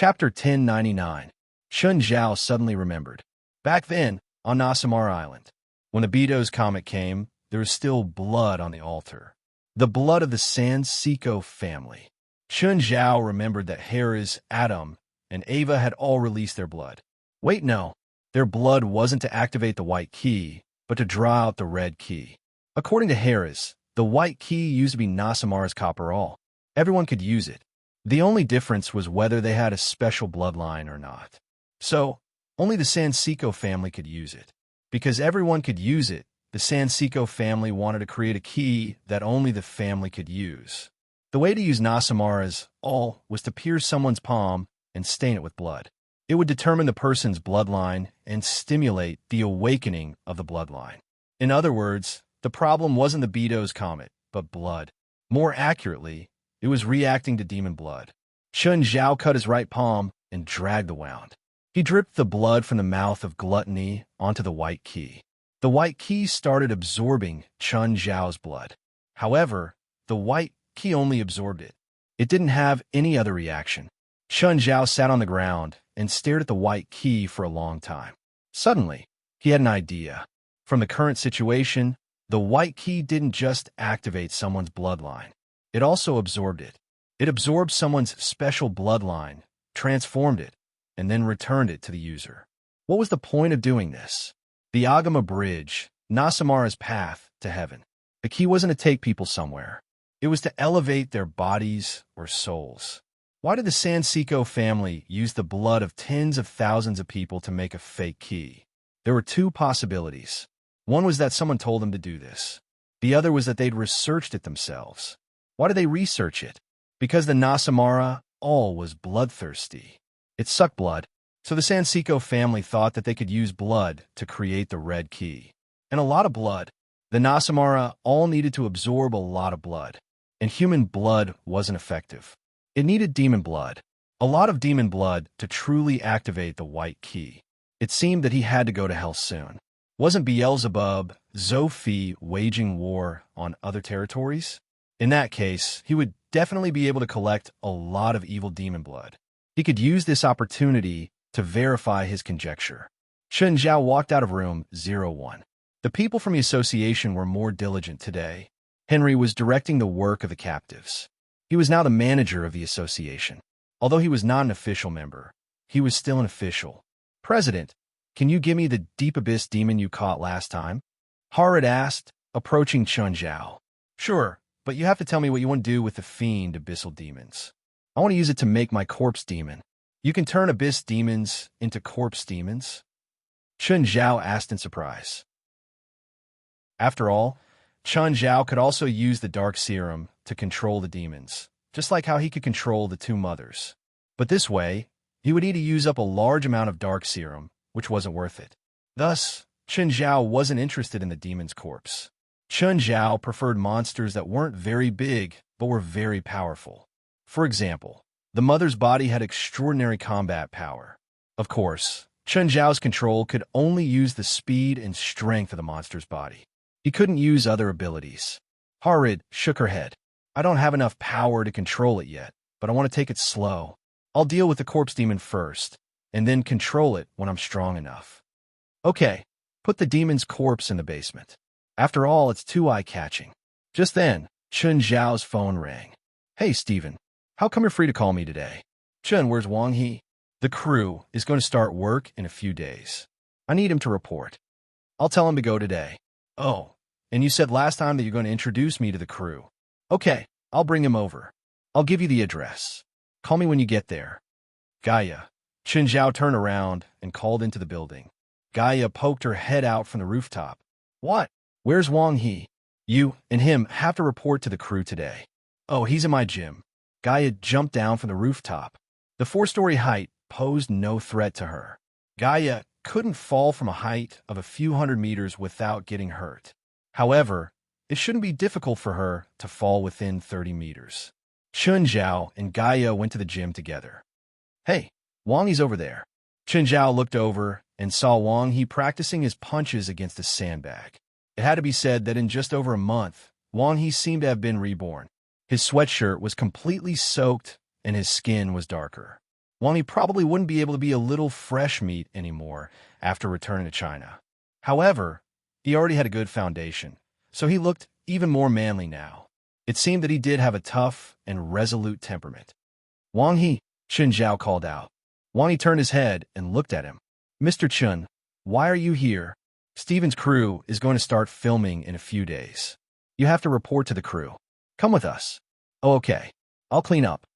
Chapter 1099. Chun Zhao suddenly remembered. Back then, on Nasamar Island, when the Beidou's comet came, there was still blood on the altar. The blood of the San Siko family. Chun Zhao remembered that Harris, Adam, and Ava had all released their blood. Wait, no. Their blood wasn't to activate the white key, but to draw out the red key. According to Harris, the white key used to be Nasamara's copper. Everyone could use it. The only difference was whether they had a special bloodline or not. So, only the San Siko family could use it. Because everyone could use it, the San Siko family wanted to create a key that only the family could use. The way to use Nasamara's all was to pierce someone's palm and stain it with blood. It would determine the person's bloodline and stimulate the awakening of the bloodline. In other words, the problem wasn't the Beidou's comet, but blood. More accurately, it was reacting to demon blood. Chun Zhao cut his right palm and dragged the wound. He dripped the blood from the mouth of gluttony onto the white key. The white key started absorbing Chun Zhao's blood. However, the white key only absorbed it. It didn't have any other reaction. Chun Zhao sat on the ground and stared at the white key for a long time. Suddenly, he had an idea. From the current situation, the white key didn't just activate someone's bloodline. It also absorbed it. It absorbed someone's special bloodline, transformed it, and then returned it to the user. What was the point of doing this? The Agama Bridge, Nasamara's path to heaven. The key wasn't to take people somewhere. It was to elevate their bodies or souls. Why did the San Siko family use the blood of tens of thousands of people to make a fake key? There were two possibilities. One was that someone told them to do this. The other was that they'd researched it themselves. Why did they research it? Because the Nasamara all was bloodthirsty. It sucked blood, so the San Siko family thought that they could use blood to create the red key. And a lot of blood. The Nasamara all needed to absorb a lot of blood, and human blood wasn't effective. It needed demon blood, a lot of demon blood to truly activate the white key. It seemed that he had to go to hell soon. Wasn't Beelzebub, Zophi waging war on other territories? In that case, he would definitely be able to collect a lot of evil demon blood. He could use this opportunity to verify his conjecture. Chun Zhao walked out of room 01. The people from the association were more diligent today. Henry was directing the work of the captives. He was now the manager of the association. Although he was not an official member, he was still an official. President, can you give me the deep abyss demon you caught last time? Harad asked, approaching Chun Zhao. Sure, but you have to tell me what you want to do with the fiend abyssal demons. I want to use it to make my corpse demon. You can turn abyss demons into corpse demons? Chun Zhao asked in surprise. After all, Chun Zhao could also use the dark serum to control the demons, just like how he could control the two mothers. But this way, he would need to use up a large amount of dark serum, which wasn't worth it. Thus, Chun Zhao wasn't interested in the demon's corpse. Chun Zhao preferred monsters that weren't very big, but were very powerful. For example, the mother's body had extraordinary combat power. Of course, Chun Zhao's control could only use the speed and strength of the monster's body. He couldn't use other abilities. Harad shook her head. I don't have enough power to control it yet, but I want to take it slow. I'll deal with the corpse demon first, and then control it when I'm strong enough. Okay, put the demon's corpse in the basement. After all, it's too eye-catching. Just then, Chun Zhao's phone rang. Hey, Steven, how come you're free to call me today? Chun, where's Wang He? The crew is going to start work in a few days. I need him to report. I'll tell him to go today. Oh, and you said last time that you're going to introduce me to the crew. Okay, I'll bring him over. I'll give you the address. Call me when you get there. Gaia. Chun Zhao turned around and called into the building. Gaia poked her head out from the rooftop. What? Where's Wang He? You and him have to report to the crew today. Oh, he's in my gym. Gaia jumped down from the rooftop. The 4-story height posed no threat to her. Gaia couldn't fall from a height of a few hundred meters without getting hurt. However, it shouldn't be difficult for her to fall within 30 meters. Chun Zhao and Gaia went to the gym together. Hey, Wang He's over there. Chun Zhao looked over and saw Wang He practicing his punches against a sandbag. It had to be said that in just over a month, Wang He seemed to have been reborn. His sweatshirt was completely soaked and his skin was darker. Wang He probably wouldn't be able to be a little fresh meat anymore after returning to China. However, he already had a good foundation, so he looked even more manly now. It seemed that he did have a tough and resolute temperament. Wang He, Chen Zhao called out. Wang He turned his head and looked at him. Mr. Chen, why are you here? Steven's crew is going to start filming in a few days. You have to report to the crew. Come with us. Oh, okay. I'll clean up.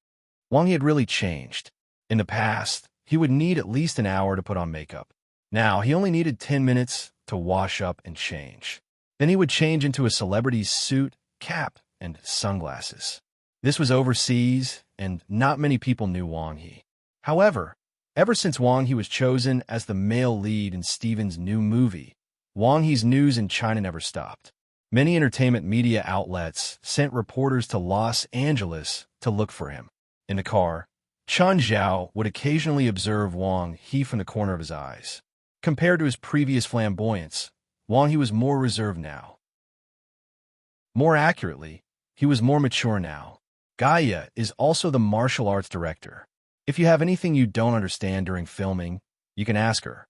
Wang He had really changed. In the past, he would need at least an hour to put on makeup. Now, he only needed 10 minutes to wash up and change. Then he would change into a celebrity's suit, cap, and sunglasses. This was overseas, and not many people knew Wang He. However, ever since Wang He was chosen as the male lead in Steven's new movie, Wang He's news in China never stopped. Many entertainment media outlets sent reporters to Los Angeles to look for him. In the car, Chen Zhao would occasionally observe Wang He from the corner of his eyes. Compared to his previous flamboyance, Wang He was more reserved now. More accurately, he was more mature now. Gaia is also the martial arts director. If you have anything you don't understand during filming, you can ask her.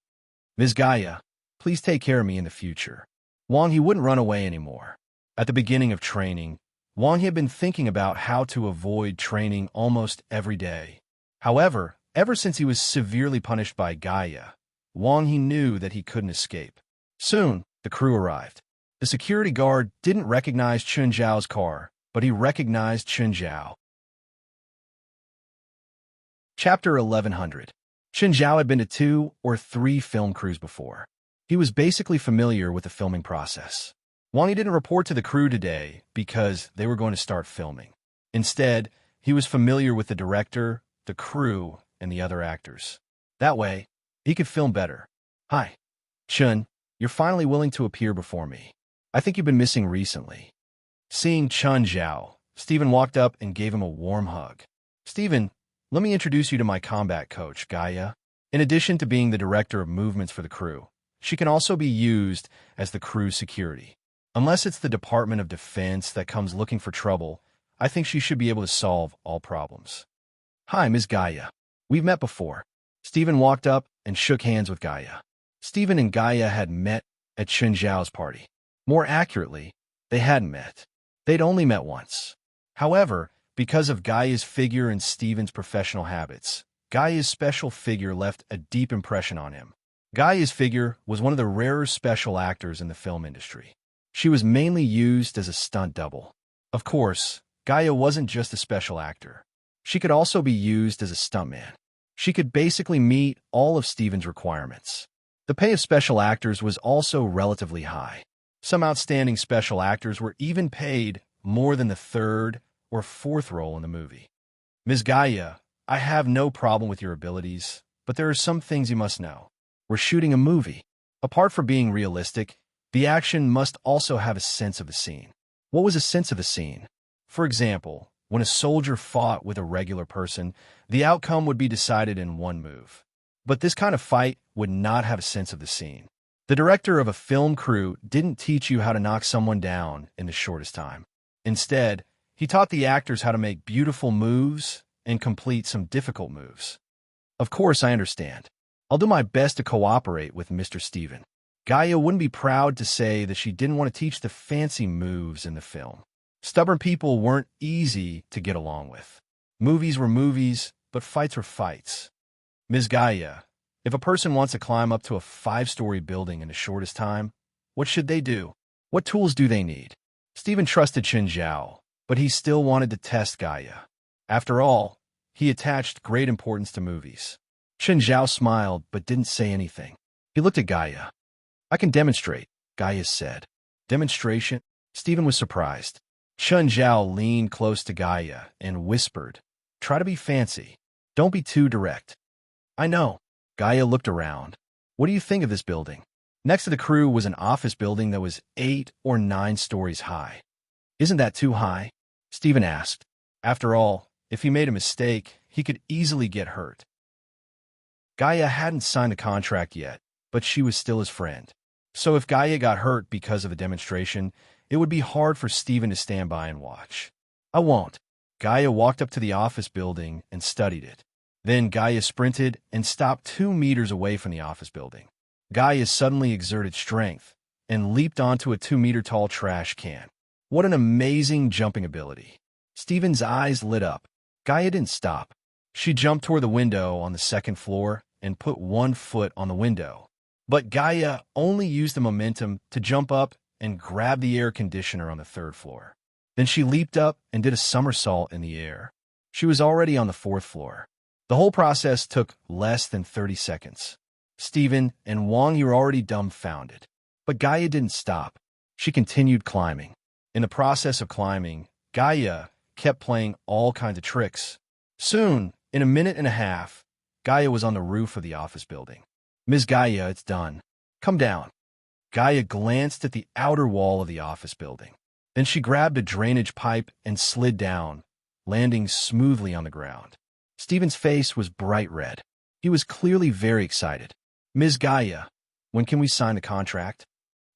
Ms. Gaia, please take care of me in the future. Wang He wouldn't run away anymore. At the beginning of training, Wang He had been thinking about how to avoid training almost every day. However, ever since he was severely punished by Gaia, Wang He knew that he couldn't escape. Soon, the crew arrived. The security guard didn't recognize Chen Zhao's car, but he recognized Chen Zhao. Chapter 1100. Chen Zhao had been to 2 or 3 film crews before. He was basically familiar with the filming process. Wang He didn't report to the crew today because they were going to start filming. Instead, he was familiar with the director, the crew, and the other actors. That way, he could film better. Hi, Chen, you're finally willing to appear before me. I think you've been missing recently. Seeing Chen Zhao, Steven walked up and gave him a warm hug. Steven, let me introduce you to my combat coach, Gaia. In addition to being the director of movements for the crew, she can also be used as the crew's security. Unless it's the Department of Defense that comes looking for trouble, I think she should be able to solve all problems. Hi, Ms. Gaia. We've met before. Steven walked up and shook hands with Gaia. Steven and Gaia had met at Chen Zhao's party. More accurately, they hadn't met. They'd only met once. However, because of Gaia's figure and Steven's professional habits, Gaia's special figure left a deep impression on him. Gaia's figure was one of the rarer special actors in the film industry. She was mainly used as a stunt double. Of course, Gaia wasn't just a special actor. She could also be used as a stuntman. She could basically meet all of Steven's requirements. The pay of special actors was also relatively high. Some outstanding special actors were even paid more than the 3rd or 4th role in the movie. Ms. Gaia, I have no problem with your abilities, but there are some things you must know. We're shooting a movie. Apart from being realistic, the action must also have a sense of the scene. What was a sense of the scene? For example, when a soldier fought with a regular person, the outcome would be decided in one move. But this kind of fight would not have a sense of the scene. The director of a film crew didn't teach you how to knock someone down in the shortest time. Instead, he taught the actors how to make beautiful moves and complete some difficult moves. Of course, I understand. I'll do my best to cooperate with Mr. Steven. Gaia wouldn't be proud to say that she didn't want to teach the fancy moves in the film. Stubborn people weren't easy to get along with. Movies were movies, but fights were fights. Ms. Gaia, if a person wants to climb up to a 5-story building in the shortest time, what should they do? What tools do they need? Steven trusted Chen Zhao, but he still wanted to test Gaia. After all, he attached great importance to movies. Chen Zhao smiled but didn't say anything. He looked at Gaia. I can demonstrate, Gaia said. Demonstration? Steven was surprised. Chen Zhao leaned close to Gaia and whispered, try to be fancy. Don't be too direct. I know. Gaia looked around. What do you think of this building? Next to the crew was an office building that was 8 or 9 stories high. Isn't that too high? Steven asked. After all, if he made a mistake, he could easily get hurt. Gaia hadn't signed the contract yet, but she was still his friend. So if Gaia got hurt because of a demonstration, it would be hard for Steven to stand by and watch. I won't. Gaia walked up to the office building and studied it. Then Gaia sprinted and stopped 2 meters away from the office building. Gaia suddenly exerted strength and leaped onto a 2-meter-tall trash can. What an amazing jumping ability. Steven's eyes lit up. Gaia didn't stop. She jumped toward the window on the 2nd floor and put 1 foot on the window. But Gaia only used the momentum to jump up and grab the air conditioner on the 3rd floor. Then she leaped up and did a somersault in the air. She was already on the 4th floor. The whole process took less than 30 seconds. Steven and Wang were already dumbfounded. But Gaia didn't stop. She continued climbing. In the process of climbing, Gaia kept playing all kinds of tricks. Soon, in a minute and a half, Gaia was on the roof of the office building. "Ms. Gaia, it's done. Come down." Gaia glanced at the outer wall of the office building. Then she grabbed a drainage pipe and slid down, landing smoothly on the ground. Steven's face was bright red. He was clearly very excited. "Ms. Gaia, when can we sign the contract?"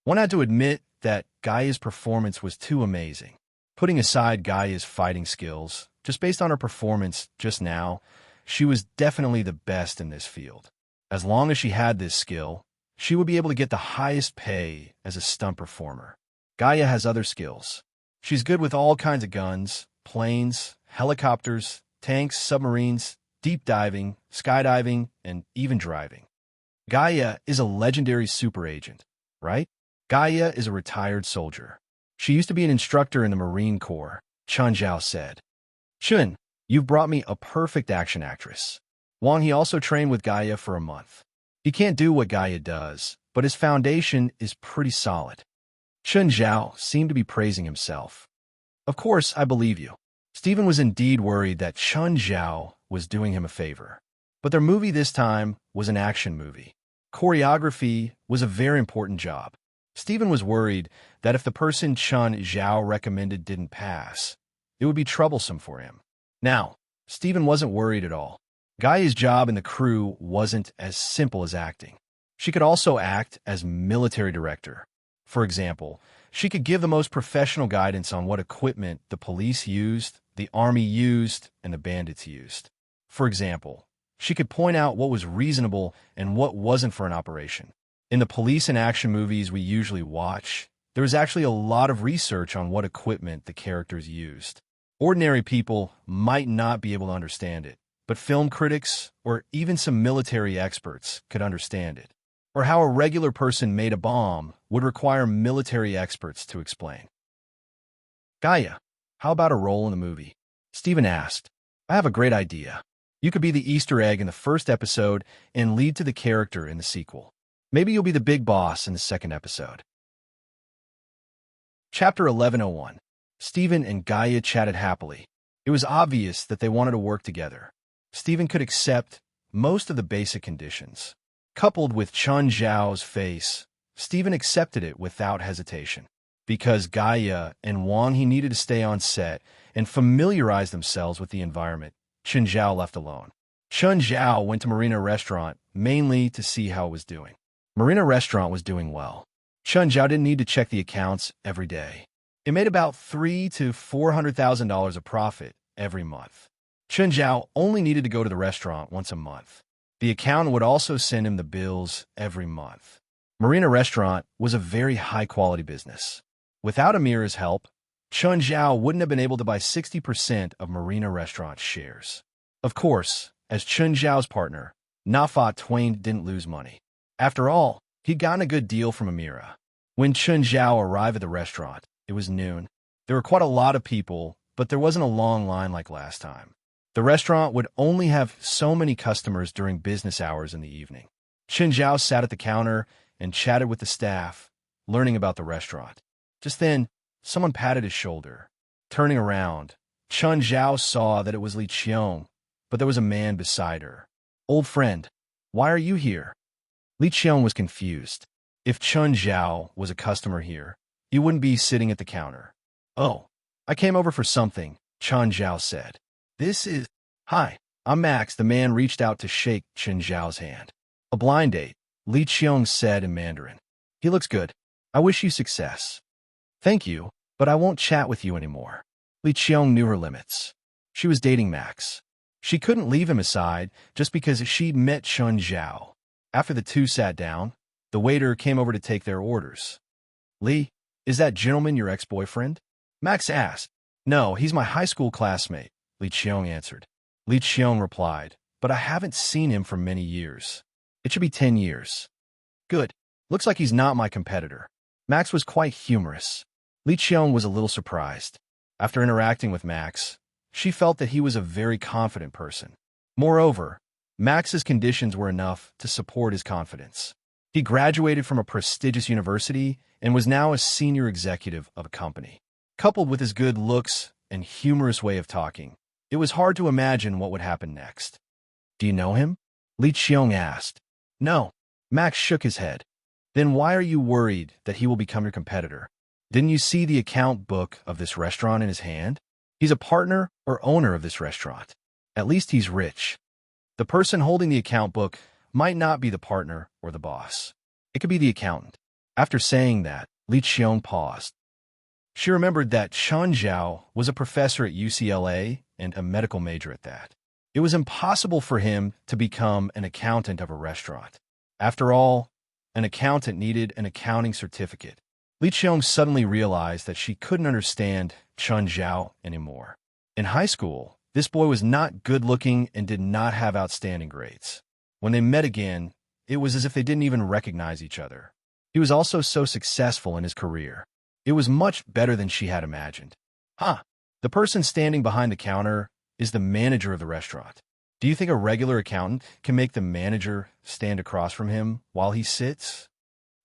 One had to admit that Gaia's performance was too amazing. Putting aside Gaia's fighting skills, just based on her performance just now, she was definitely the best in this field. As long as she had this skill, she would be able to get the highest pay as a stunt performer. Gaia has other skills. She's good with all kinds of guns, planes, helicopters, tanks, submarines, deep diving, skydiving, and even driving. Gaia is a legendary super agent, right? Gaia is a retired soldier. She used to be an instructor in the Marine Corps, Chun Zhao said. "Chun, you've brought me a perfect action actress." Wang He also trained with Gaia for a month. He can't do what Gaia does, but his foundation is pretty solid. Chun Zhao seemed to be praising himself. "Of course, I believe you." Steven was indeed worried that Chun Zhao was doing him a favor. But their movie this time was an action movie. Choreography was a very important job. Steven was worried that if the person Chun Zhao recommended didn't pass, it would be troublesome for him. Now, Steven wasn't worried at all. Gaia's job in the crew wasn't as simple as acting. She could also act as military director. For example, she could give the most professional guidance on what equipment the police used, the army used, and the bandits used. For example, she could point out what was reasonable and what wasn't for an operation. In the police and action movies we usually watch, there is actually a lot of research on what equipment the characters used. Ordinary people might not be able to understand it, but film critics or even some military experts could understand it. Or how a regular person made a bomb would require military experts to explain. "Gaia, how about a role in the movie?" Steven asked. "I have a great idea. You could be the Easter egg in the 1st episode and lead to the character in the sequel. Maybe you'll be the big boss in the 2nd episode." Chapter 11:01. Steven and Gaia chatted happily. It was obvious that they wanted to work together. Steven could accept most of the basic conditions. Coupled with Chun Zhao's face, Steven accepted it without hesitation. Because Gaia and Wang He needed to stay on set and familiarize themselves with the environment, Chun Zhao left alone. Chun Zhao went to Marina Restaurant mainly to see how it was doing. Marina Restaurant was doing well. Chun Zhao didn't need to check the accounts every day. It made about $300,000 to $400,000 of profit every month. Chun Zhao only needed to go to the restaurant once a month. The accountant would also send him the bills every month. Marina Restaurant was a very high-quality business. Without Amira's help, Chun Zhao wouldn't have been able to buy 60% of Marina Restaurant's shares. Of course, as Chun Zhao's partner, Nafat Twain didn't lose money. After all, he'd gotten a good deal from Amira. When Chun Zhao arrived at the restaurant, it was noon. There were quite a lot of people, but there wasn't a long line like last time. The restaurant would only have so many customers during business hours in the evening. Chun Zhao sat at the counter and chatted with the staff, learning about the restaurant. Just then, someone patted his shoulder. Turning around, Chun Zhao saw that it was Li Qiong, but there was a man beside her. "Old friend, why are you here?" Li Qiong was confused. If Chun Zhao was a customer here, he wouldn't be sitting at the counter. "Oh, I came over for something," Chun Zhao said. Hi, I'm Max." The man reached out to shake Chun Zhao's hand. "A blind date," Li Qiong said in Mandarin. "He looks good. I wish you success." "Thank you, but I won't chat with you anymore." Li Qiong knew her limits. She was dating Max. She couldn't leave him aside just because she'd met Chun Zhao. After the two sat down, the waiter came over to take their orders. Lee, is that gentleman your ex-boyfriend? Max asked. No, he's my high school classmate, Li Qiong answered. Li Qiong replied, but I haven't seen him for many years. It should be 10 years. Good. Looks like he's not my competitor. Max was quite humorous. Li Qiong was a little surprised. After interacting with Max, she felt that he was a very confident person. Moreover, Max's conditions were enough to support his confidence. He graduated from a prestigious university and was now a senior executive of a company. Coupled with his good looks and humorous way of talking, it was hard to imagine what would happen next. Do you know him? Li Qiong asked. No. Max shook his head. Then why are you worried that he will become your competitor? Didn't you see the account book of this restaurant in his hand? He's a partner or owner of this restaurant. At least he's rich. The person holding the account book might not be the partner or the boss. It could be the accountant. After saying that, Li Qiong paused. She remembered that Chun Zhao was a professor at UCLA and a medical major at that. It was impossible for him to become an accountant of a restaurant. After all, an accountant needed an accounting certificate. Li Qiong suddenly realized that she couldn't understand Chun Zhao anymore. In high school, this boy was not good-looking and did not have outstanding grades. When they met again, it was as if they didn't even recognize each other. He was also so successful in his career. It was much better than she had imagined. The person standing behind the counter is the manager of the restaurant. Do you think a regular accountant can make the manager stand across from him while he sits?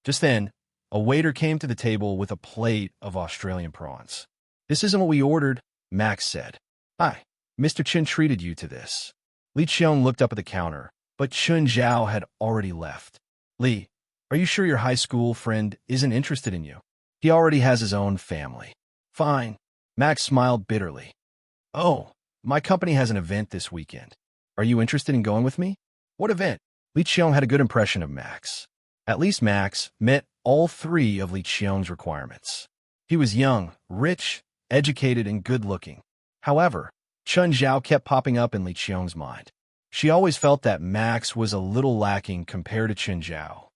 Just then, a waiter came to the table with a plate of Australian prawns. This isn't what we ordered, Max said. Hi, Mr. Chen treated you to this. Li Qiong looked up at the counter, but Chun Zhao had already left. Li, are you sure your high school friend isn't interested in you? He already has his own family. Fine. Max smiled bitterly. Oh, my company has an event this weekend. Are you interested in going with me? What event? Li Qiong had a good impression of Max. At least Max met all three of Li Qiong's requirements. He was young, rich, educated, and good-looking. However, Chun Zhao kept popping up in Li Qiong's mind. She always felt that Max was a little lacking compared to Chun Zhao.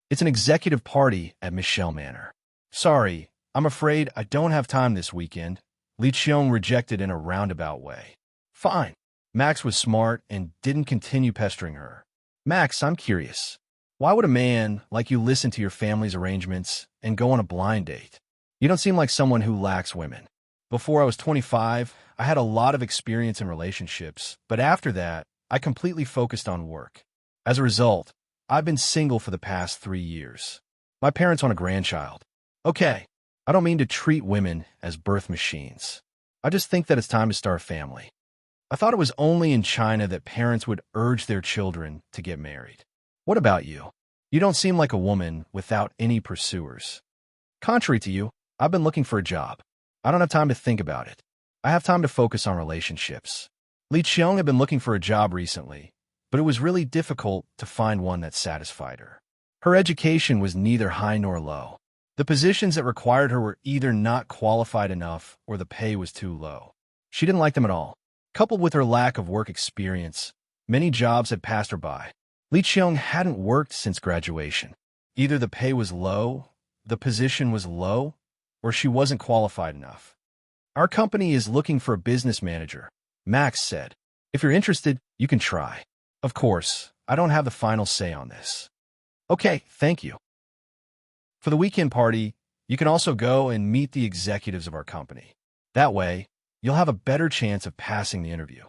It's an executive party at Michelle Manor. Sorry, I'm afraid I don't have time this weekend. Li Qiong rejected in a roundabout way. Fine. Max was smart and didn't continue pestering her. Max, I'm curious. Why would a man like you listen to your family's arrangements and go on a blind date? You don't seem like someone who lacks women. Before I was 25, I had a lot of experience in relationships, but after that, I completely focused on work. As a result, I've been single for the past 3 years. My parents want a grandchild. Okay, I don't mean to treat women as birth machines. I just think that it's time to start a family. I thought it was only in China that parents would urge their children to get married. What about you? You don't seem like a woman without any pursuers. Contrary to you, I've been looking for a job. I don't have time to think about it. I have time to focus on relationships. Li Qiong had been looking for a job recently, but it was really difficult to find one that satisfied her. Her education was neither high nor low. The positions that required her were either not qualified enough or the pay was too low. She didn't like them at all. Coupled with her lack of work experience, many jobs had passed her by. Li Qiong hadn't worked since graduation. Either the pay was low, the position was low, or she wasn't qualified enough. Our company is looking for a business manager, Max said. If you're interested, you can try. Of course, I don't have the final say on this. Okay, thank you. For the weekend party, you can also go and meet the executives of our company. That way, you'll have a better chance of passing the interview.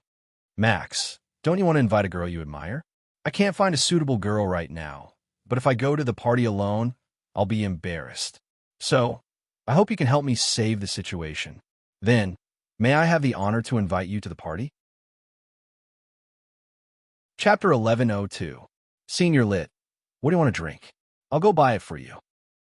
Max, don't you want to invite a girl you admire? I can't find a suitable girl right now, but if I go to the party alone, I'll be embarrassed. So, I hope you can help me save the situation. Then, may I have the honor to invite you to the party? Chapter 1102. Senior Lit. What do you want to drink? I'll go buy it for you.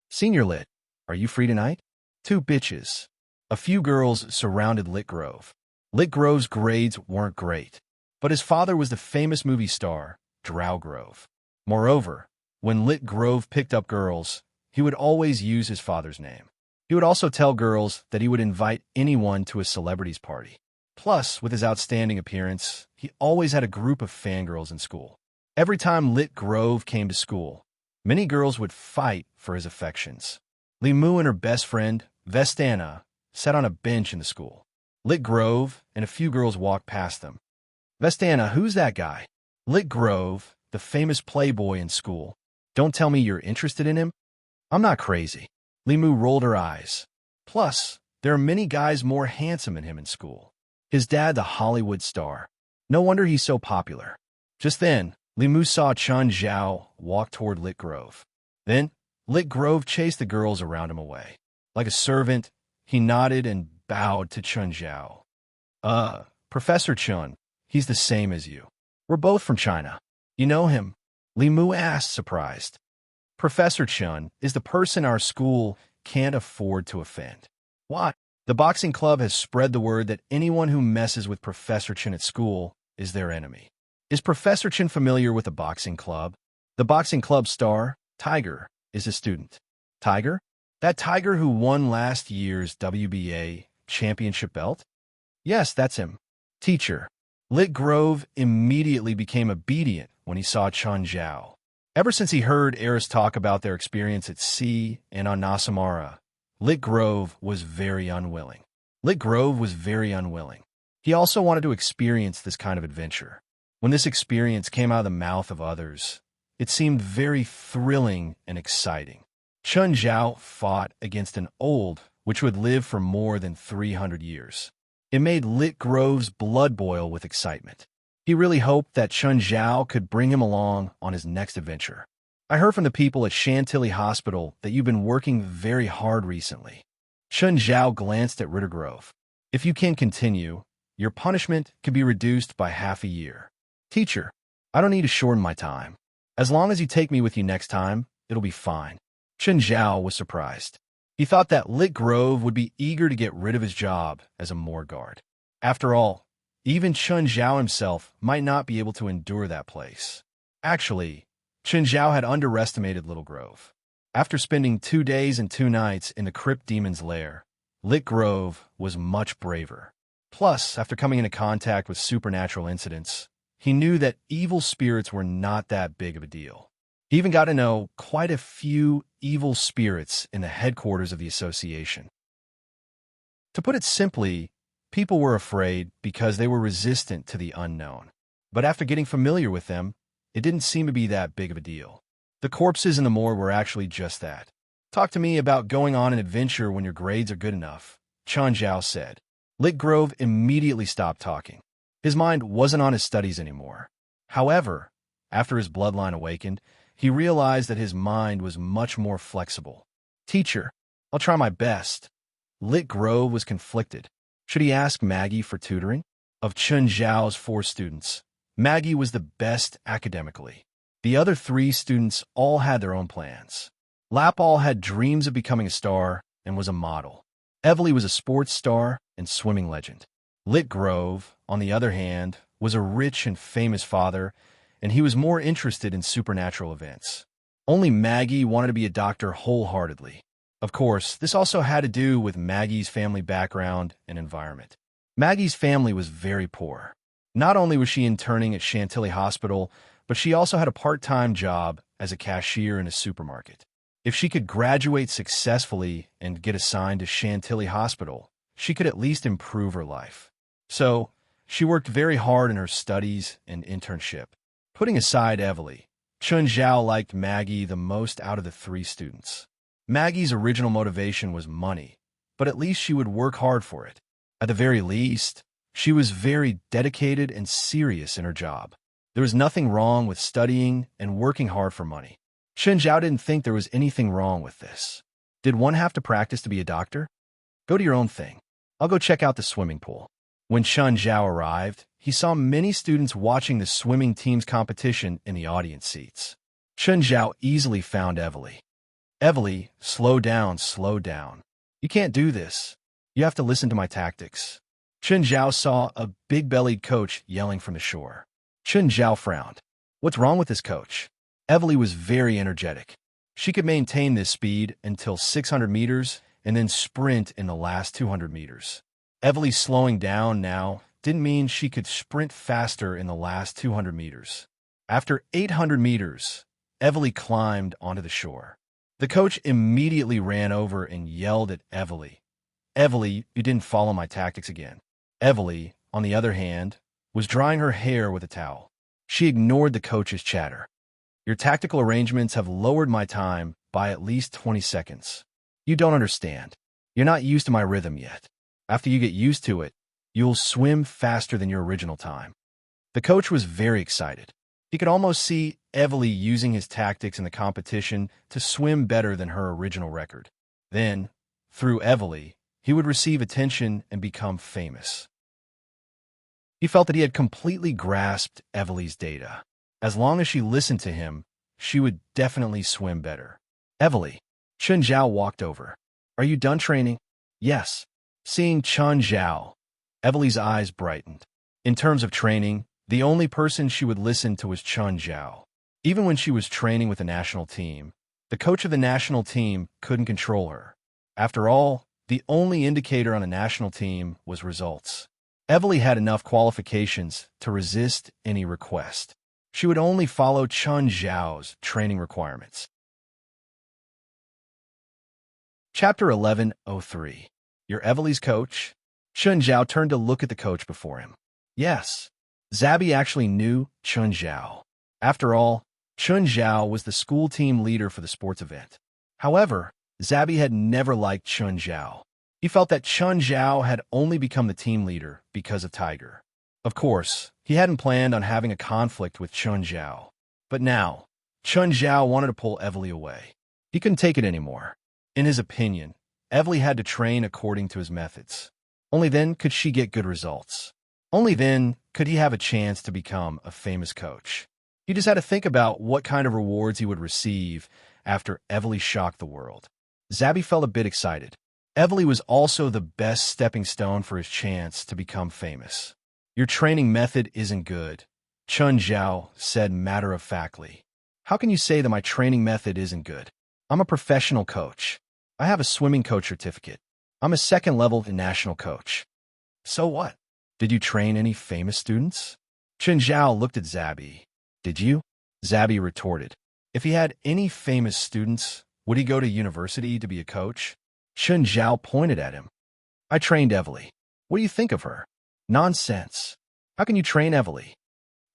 Senior Lit. Are you free tonight? 2 bitches. A few girls surrounded Lit Grove. Lit Grove's grades weren't great, but his father was the famous movie star, Drow Grove. Moreover, when Lit Grove picked up girls, he would always use his father's name. He would also tell girls that he would invite anyone to a celebrity's party. Plus, with his outstanding appearance, he always had a group of fangirls in school. Every time Lit Grove came to school, many girls would fight for his affections. Li Mu and her best friend, Vestana, sat on a bench in the school. Lit Grove and a few girls walked past them. Vestana, who's that guy? Lit Grove, the famous playboy in school. Don't tell me you're interested in him? I'm not crazy. Li Mu rolled her eyes. Plus, there are many guys more handsome than him in school. His dad, the Hollywood star. No wonder he's so popular. Just then, Li Mu saw Chun Zhao walk toward Lit Grove. Then, Lit Grove chased the girls around him away. Like a servant, he nodded and bowed to Chun Zhao. Professor Chun, he's the same as you. We're both from China. You know him? Li Mu asked, surprised. Professor Chun is the person our school can't afford to offend. Why? The boxing club has spread the word that anyone who messes with Professor Chun at school is their enemy. Is Professor Chun familiar with the boxing club? The boxing club star, Tiger, is a student. Tiger? That Tiger who won last year's WBA championship belt? Yes, that's him. Teacher. Lit Grove immediately became obedient when he saw Chun Zhao. Ever since he heard Eris talk about their experience at sea and on Nasamara, Lit Grove was very unwilling. He also wanted to experience this kind of adventure. When this experience came out of the mouth of others, it seemed very thrilling and exciting. Chun Zhao fought against an old which would live for more than 300 years. It made Lit Grove's blood boil with excitement. He really hoped that Chun Zhao could bring him along on his next adventure. I heard from the people at Chantilly Hospital that you've been working very hard recently. Chun Zhao glanced at Ritter Grove. If you can continue, your punishment could be reduced by half a year. Teacher, I don't need to shorten my time. As long as you take me with you next time, it'll be fine. Chun Zhao was surprised. He thought that Lit Grove would be eager to get rid of his job as a morgue guard. After all, even Chun Zhao himself might not be able to endure that place. Actually, Chun Zhao had underestimated Little Grove. After spending 2 days and 2 nights in the Crypt Demon's lair, Lit Grove was much braver. Plus, after coming into contact with supernatural incidents, he knew that evil spirits were not that big of a deal. He even got to know quite a few evil spirits in the headquarters of the association. To put it simply, people were afraid because they were resistant to the unknown. But after getting familiar with them, it didn't seem to be that big of a deal. The corpses in the morgue were actually just that. Talk to me about going on an adventure when your grades are good enough, Chun Zhao said. Lit Grove immediately stopped talking. His mind wasn't on his studies anymore. However, after his bloodline awakened, he realized that his mind was much more flexible. Teacher, I'll try my best. Lit Grove was conflicted. Should he ask Maggie for tutoring? Of Chun Zhao's 4 students, Maggie was the best academically. The other 3 students all had their own plans. Lapal had dreams of becoming a star and was a model. Evely was a sports star and swimming legend. Lit Grove, on the other hand, was a rich and famous father, and he was more interested in supernatural events. Only Maggie wanted to be a doctor wholeheartedly. Of course, this also had to do with Maggie's family background and environment. Maggie's family was very poor. Not only was she interning at Chantilly Hospital, but she also had a part-time job as a cashier in a supermarket. If she could graduate successfully and get assigned to Chantilly Hospital, she could at least improve her life. So, she worked very hard in her studies and internship. Putting aside Evely, Chun Zhao liked Maggie the most out of the 3 students. Maggie's original motivation was money, but at least she would work hard for it. At the very least, she was very dedicated and serious in her job. There was nothing wrong with studying and working hard for money. Chun Zhao didn't think there was anything wrong with this. Did one have to practice to be a doctor? Go to your own thing. I'll go check out the swimming pool. When Chun Zhao arrived, he saw many students watching the swimming team's competition in the audience seats. Chun Zhao easily found Evely. Evely, slow down, slow down. You can't do this. You have to listen to my tactics. Chun Zhao saw a big-bellied coach yelling from the shore. Chun Zhao frowned. What's wrong with this coach? Evely was very energetic. She could maintain this speed until 600 meters and then sprint in the last 200 meters. Evely slowing down now didn't mean she could sprint faster in the last 200 meters. After 800 meters, Evely climbed onto the shore. The coach immediately ran over and yelled at Evely, "Evely, you didn't follow my tactics again." Evely, on the other hand, was drying her hair with a towel. She ignored the coach's chatter. "Your tactical arrangements have lowered my time by at least 20 seconds. You don't understand. You're not used to my rhythm yet. After you get used to it, you'll swim faster than your original time." The coach was very excited. He could almost see Evely using his tactics in the competition to swim better than her original record. Then, through Evely, he would receive attention and become famous. He felt that he had completely grasped Evely's data. As long as she listened to him, she would definitely swim better. "Evely." Chun Zhao walked over. "Are you done training?" "Yes." Seeing Chun Zhao, Evely's eyes brightened. In terms of training, the only person she would listen to was Chun Zhao. Even when she was training with the national team, the coach of the national team couldn't control her. After all, the only indicator on a national team was results. Evely had enough qualifications to resist any request. She would only follow Chun Zhao's training requirements. Chapter 11:03. "You're Evely's coach?" Chun Zhao turned to look at the coach before him. Yes. Zabi actually knew Chun Zhao. After all, Chun Zhao was the school team leader for the sports event. However, Zabi had never liked Chun Zhao. He felt that Chun Zhao had only become the team leader because of Tiger. Of course, he hadn't planned on having a conflict with Chun Zhao. But now, Chun Zhao wanted to pull Evely away. He couldn't take it anymore. In his opinion, Evely had to train according to his methods. Only then could she get good results. Only then could he have a chance to become a famous coach. He just had to think about what kind of rewards he would receive after Evely shocked the world. Zabi felt a bit excited. Evely was also the best stepping stone for his chance to become famous. "Your training method isn't good," Chun Zhao said matter-of-factly. "How can you say that my training method isn't good? I'm a professional coach. I have a swimming coach certificate. I'm a second-level national coach. So what? Did you train any famous students?" Chun Zhao looked at Zabi. "Did you?" Zabi retorted. If he had any famous students, would he go to university to be a coach? Chun Zhao pointed at him. "I trained Evely. What do you think of her?" "Nonsense. How can you train Evely?"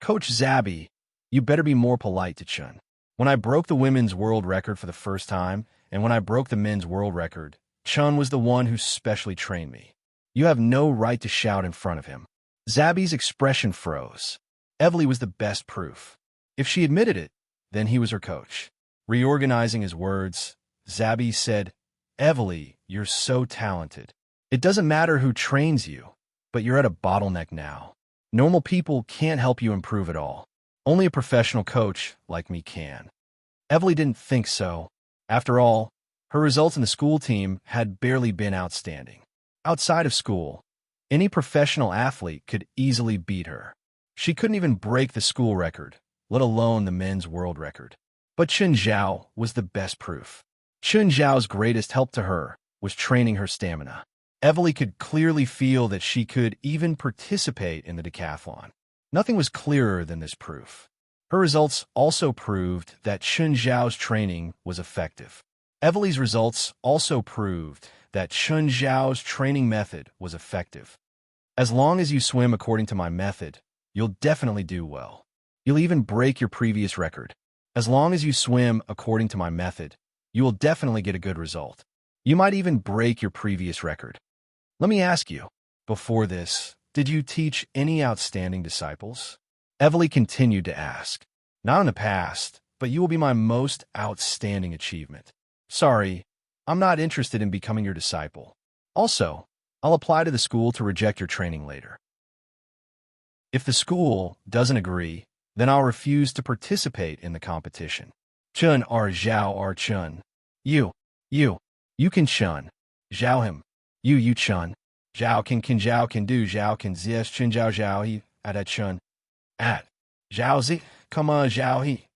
"Coach Zabi, you better be more polite to Chun. When I broke the women's world record for the first time, and when I broke the men's world record, Chun was the one who specially trained me. You have no right to shout in front of him." Zabi's expression froze. Evely was the best proof. If she admitted it, then he was her coach. Reorganizing his words, Zabi said, "Evely, you're so talented. It doesn't matter who trains you, but you're at a bottleneck now. Normal people can't help you improve at all. Only a professional coach like me can." Evely didn't think so. After all, her results in the school team had barely been outstanding. Outside of school, any professional athlete could easily beat her. She couldn't even break the school record, let alone the men's world record. But Chun Zhao was the best proof. Chun Zhao's greatest help to her was training her stamina. Evely could clearly feel that she could even participate in the decathlon. Nothing was clearer than this proof. Her results also proved that Chun Zhao's training was effective. Evely's results also proved that Chun Zhao's training method was effective. "As long as you swim according to my method, you'll definitely do well. You'll even break your previous record. As long as you swim according to my method, you will definitely get a good result. You might even break your previous record. Let me ask you, before this, did you teach any outstanding disciples?" Evely continued to ask. "Not in the past, but you will be my most outstanding achievement. Sorry, I'm not interested in becoming your disciple. Also, I'll apply to the school to reject your training later. If the school doesn't agree, then I'll refuse to participate in the competition." Chun R Zhao R Chun. You can Chun. Zhao him. You Chun. Zhao can do Zhao can zs Chun Zhao Zhao he at a Chun. At. Zhao zi, come on Zhao he.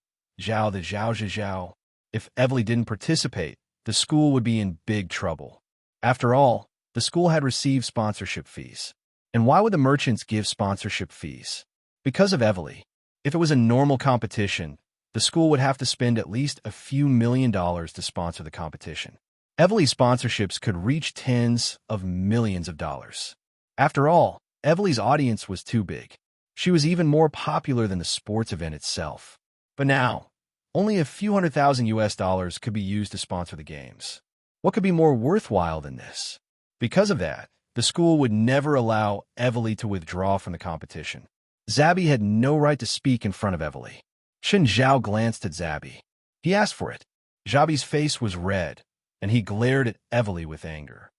Zhao the Zhao Zhao. If Evely didn't participate, the school would be in big trouble. After all, the school had received sponsorship fees. And why would the merchants give sponsorship fees? Because of Evely. If it was a normal competition, the school would have to spend at least a few $1,000,000 to sponsor the competition. Evely sponsorships could reach tens of millions of dollars. After all, Evely's audience was too big. She was even more popular than the sports event itself. But now, only a few $100,000 US could be used to sponsor the games. What could be more worthwhile than this? Because of that, the school would never allow Evely to withdraw from the competition. Zabi had no right to speak in front of Evely. Chen Zhao glanced at Zabi. He asked for it. Zabi's face was red, and he glared at Evely with anger.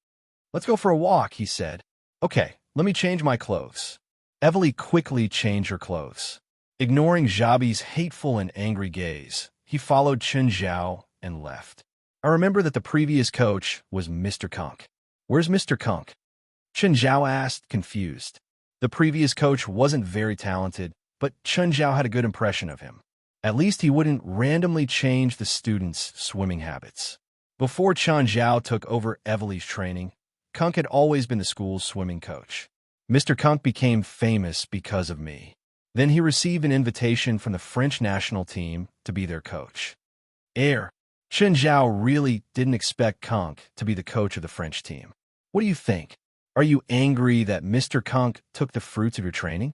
"Let's go for a walk," he said. "Okay, let me change my clothes." Evely quickly changed her clothes. Ignoring Zabi's hateful and angry gaze, he followed Chen Zhao and left. I remember that the previous coach was Mr. Kunk. "Where's Mr. Kunk?" Chen Zhao asked, confused. The previous coach wasn't very talented, but Chen Zhao had a good impression of him. At least he wouldn't randomly change the students' swimming habits. Before Chen Zhao took over Evely's training, Kunk had always been the school's swimming coach. "Mr. Kunk became famous because of me." Then he received an invitation from the French national team to be their coach. Chen Zhao really didn't expect Kunk to be the coach of the French team. "What do you think? Are you angry that Mr. Kunk took the fruits of your training?"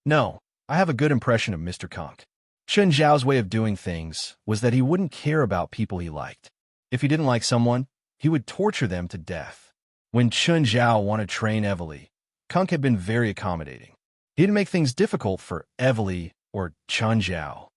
"No, I have a good impression of Mr. Kunk." Chen Zhao's way of doing things was that he wouldn't care about people he liked. If he didn't like someone, he would torture them to death. When Chen Zhao wanted to train Evely, Kunk had been very accommodating. He didn't make things difficult for Evely or Chen Zhao.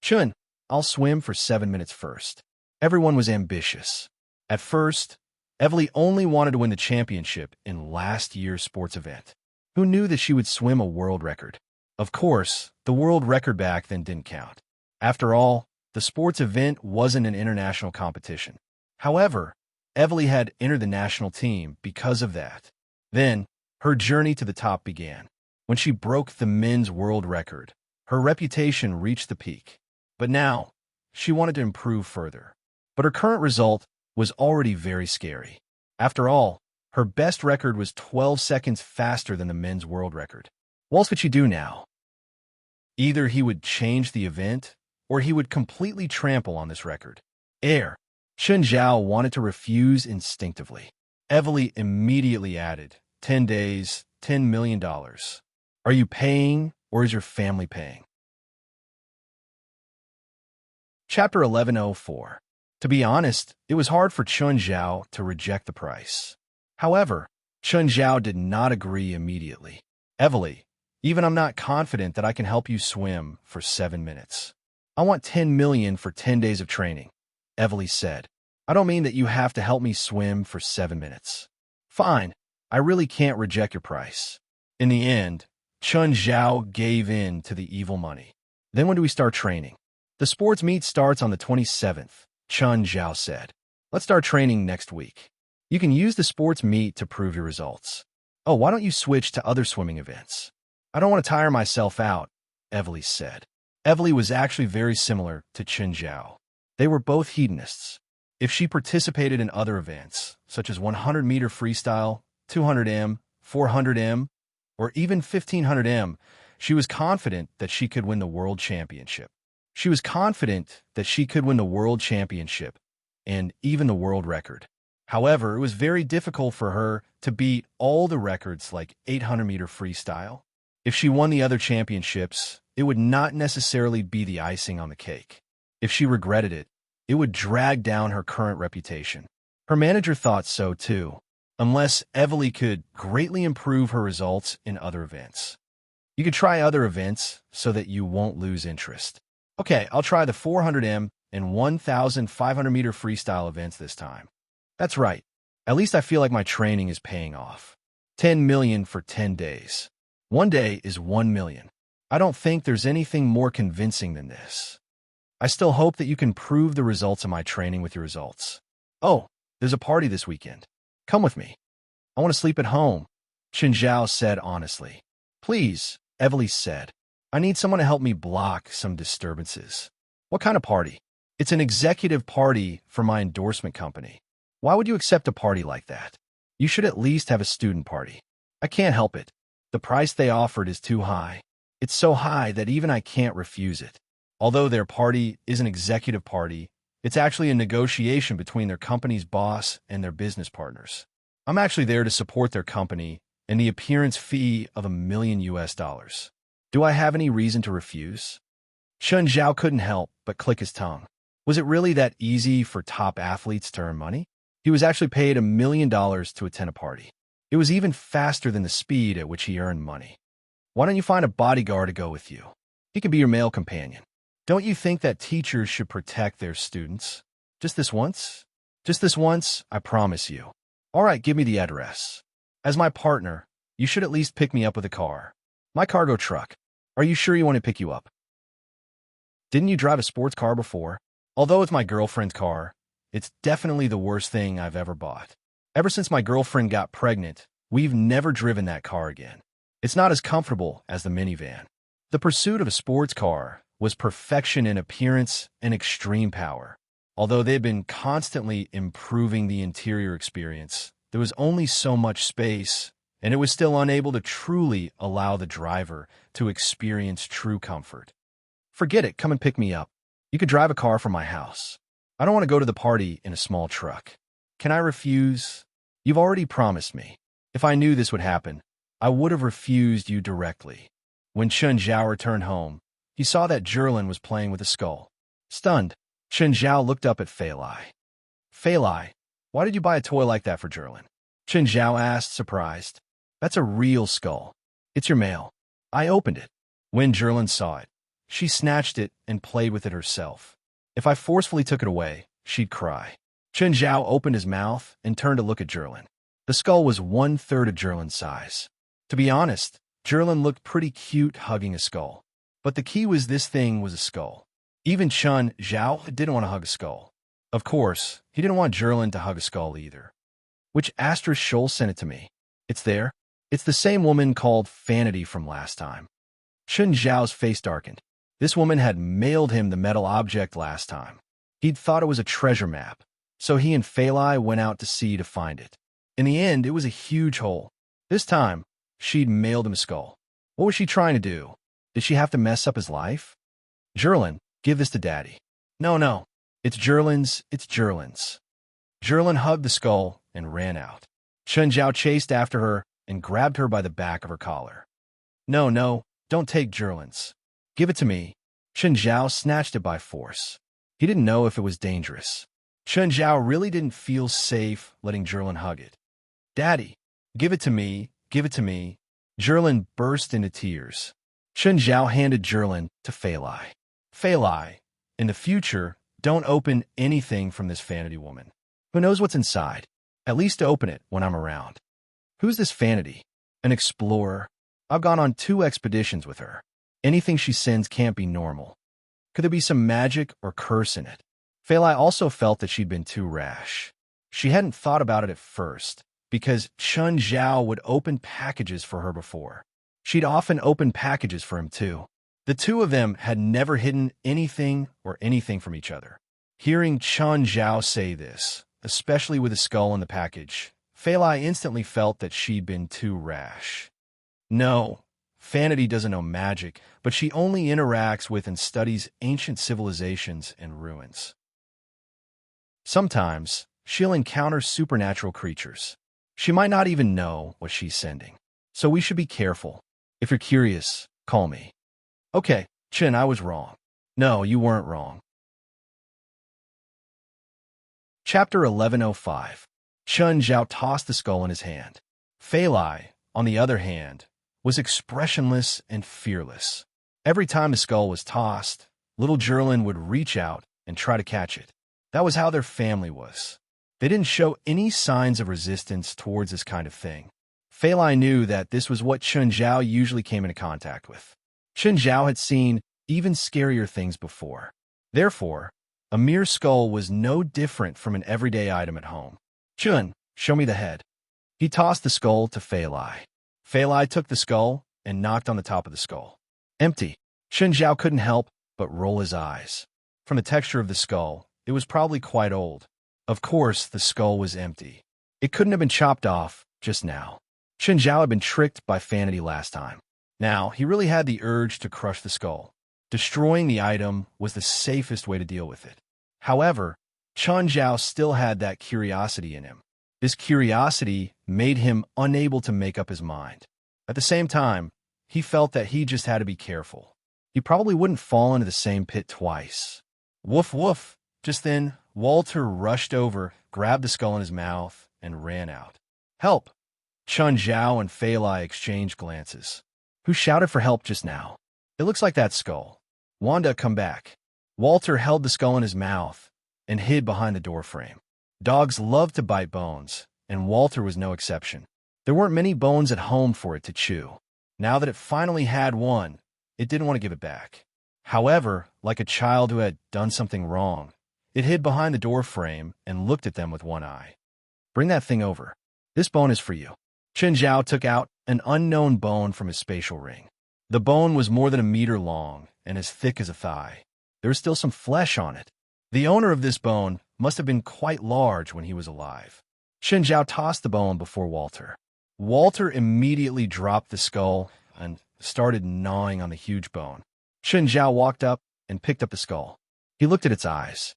"Chun, I'll swim for 7 minutes first." Everyone was ambitious. At first, Evely only wanted to win the championship in last year's sports event. Who knew that she would swim a world record? Of course, the world record back then didn't count. After all, the sports event wasn't an international competition. However, Evely had entered the national team because of that. Then, her journey to the top began. When she broke the men's world record, her reputation reached the peak. But now, she wanted to improve further. But her current result was already very scary. After all, her best record was 12 seconds faster than the men's world record. What else would she do now? Either he would change the event, or he would completely trample on this record. Chen Zhao wanted to refuse instinctively. Evely immediately added, 10 days, $10 million. Are you paying, or is your family paying? Chapter 1104. To be honest, it was hard for Chen Zhao to reject the price. However, Chen Zhao did not agree immediately. "Evely, even I'm not confident that I can help you swim for 7 minutes. I want 10 million for 10 days of training," Evely said. "I don't mean that you have to help me swim for 7 minutes." "Fine, I really can't reject your price." In the end, Chen Zhao gave in to the evil money. "Then when do we start training?" "The sports meet starts on the 27th, Chen Zhao said. "Let's start training next week. You can use the sports meet to prove your results." "Oh, why don't you switch to other swimming events?" "I don't want to tire myself out," Evely said. Evely was actually very similar to Chen Zhao. They were both hedonists. If she participated in other events, such as 100-meter freestyle, 200 m, 400 m, or even 1500 m, she was confident that she could win the world championship. She was confident that she could win the world championship and even the world record. However, it was very difficult for her to beat all the records like 800-meter freestyle. If she won the other championships, it would not necessarily be the icing on the cake. If she regretted it, it would drag down her current reputation. Her manager thought so too, unless Evely could greatly improve her results in other events. "You could try other events so that you won't lose interest." "Okay, I'll try the 400 m and 1,500-meter freestyle events this time." "That's right. At least I feel like my training is paying off. 10 million for 10 days. 1 day is 1 million. I don't think there's anything more convincing than this. I still hope that you can prove the results of my training with your results." "Oh, there's a party this weekend. Come with me." "I want to sleep at home," Chen Zhao said honestly. "Please," Evely said. "I need someone to help me block some disturbances." "What kind of party?" "It's an executive party for my endorsement company." "Why would you accept a party like that?" You should at least have a student party. I can't help it. The price they offered is too high. It's so high that even I can't refuse it. Although their party is an executive party, it's actually a negotiation between their company's boss and their business partners. I'm actually there to support their company and the appearance fee of $1 million US. Do I have any reason to refuse? Chun Zhao couldn't help but click his tongue. Was it really that easy for top athletes to earn money? He was actually paid $1 million to attend a party. It was even faster than the speed at which he earned money. Why don't you find a bodyguard to go with you? He could be your male companion. Don't you think that teachers should protect their students? Just this once? Just this once, I promise you. All right, give me the address. As my partner, you should at least pick me up with a car. My cargo truck. Are you sure you want to pick you up? Didn't you drive a sports car before? Although it's my girlfriend's car, it's definitely the worst thing I've ever bought. Ever since my girlfriend got pregnant, we've never driven that car again. It's not as comfortable as the minivan. The pursuit of a sports car was perfection in appearance and extreme power. Although they've been constantly improving the interior experience, there was only so much space, and it was still unable to truly allow the driver to experience true comfort. Forget it, come and pick me up. You could drive a car from my house. I don't want to go to the party in a small truck. Can I refuse? You've already promised me. If I knew this would happen, I would have refused you directly. When Chun Zhao returned home, he saw that Jerlin was playing with a skull. Stunned, Chun Zhao looked up at Fei Lai. Fei Lai, why did you buy a toy like that for Jerlin? Chun Zhao asked, surprised. That's a real skull. It's your mail. I opened it. When Jerlin saw it, she snatched it and played with it herself. If I forcefully took it away, she'd cry. Chun Zhao opened his mouth and turned to look at Jerlin. The skull was 1/3 of Jerlin's size. To be honest, Jerlin looked pretty cute hugging a skull. But the key was this thing was a skull. Even Chun Zhao didn't want to hug a skull. Of course, he didn't want Jerlin to hug a skull either. Which Asterisk Shoal sent it to me? It's there. It's the same woman called Vanity from last time. Chun Zhao's face darkened. This woman had mailed him the metal object last time. He'd thought it was a treasure map, so he and Fei Lai went out to sea to find it. In the end, it was a huge hole. This time, she'd mailed him a skull. What was she trying to do? Did she have to mess up his life? Jerlin, give this to Daddy. No. It's Jerlin's. Jerlin hugged the skull and ran out. Chun Zhao chased after her and grabbed her by the back of her collar. No, don't take Jerlin's. Give it to me. Chun Zhao snatched it by force. He didn't know if it was dangerous. Chun Zhao really didn't feel safe letting Jerlin hug it. Daddy, give it to me. Jerlin burst into tears. Chun Zhao handed Jerlin to Fei Lai. Fei Lai, in the future, don't open anything from this Vanity woman. Who knows what's inside? At least open it when I'm around. Who's this Vanity? An explorer? I've gone on 2 expeditions with her. Anything she sends can't be normal. Could there be some magic or curse in it? Fei Lai also felt that she'd been too rash. She hadn't thought about it at first, because Chun Zhao would open packages for her before. She'd often opened packages for him too. The two of them had never hidden anything from each other. Hearing Chun Zhao say this, especially with a skull in the package, Fei Lai instantly felt that she'd been too rash. No, Vanity doesn't know magic, but she only interacts with and studies ancient civilizations and ruins. Sometimes, she'll encounter supernatural creatures. She might not even know what she's sending. So we should be careful. If you're curious, call me. Okay, Chin, I was wrong. No, you weren't wrong. Chapter 1105. Chun Zhao tossed the skull in his hand. Fei Lai, on the other hand, was expressionless and fearless. Every time the skull was tossed, little Jerlin would reach out and try to catch it. That was how their family was. They didn't show any signs of resistance towards this kind of thing. Fei Lai knew that this was what Chun Zhao usually came into contact with. Chun Zhao had seen even scarier things before. Therefore, a mere skull was no different from an everyday item at home. Chun, show me the head. He tossed the skull to Fei Lai. Fei Lai took the skull and knocked on the top of the skull. Empty. Chun Zhao couldn't help but roll his eyes. From the texture of the skull, it was probably quite old. Of course, the skull was empty. It couldn't have been chopped off just now. Chen Zhao had been tricked by Fanity last time. Now, he really had the urge to crush the skull. Destroying the item was the safest way to deal with it. However, Chen Zhao still had that curiosity in him. This curiosity made him unable to make up his mind. At the same time, he felt that he just had to be careful. He probably wouldn't fall into the same pit twice. Woof woof! Just then, Walter rushed over, grabbed the skull in his mouth, and ran out. Help! Chen Zhao and Fei Lai exchanged glances. Who shouted for help just now? It looks like that skull. Wanda, come back. Walter held the skull in his mouth and hid behind the doorframe. Dogs love to bite bones, and Walter was no exception. There weren't many bones at home for it to chew. Now that it finally had one, it didn't want to give it back. However, like a child who had done something wrong, it hid behind the doorframe and looked at them with one eye. Bring that thing over. This bone is for you. Chen Zhao took out an unknown bone from his spatial ring. The bone was more than a meter long and as thick as a thigh. There was still some flesh on it. The owner of this bone must have been quite large when he was alive. Chen Zhao tossed the bone before Walter. Walter immediately dropped the skull and started gnawing on the huge bone. Chen Zhao walked up and picked up the skull. He looked at its eyes.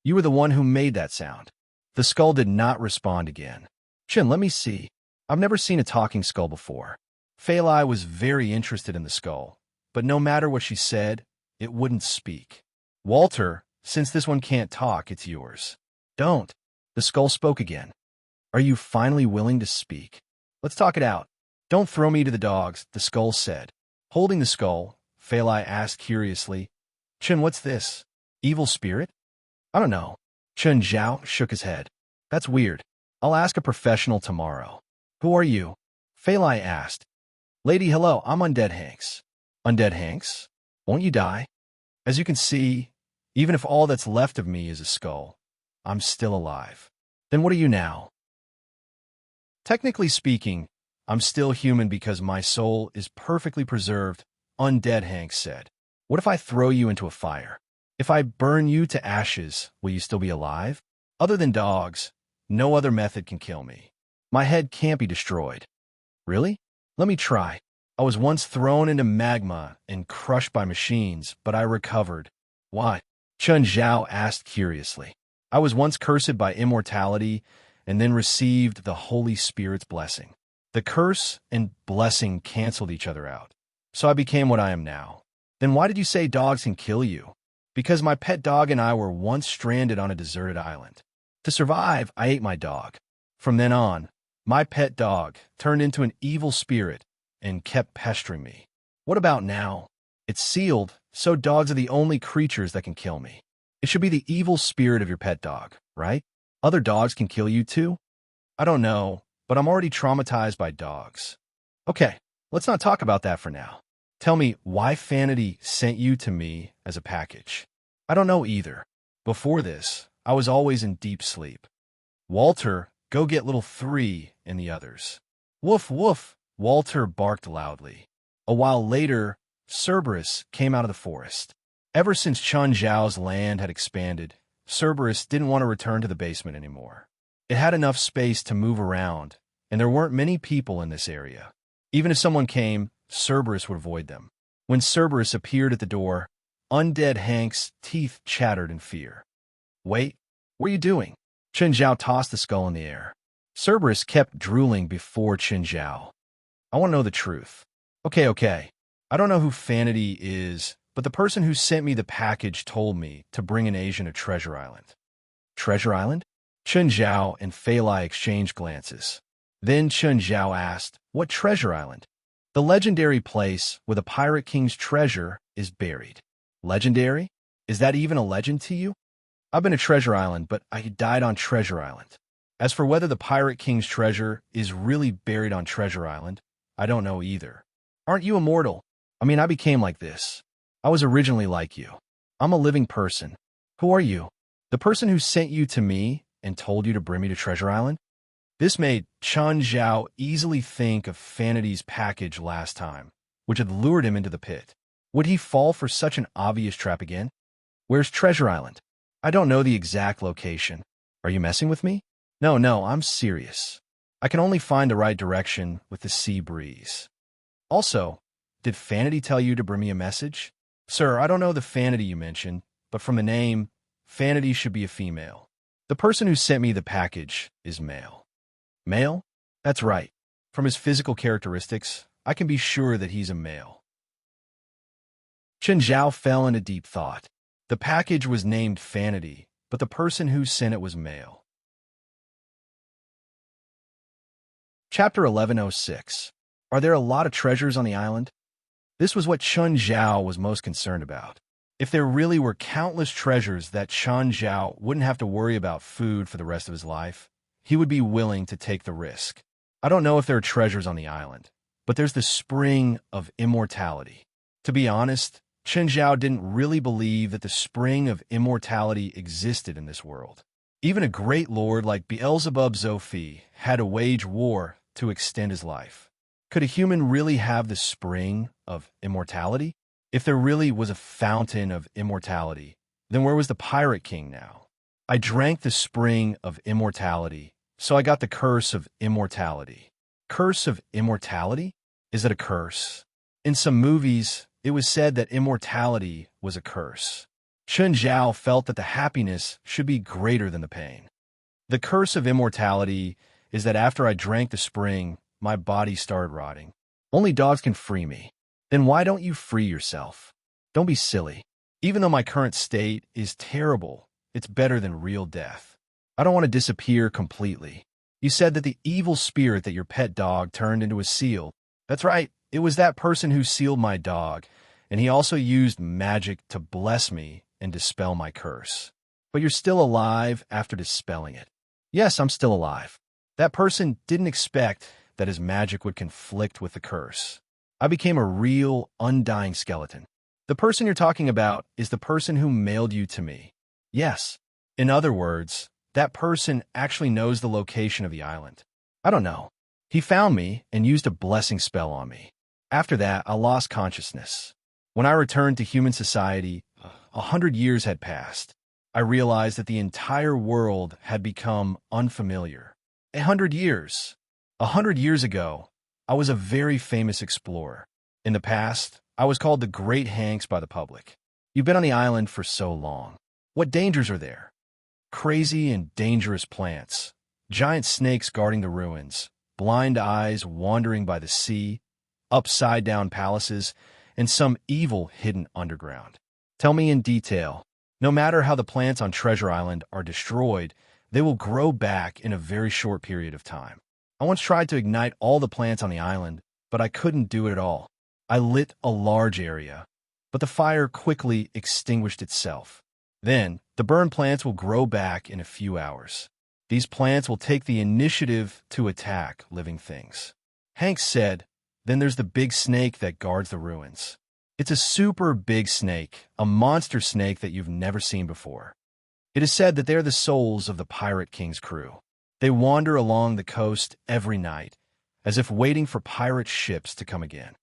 You were the one who made that sound. The skull did not respond again. Chen, let me see. I've never seen a talking skull before. Fei Lai was very interested in the skull, but no matter what she said, it wouldn't speak. Walter, since this one can't talk, it's yours. Don't. The skull spoke again. Are you finally willing to speak? Let's talk it out. Don't throw me to the dogs, the skull said. Holding the skull, Fei Lai asked curiously, Chen, what's this? Evil spirit? I don't know. Chen Zhao shook his head. That's weird. I'll ask a professional tomorrow. Who are you? Fei Lai asked. Lady, hello, I'm Undead Hanks. Undead Hanks? Won't you die? As you can see, even if all that's left of me is a skull, I'm still alive. Then what are you now? Technically speaking, I'm still human because my soul is perfectly preserved, Undead Hanks said. What if I throw you into a fire? If I burn you to ashes, will you still be alive? Other than dogs, no other method can kill me. My head can't be destroyed. Really? Let me try. I was once thrown into magma and crushed by machines, but I recovered. Why? Chen Zhao asked curiously. I was once cursed by immortality and then received the Holy Spirit's blessing. The curse and blessing canceled each other out, so I became what I am now. Then why did you say dogs can kill you? Because my pet dog and I were once stranded on a deserted island. To survive, I ate my dog. From then on, my pet dog turned into an evil spirit and kept pestering me. What about now? It's sealed, so dogs are the only creatures that can kill me. It should be the evil spirit of your pet dog, right? Other dogs can kill you too? I don't know, but I'm already traumatized by dogs. Okay, let's not talk about that for now. Tell me why Fanity sent you to me as a package. I don't know either. Before this, I was always in deep sleep. Walter, go get little 3 and the others. Woof woof, Walter barked loudly. A while later, Cerberus came out of the forest. Ever since Chen Zhao's land had expanded, Cerberus didn't want to return to the basement anymore. It had enough space to move around, and there weren't many people in this area. Even if someone came, Cerberus would avoid them. When Cerberus appeared at the door, Undead Hank's teeth chattered in fear. Wait, what are you doing? Chen Zhao tossed the skull in the air. Cerberus kept drooling before Chen Zhao. I want to know the truth. Okay. I don't know who Fanity is, but the person who sent me the package told me to bring an Asian to Treasure Island. Treasure Island? Chen Zhao and Fei Lai exchanged glances. Then Chen Zhao asked, what Treasure Island? The legendary place where the Pirate King's treasure is buried. Legendary? Is that even a legend to you? I've been to Treasure Island, but I died on Treasure Island. As for whether the Pirate King's treasure is really buried on Treasure Island, I don't know either. Aren't you immortal? I mean, I became like this. I was originally like you. I'm a living person. Who are you? The person who sent you to me and told you to bring me to Treasure Island? This made Chen Zhao easily think of Fanity's package last time, which had lured him into the pit. Would he fall for such an obvious trap again? Where's Treasure Island? I don't know the exact location. Are you messing with me? No, I'm serious. I can only find the right direction with the sea breeze. Also, did Fanity tell you to bring me a message? Sir, I don't know the Fanity you mentioned, but from the name, Fanity should be a female. The person who sent me the package is male. Male? That's right. From his physical characteristics, I can be sure that he's a male. Chen Zhao fell into deep thought. The package was named Fanity, but the person who sent it was male. Chapter 1106. Are there a lot of treasures on the island? This was what Chen Zhao was most concerned about. If there really were countless treasures that Chen Zhao wouldn't have to worry about food for the rest of his life, he would be willing to take the risk. I don't know if there are treasures on the island, but there's the spring of immortality. To be honest, Chen Zhao didn't really believe that the spring of immortality existed in this world. Even a great lord like Beelzebub Zophi had to wage war to extend his life. Could a human really have the spring of immortality? If there really was a fountain of immortality, then where was the Pirate King now? I drank the spring of immortality, so I got the curse of immortality. Curse of immortality? Is it a curse? In some movies, it was said that immortality was a curse. Chen Zhao felt that the happiness should be greater than the pain. The curse of immortality is that after I drank the spring, my body started rotting. Only dogs can free me. Then why don't you free yourself? Don't be silly. Even though my current state is terrible, it's better than real death. I don't want to disappear completely. You said that the evil spirit that your pet dog turned into a seal. That's right, it was that person who sealed my dog, and he also used magic to bless me and dispel my curse. But you're still alive after dispelling it. Yes, I'm still alive. That person didn't expect that his magic would conflict with the curse. I became a real, undying skeleton. The person you're talking about is the person who mailed you to me. Yes. In other words, that person actually knows the location of the island. I don't know. He found me and used a blessing spell on me. After that, I lost consciousness. When I returned to human society, 100 years had passed. I realized that the entire world had become unfamiliar. 100 years. 100 years ago, I was a very famous explorer. In the past, I was called the Great Hanks by the public. You've been on the island for so long. What dangers are there? Crazy and dangerous plants, giant snakes guarding the ruins, blind eyes wandering by the sea, upside-down palaces, and some evil hidden underground. Tell me in detail. No matter how the plants on Treasure Island are destroyed, they will grow back in a very short period of time. I once tried to ignite all the plants on the island, but I couldn't do it at all. I lit a large area, but the fire quickly extinguished itself. Then, the burned plants will grow back in a few hours. These plants will take the initiative to attack living things. Hank said, then there's the big snake that guards the ruins. It's a super big snake, a monster snake that you've never seen before. It is said that they're the souls of the Pirate King's crew. They wander along the coast every night, as if waiting for pirate ships to come again.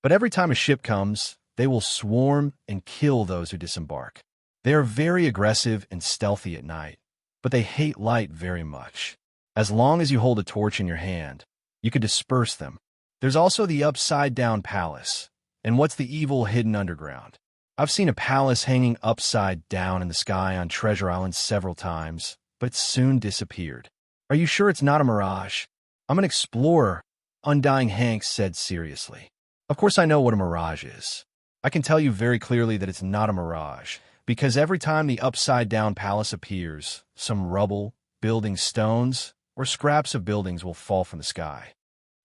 But every time a ship comes, they will swarm and kill those who disembark. They are very aggressive and stealthy at night, but they hate light very much. As long as you hold a torch in your hand, you can disperse them. There's also the upside-down palace. And what's the evil hidden underground? I've seen a palace hanging upside down in the sky on Treasure Island several times, but it soon disappeared. Are you sure it's not a mirage? I'm an explorer, Undying Hank said seriously. Of course I know what a mirage is. I can tell you very clearly that it's not a mirage, because every time the upside-down palace appears, some rubble, building stones, or scraps of buildings will fall from the sky.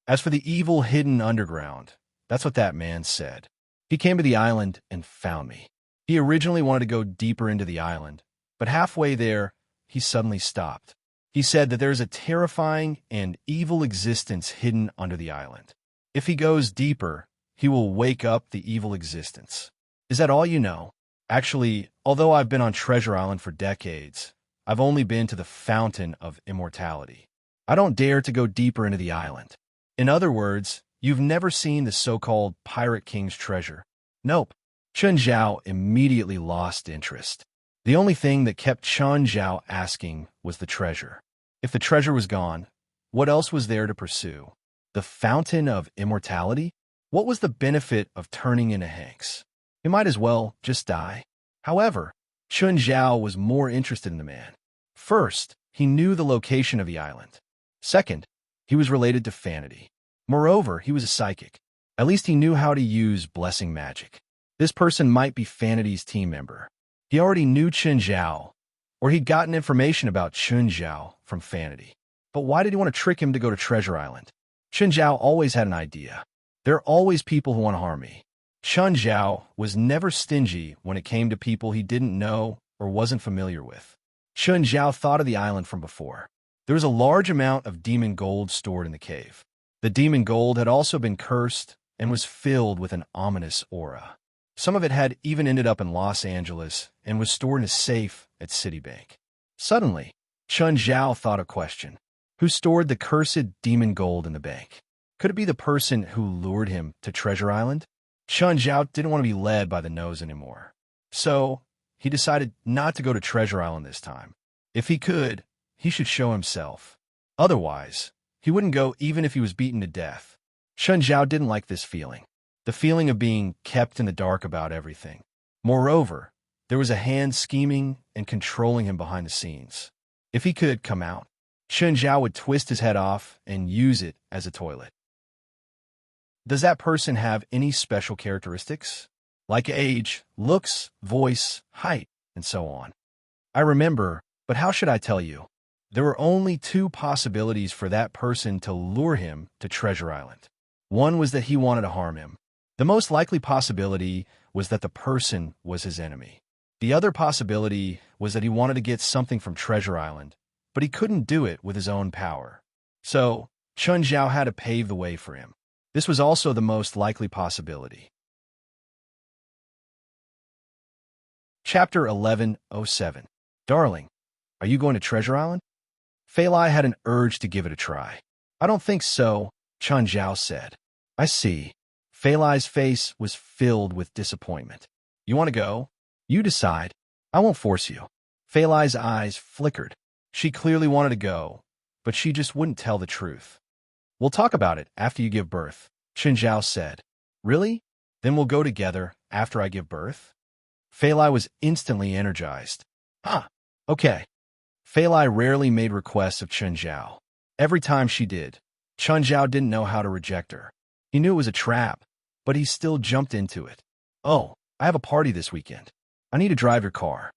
As for the evil hidden underground, that's what that man said. He came to the island and found me. He originally wanted to go deeper into the island, but halfway there, he suddenly stopped. He said that there is a terrifying and evil existence hidden under the island. If he goes deeper, he will wake up the evil existence. Is that all you know? Actually, although I've been on Treasure Island for decades, I've only been to the Fountain of Immortality. I don't dare to go deeper into the island. In other words, you've never seen the so-called Pirate King's treasure? Nope. Chen Zhao immediately lost interest. The only thing that kept Chun Zhao asking was the treasure. If the treasure was gone, what else was there to pursue? The fountain of immortality? What was the benefit of turning into Hanks? He might as well just die. However, Chun Zhao was more interested in the man. First, he knew the location of the island. Second, he was related to Fanity. Moreover, he was a psychic. At least he knew how to use blessing magic. This person might be Fanity's team member. He already knew Chun Zhao, or he'd gotten information about Chun Zhao from Fanity. But why did he want to trick him to go to Treasure Island? Chun Zhao always had an idea. There are always people who want to harm me. Chun Zhao was never stingy when it came to people he didn't know or wasn't familiar with. Chun Zhao thought of the island from before. There was a large amount of demon gold stored in the cave. The demon gold had also been cursed and was filled with an ominous aura. Some of it had even ended up in Los Angeles and was stored in a safe at Citibank. Suddenly, Chun Zhao thought a question. Who stored the cursed demon gold in the bank? Could it be the person who lured him to Treasure Island? Chun Zhao didn't want to be led by the nose anymore. So, he decided not to go to Treasure Island this time. If he could, he should show himself. Otherwise, he wouldn't go even if he was beaten to death. Chun Zhao didn't like this feeling. The feeling of being kept in the dark about everything. Moreover, there was a hand scheming and controlling him behind the scenes. If he could come out, Chun Zhao would twist his head off and use it as a toilet. Does that person have any special characteristics? Like age, looks, voice, height, and so on. I remember, but how should I tell you? There were only two possibilities for that person to lure him to Treasure Island. One was that he wanted to harm him. The most likely possibility was that the person was his enemy. The other possibility was that he wanted to get something from Treasure Island, but he couldn't do it with his own power. So, Chun Zhao had to pave the way for him. This was also the most likely possibility. Chapter 1107. Darling, are you going to Treasure Island? Fei Lai had an urge to give it a try. I don't think so, Chun Zhao said. I see. Fei Lai's face was filled with disappointment. You want to go? You decide. I won't force you. Fei Lai's eyes flickered. She clearly wanted to go, but she just wouldn't tell the truth. We'll talk about it after you give birth, Chun Zhao said. Really? Then we'll go together after I give birth? Fei Lai was instantly energized. Okay. Fei Lai rarely made requests of Chun Zhao. Every time she did, Chun Zhao didn't know how to reject her. He knew it was a trap, but he still jumped into it. Oh, I have a party this weekend. I need to drive your car.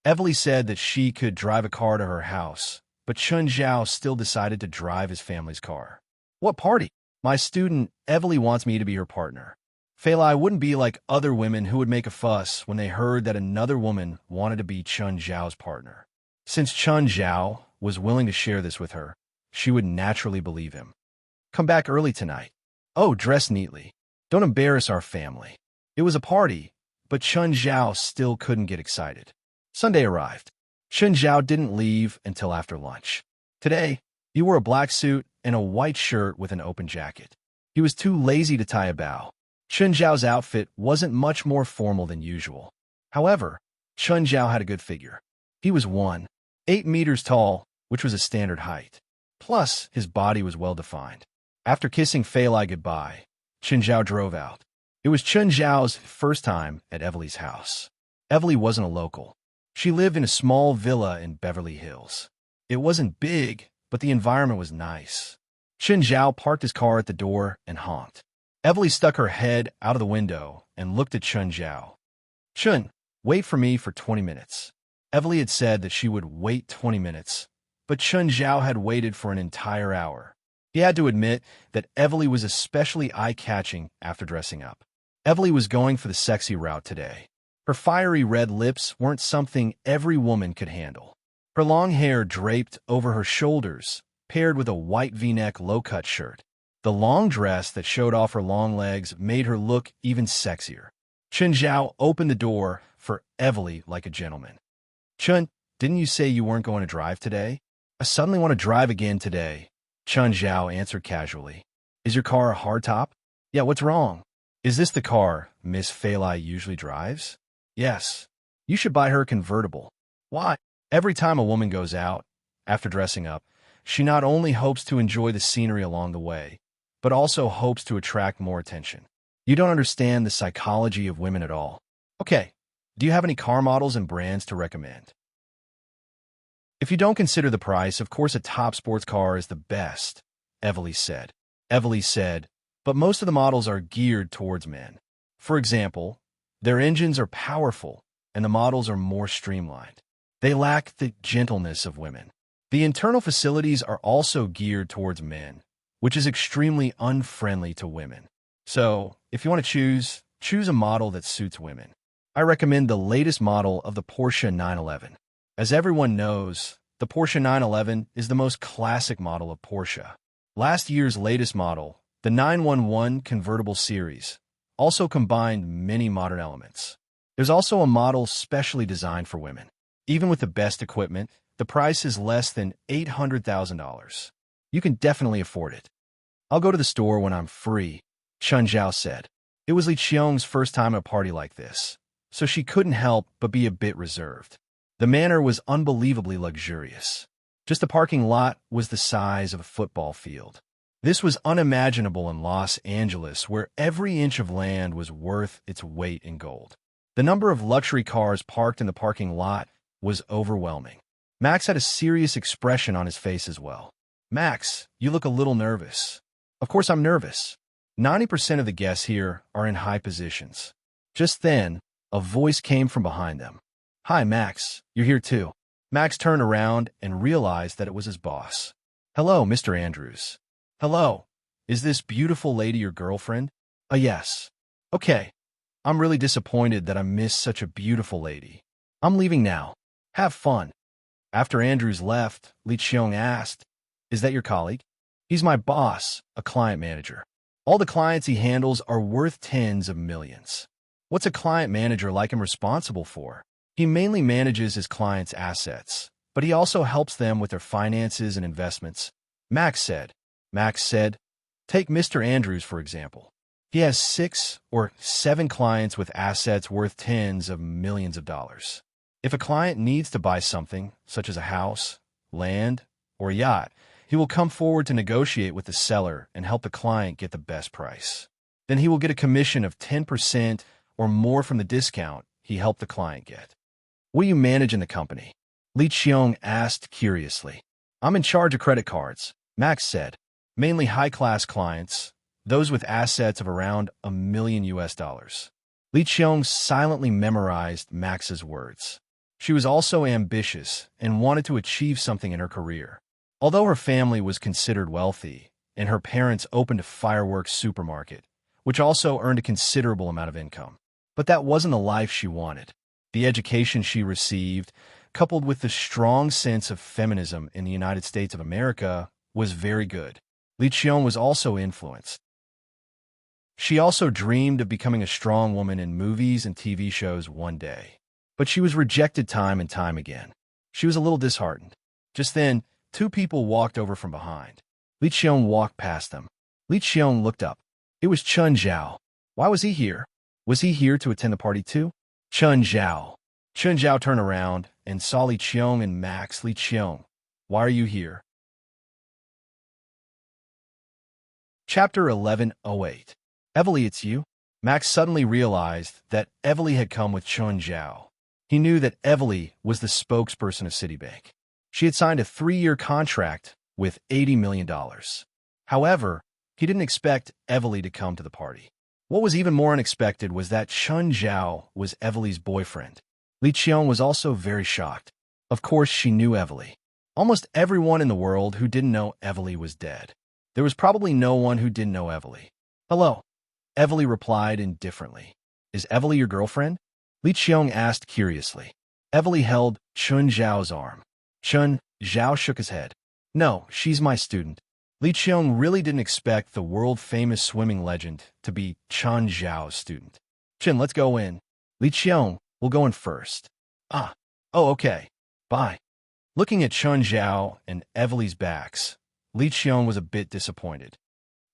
Evely said that she could drive a car to her house, but Chun Zhao still decided to drive his family's car. What party? My student, Evely, wants me to be her partner. Fei Lai wouldn't be like other women who would make a fuss when they heard that another woman wanted to be Chun Zhao's partner. Since Chun Zhao was willing to share this with her, she would naturally believe him. Come back early tonight. Oh, dress neatly. Don't embarrass our family. It was a party, but Chun Zhao still couldn't get excited. Sunday arrived. Chun Zhao didn't leave until after lunch. Today, he wore a black suit and a white shirt with an open jacket. He was too lazy to tie a bow. Chun Zhao's outfit wasn't much more formal than usual. However, Chun Zhao had a good figure. He was 1.8 meters tall, which was a standard height. Plus, his body was well-defined. After kissing Fei Lai goodbye, Chun Zhao drove out. It was Chun Zhao's first time at Evely's house. Evely wasn't a local. She lived in a small villa in Beverly Hills. It wasn't big, but the environment was nice. Chun Zhao parked his car at the door and honked. Evely stuck her head out of the window and looked at Chun Zhao. Chun, wait for me for 20 minutes. Evely had said that she would wait 20 minutes, but Chun Zhao had waited for an entire hour. He had to admit that Evely was especially eye-catching after dressing up. Evely was going for the sexy route today. Her fiery red lips weren't something every woman could handle. Her long hair draped over her shoulders, paired with a white V-neck low-cut shirt. The long dress that showed off her long legs made her look even sexier. Chun Zhao opened the door for Evely like a gentleman. Chun, didn't you say you weren't going to drive today? I suddenly want to drive again today, Chun Zhao answered casually. Is your car a hardtop? Yeah, what's wrong? Is this the car Miss Fei Lai usually drives? Yes. You should buy her a convertible. Why? Every time a woman goes out, after dressing up, she not only hopes to enjoy the scenery along the way, but also hopes to attract more attention. You don't understand the psychology of women at all. Okay, do you have any car models and brands to recommend? If you don't consider the price, of course a top sports car is the best, Evely said. Evely said, but most of the models are geared towards men. For example, their engines are powerful, and the models are more streamlined. They lack the gentleness of women. The internal facilities are also geared towards men, which is extremely unfriendly to women. So, if you want to choose a model that suits women. I recommend the latest model of the Porsche 911. As everyone knows, the Porsche 911 is the most classic model of Porsche. Last year's latest model, the 911 convertible series, also combined many modern elements. There's also a model specially designed for women. Even with the best equipment, the price is less than $800,000. You can definitely afford it. I'll go to the store when I'm free, Chun Zhao said. It was Li Qiong's first time at a party like this, so she couldn't help but be a bit reserved. The manor was unbelievably luxurious. Just the parking lot was the size of a football field. This was unimaginable in Los Angeles, where every inch of land was worth its weight in gold. The number of luxury cars parked in the parking lot was overwhelming. Max had a serious expression on his face as well. Max, you look a little nervous. Of course I'm nervous. 90% of the guests here are in high positions. Just then, a voice came from behind them. Hi, Max, you're here too. Max turned around and realized that it was his boss. Hello, Mr. Andrews. Hello. Is this beautiful lady your girlfriend? Yes. Okay. I'm really disappointed that I missed such a beautiful lady. I'm leaving now. Have fun. After Andrews left, Li Qiong asked, Is that your colleague? He's my boss, a client manager. All the clients he handles are worth tens of millions. What's a client manager like him responsible for? He mainly manages his clients' assets, but he also helps them with their finances and investments. Max said, take Mr. Andrews, for example. He has 6 or 7 clients with assets worth tens of millions of dollars. If a client needs to buy something, such as a house, land, or a yacht, he will come forward to negotiate with the seller and help the client get the best price. Then he will get a commission of 10% or more from the discount he helped the client get. What do you manage in the company? Li Qiong asked curiously. I'm in charge of credit cards, Max said. Mainly high-class clients, those with assets of around $1 million. Li Qiong silently memorized Max's words. She was also ambitious and wanted to achieve something in her career. Although her family was considered wealthy, and her parents opened a fireworks supermarket, which also earned a considerable amount of income. But that wasn't the life she wanted. The education she received, coupled with the strong sense of feminism in the United States of America, was very good. Li Qiong was also influenced. She also dreamed of becoming a strong woman in movies and TV shows one day. But she was rejected time and time again. She was a little disheartened. Just then, 2 people walked over from behind. Li Qiong walked past them. Li Qiong looked up. It was Chun Zhao. Why was he here? Was he here to attend the party too? Chun Zhao. Chun Zhao turned around and saw Li Qiong and Max. Li Qiong, why are you here? Chapter 11:08. Evely, it's you? Max suddenly realized that Evely had come with Chun Zhao. He knew that Evely was the spokesperson of Citibank. She had signed a 3-year contract with $80 million. However, he didn't expect Evely to come to the party. What was even more unexpected was that Chun Zhao was Evely's boyfriend. Li Qiong was also very shocked. Of course, she knew Evely. Almost everyone in the world who didn't know Evely was dead. There was probably no one who didn't know Evely. Hello. Evely replied indifferently. Is Evely your girlfriend? Li Qiong asked curiously. Evely held Chun Zhao's arm. Chun Zhao shook his head. No, she's my student. Li Qiong really didn't expect the world-famous swimming legend to be Chun Zhao's student. Chun, let's go in. Li Qiong, we'll go in first. Oh, okay. Bye. Looking at Chun Zhao and Evely's backs, Li Qiong was a bit disappointed.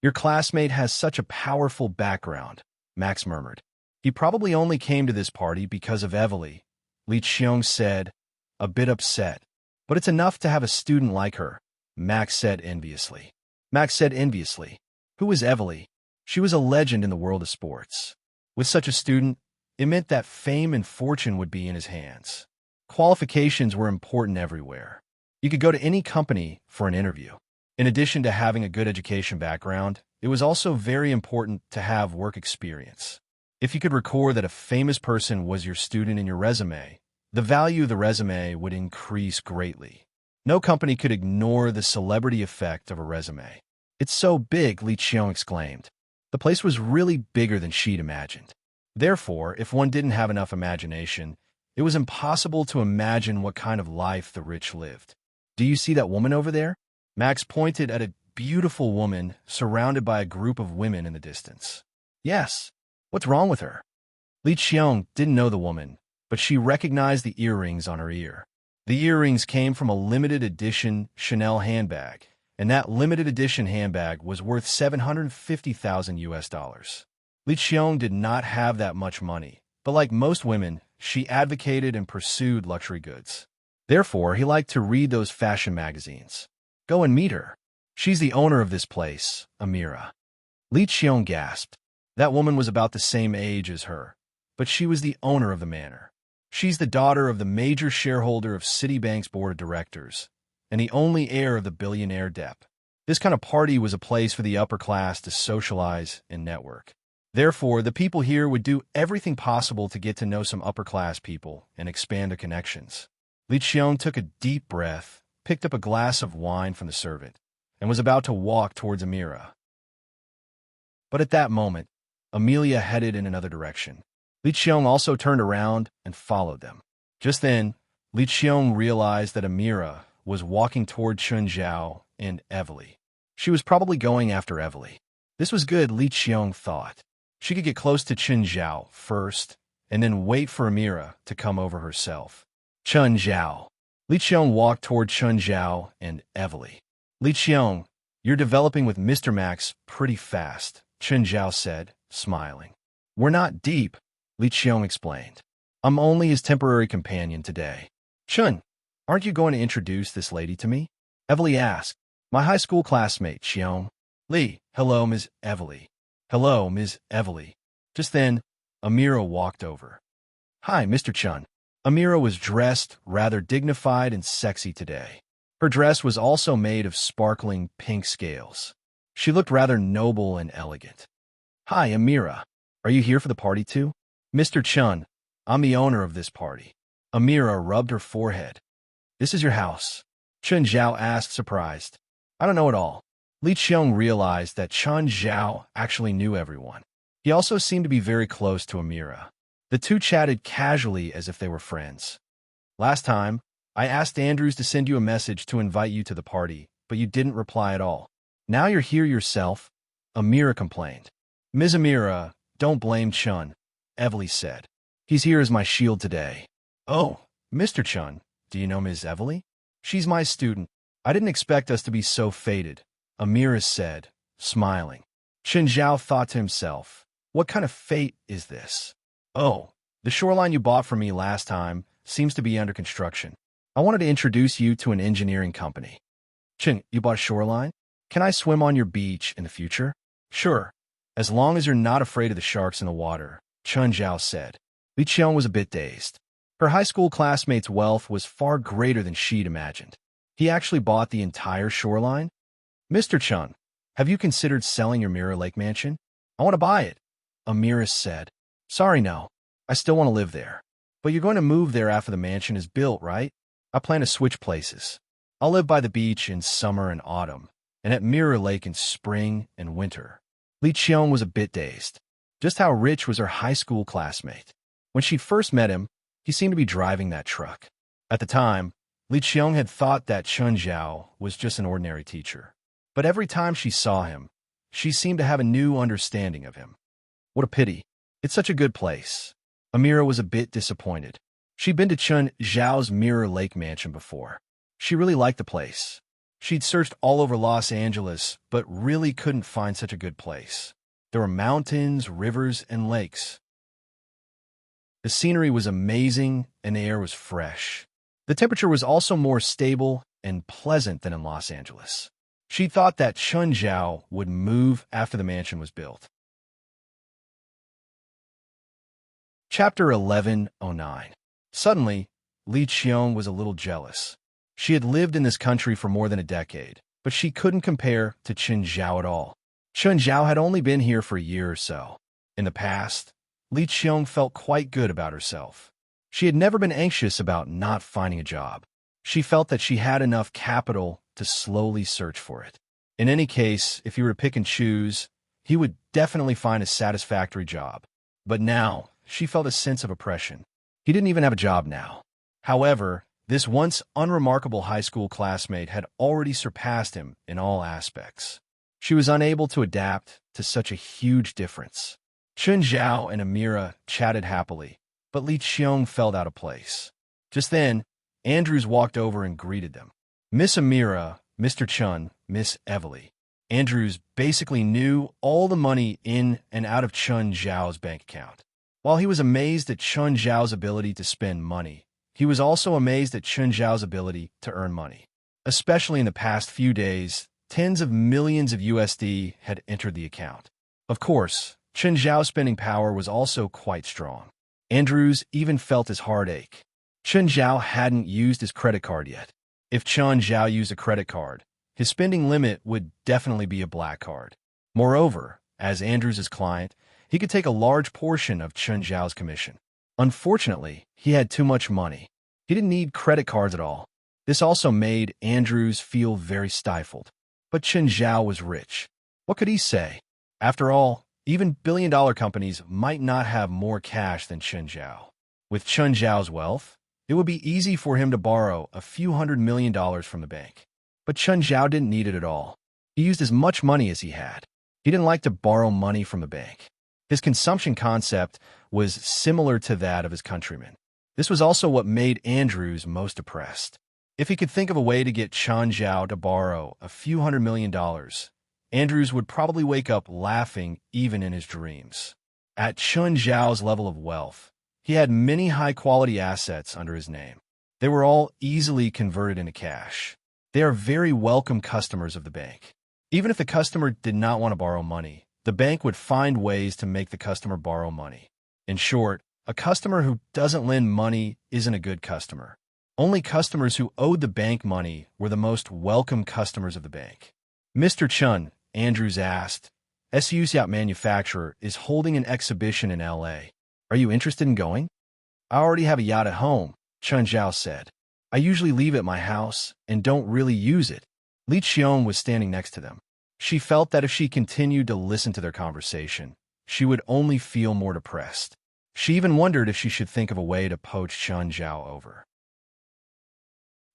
Your classmate has such a powerful background, Max murmured. He probably only came to this party because of Evely, Li Qiong said, a bit upset. But it's enough to have a student like her, Max said enviously. Max said enviously. Who was Evely? She was a legend in the world of sports. With such a student, it meant that fame and fortune would be in his hands. Qualifications were important everywhere. You could go to any company for an interview. In addition to having a good education background, it was also very important to have work experience. If you could record that a famous person was your student in your resume, the value of the resume would increase greatly. No company could ignore the celebrity effect of a resume. It's so big, Li Qiong exclaimed. The place was really bigger than she'd imagined. Therefore, if one didn't have enough imagination, it was impossible to imagine what kind of life the rich lived. Do you see that woman over there? Max pointed at a beautiful woman surrounded by a group of women in the distance. Yes. What's wrong with her? Li Qiong didn't know the woman, but she recognized the earrings on her ear. The earrings came from a limited edition Chanel handbag, and that limited edition handbag was worth $750,000. Li Qiong did not have that much money, but like most women, she advocated and pursued luxury goods. Therefore, he liked to read those fashion magazines. Go and meet her. She's the owner of this place, Amira. Li Qiong gasped. That woman was about the same age as her, but she was the owner of the manor. She's the daughter of the major shareholder of Citibank's board of directors, and the only heir of the billionaire Depp. This kind of party was a place for the upper class to socialize and network. Therefore, the people here would do everything possible to get to know some upper-class people and expand their connections. Li Qiong took a deep breath, picked up a glass of wine from the servant, and was about to walk towards Amira. But at that moment, Amelia headed in another direction. Li Qiong also turned around and followed them. Just then, Li Qiong realized that Amira was walking toward Chun Zhao and Evely. She was probably going after Evely. This was good, Li Qiong thought. She could get close to Chun Zhao first, and then wait for Amira to come over herself. Chun Zhao. Li Qiong walked toward Chun Zhao and Evely. Li Qiong, you're developing with Mr. Max pretty fast, Chun Zhao said, smiling. We're not deep, Li Qiong explained. I'm only his temporary companion today. Chun, aren't you going to introduce this lady to me? Evely asked. My high school classmate, Qiong. Li, hello, Ms. Evely. Hello, Ms. Evely. Just then, Amira walked over. Hi, Mr. Chun. Amira was dressed rather dignified and sexy today. Her dress was also made of sparkling pink scales. She looked rather noble and elegant. Hi, Amira. Are you here for the party too? Mr. Chun, I'm the owner of this party. Amira rubbed her forehead. This is your house? Chun Zhao asked, surprised. I don't know at all. Li Qiong realized that Chun Zhao actually knew everyone. He also seemed to be very close to Amira. The two chatted casually as if they were friends. Last time, I asked Andrews to send you a message to invite you to the party, but you didn't reply at all. Now you're here yourself, Amira complained. Ms. Amira, don't blame Chun, Evely said. He's here as my shield today. Oh, Mr. Chun, do you know Ms. Evely? She's my student. I didn't expect us to be so fated, Amira said, smiling. Chun Zhao thought to himself, what kind of fate is this? Oh, the shoreline you bought from me last time seems to be under construction. I wanted to introduce you to an engineering company. Chun, you bought a shoreline? Can I swim on your beach in the future? Sure, as long as you're not afraid of the sharks in the water, Chun Zhao said. Li Qiong was a bit dazed. Her high school classmate's wealth was far greater than she'd imagined. He actually bought the entire shoreline? Mr. Chun, have you considered selling your Mirror Lake mansion? I want to buy it, Amira said. Sorry, no. I still want to live there. But you're going to move there after the mansion is built, right? I plan to switch places. I'll live by the beach in summer and autumn, and at Mirror Lake in spring and winter. Li Qiong was a bit dazed. Just how rich was her high school classmate? When she first met him, he seemed to be driving that truck. At the time, Li Qiong had thought that Chun Zhao was just an ordinary teacher. But every time she saw him, she seemed to have a new understanding of him. What a pity. It's such a good place. Amira was a bit disappointed. She'd been to Chun Zhao's Mirror Lake mansion before. She really liked the place. She'd searched all over Los Angeles, but really couldn't find such a good place. There were mountains, rivers, and lakes. The scenery was amazing and the air was fresh. The temperature was also more stable and pleasant than in Los Angeles. She thought that Chunjiao would move after the mansion was built. Chapter 1109. Suddenly, Li Qiong was a little jealous. She had lived in this country for more than a decade, but she couldn't compare to Chunjiao at all. Chunjiao had only been here for a year or so. In the past, Li Qiong felt quite good about herself. She had never been anxious about not finding a job. She felt that she had enough capital to slowly search for it. In any case, if he were to pick and choose, he would definitely find a satisfactory job. But now, she felt a sense of oppression. He didn't even have a job now. However, this once unremarkable high school classmate had already surpassed him in all aspects. She was unable to adapt to such a huge difference. Chunjiao and Amira chatted happily, but Li Qiong felt out of place. Just then, Andrews walked over and greeted them. Miss Amira, Mr. Chun, Miss Evely. Andrews basically knew all the money in and out of Chunjiao's bank account. While he was amazed at Chunjiao's ability to spend money, he was also amazed at Chunjiao's ability to earn money. Especially in the past few days, tens of millions of USD had entered the account. Of course, Chunjiao's spending power was also quite strong. Andrews even felt his heart ache. Chunjiao hadn't used his credit card yet. If Chunjiao used a credit card, his spending limit would definitely be a black card. Moreover, as Andrews' client, he could take a large portion of Chunjiao's commission. Unfortunately, he had too much money. He didn't need credit cards at all. This also made Andrews feel very stifled. But Chunjiao was rich. What could he say? After all, even billion-dollar companies might not have more cash than Chunjiao. With Chunjiao's wealth, it would be easy for him to borrow a few $100 million from the bank. But Chunjiao didn't need it at all. He used as much money as he had. He didn't like to borrow money from the bank. His consumption concept was similar to that of his countrymen. This was also what made Andrews most depressed. If he could think of a way to get Chunjiao to borrow a few $100 million, Andrews would probably wake up laughing even in his dreams. At Chunjiao's level of wealth, he had many high-quality assets under his name. They were all easily converted into cash. They are very welcome customers of the bank. Even if the customer did not want to borrow money, the bank would find ways to make the customer borrow money. In short, a customer who doesn't lend money isn't a good customer. Only customers who owed the bank money were the most welcome customers of the bank. Mr. Chun, Andrews asked, SU's yacht manufacturer is holding an exhibition in L.A. Are you interested in going? I already have a yacht at home, Chunjiao said. I usually leave it at my house and don't really use it. Li Qiong was standing next to them. She felt that if she continued to listen to their conversation, she would only feel more depressed. She even wondered if she should think of a way to poach Chunjiao over.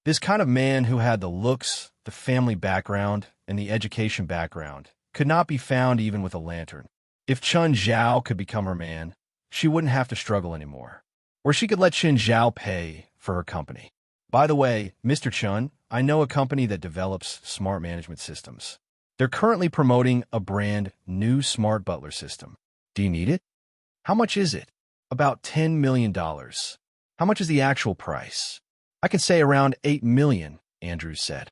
This kind of man who had the looks, the family background, and the education background could not be found even with a lantern. If Chunjiao could become her man, she wouldn't have to struggle anymore. Or she could let Chunjiao pay for her company. By the way, Mr. Chun, I know a company that develops smart management systems. They're currently promoting a brand new smart butler system. Do you need it? How much is it? About $10 million. How much is the actual price? I can say around $8 million, Andrews said.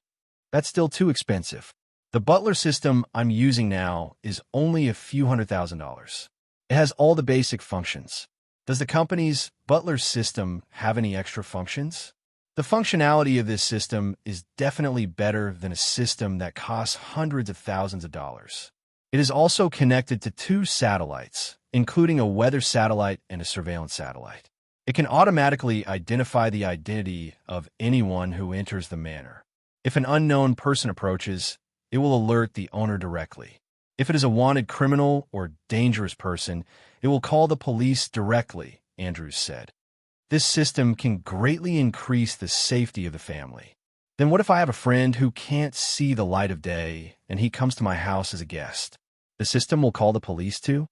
That's still too expensive. The butler system I'm using now is only a few $100,000. It has all the basic functions. Does the company's butler system have any extra functions? The functionality of this system is definitely better than a system that costs hundreds of thousands of dollars. It is also connected to 2 satellites, including a weather satellite and a surveillance satellite. It can automatically identify the identity of anyone who enters the manor. If an unknown person approaches, it will alert the owner directly. If it is a wanted criminal or dangerous person, it will call the police directly, Andrews said. This system can greatly increase the safety of the family. Then what if I have a friend who can't see the light of day and he comes to my house as a guest? The system will call the police too?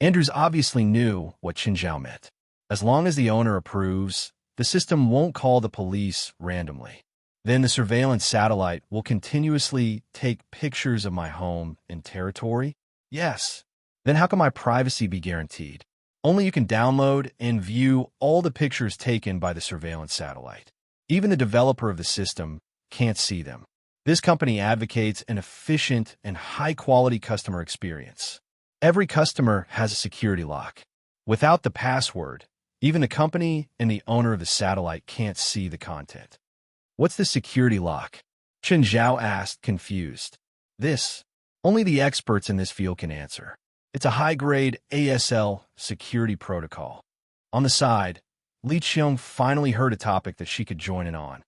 Andrews obviously knew what Chunjiao meant. As long as the owner approves, the system won't call the police randomly. Then the surveillance satellite will continuously take pictures of my home and territory? Yes. Then how can my privacy be guaranteed? Only you can download and view all the pictures taken by the surveillance satellite. Even the developer of the system can't see them. This company advocates an efficient and high-quality customer experience. Every customer has a security lock. Without the password, even the company and the owner of the satellite can't see the content. What's the security lock? Chen Zhao asked, confused. This, only the experts in this field can answer. It's a high-grade ASL security protocol. On the side, Li Qiong finally heard a topic that she could join in on.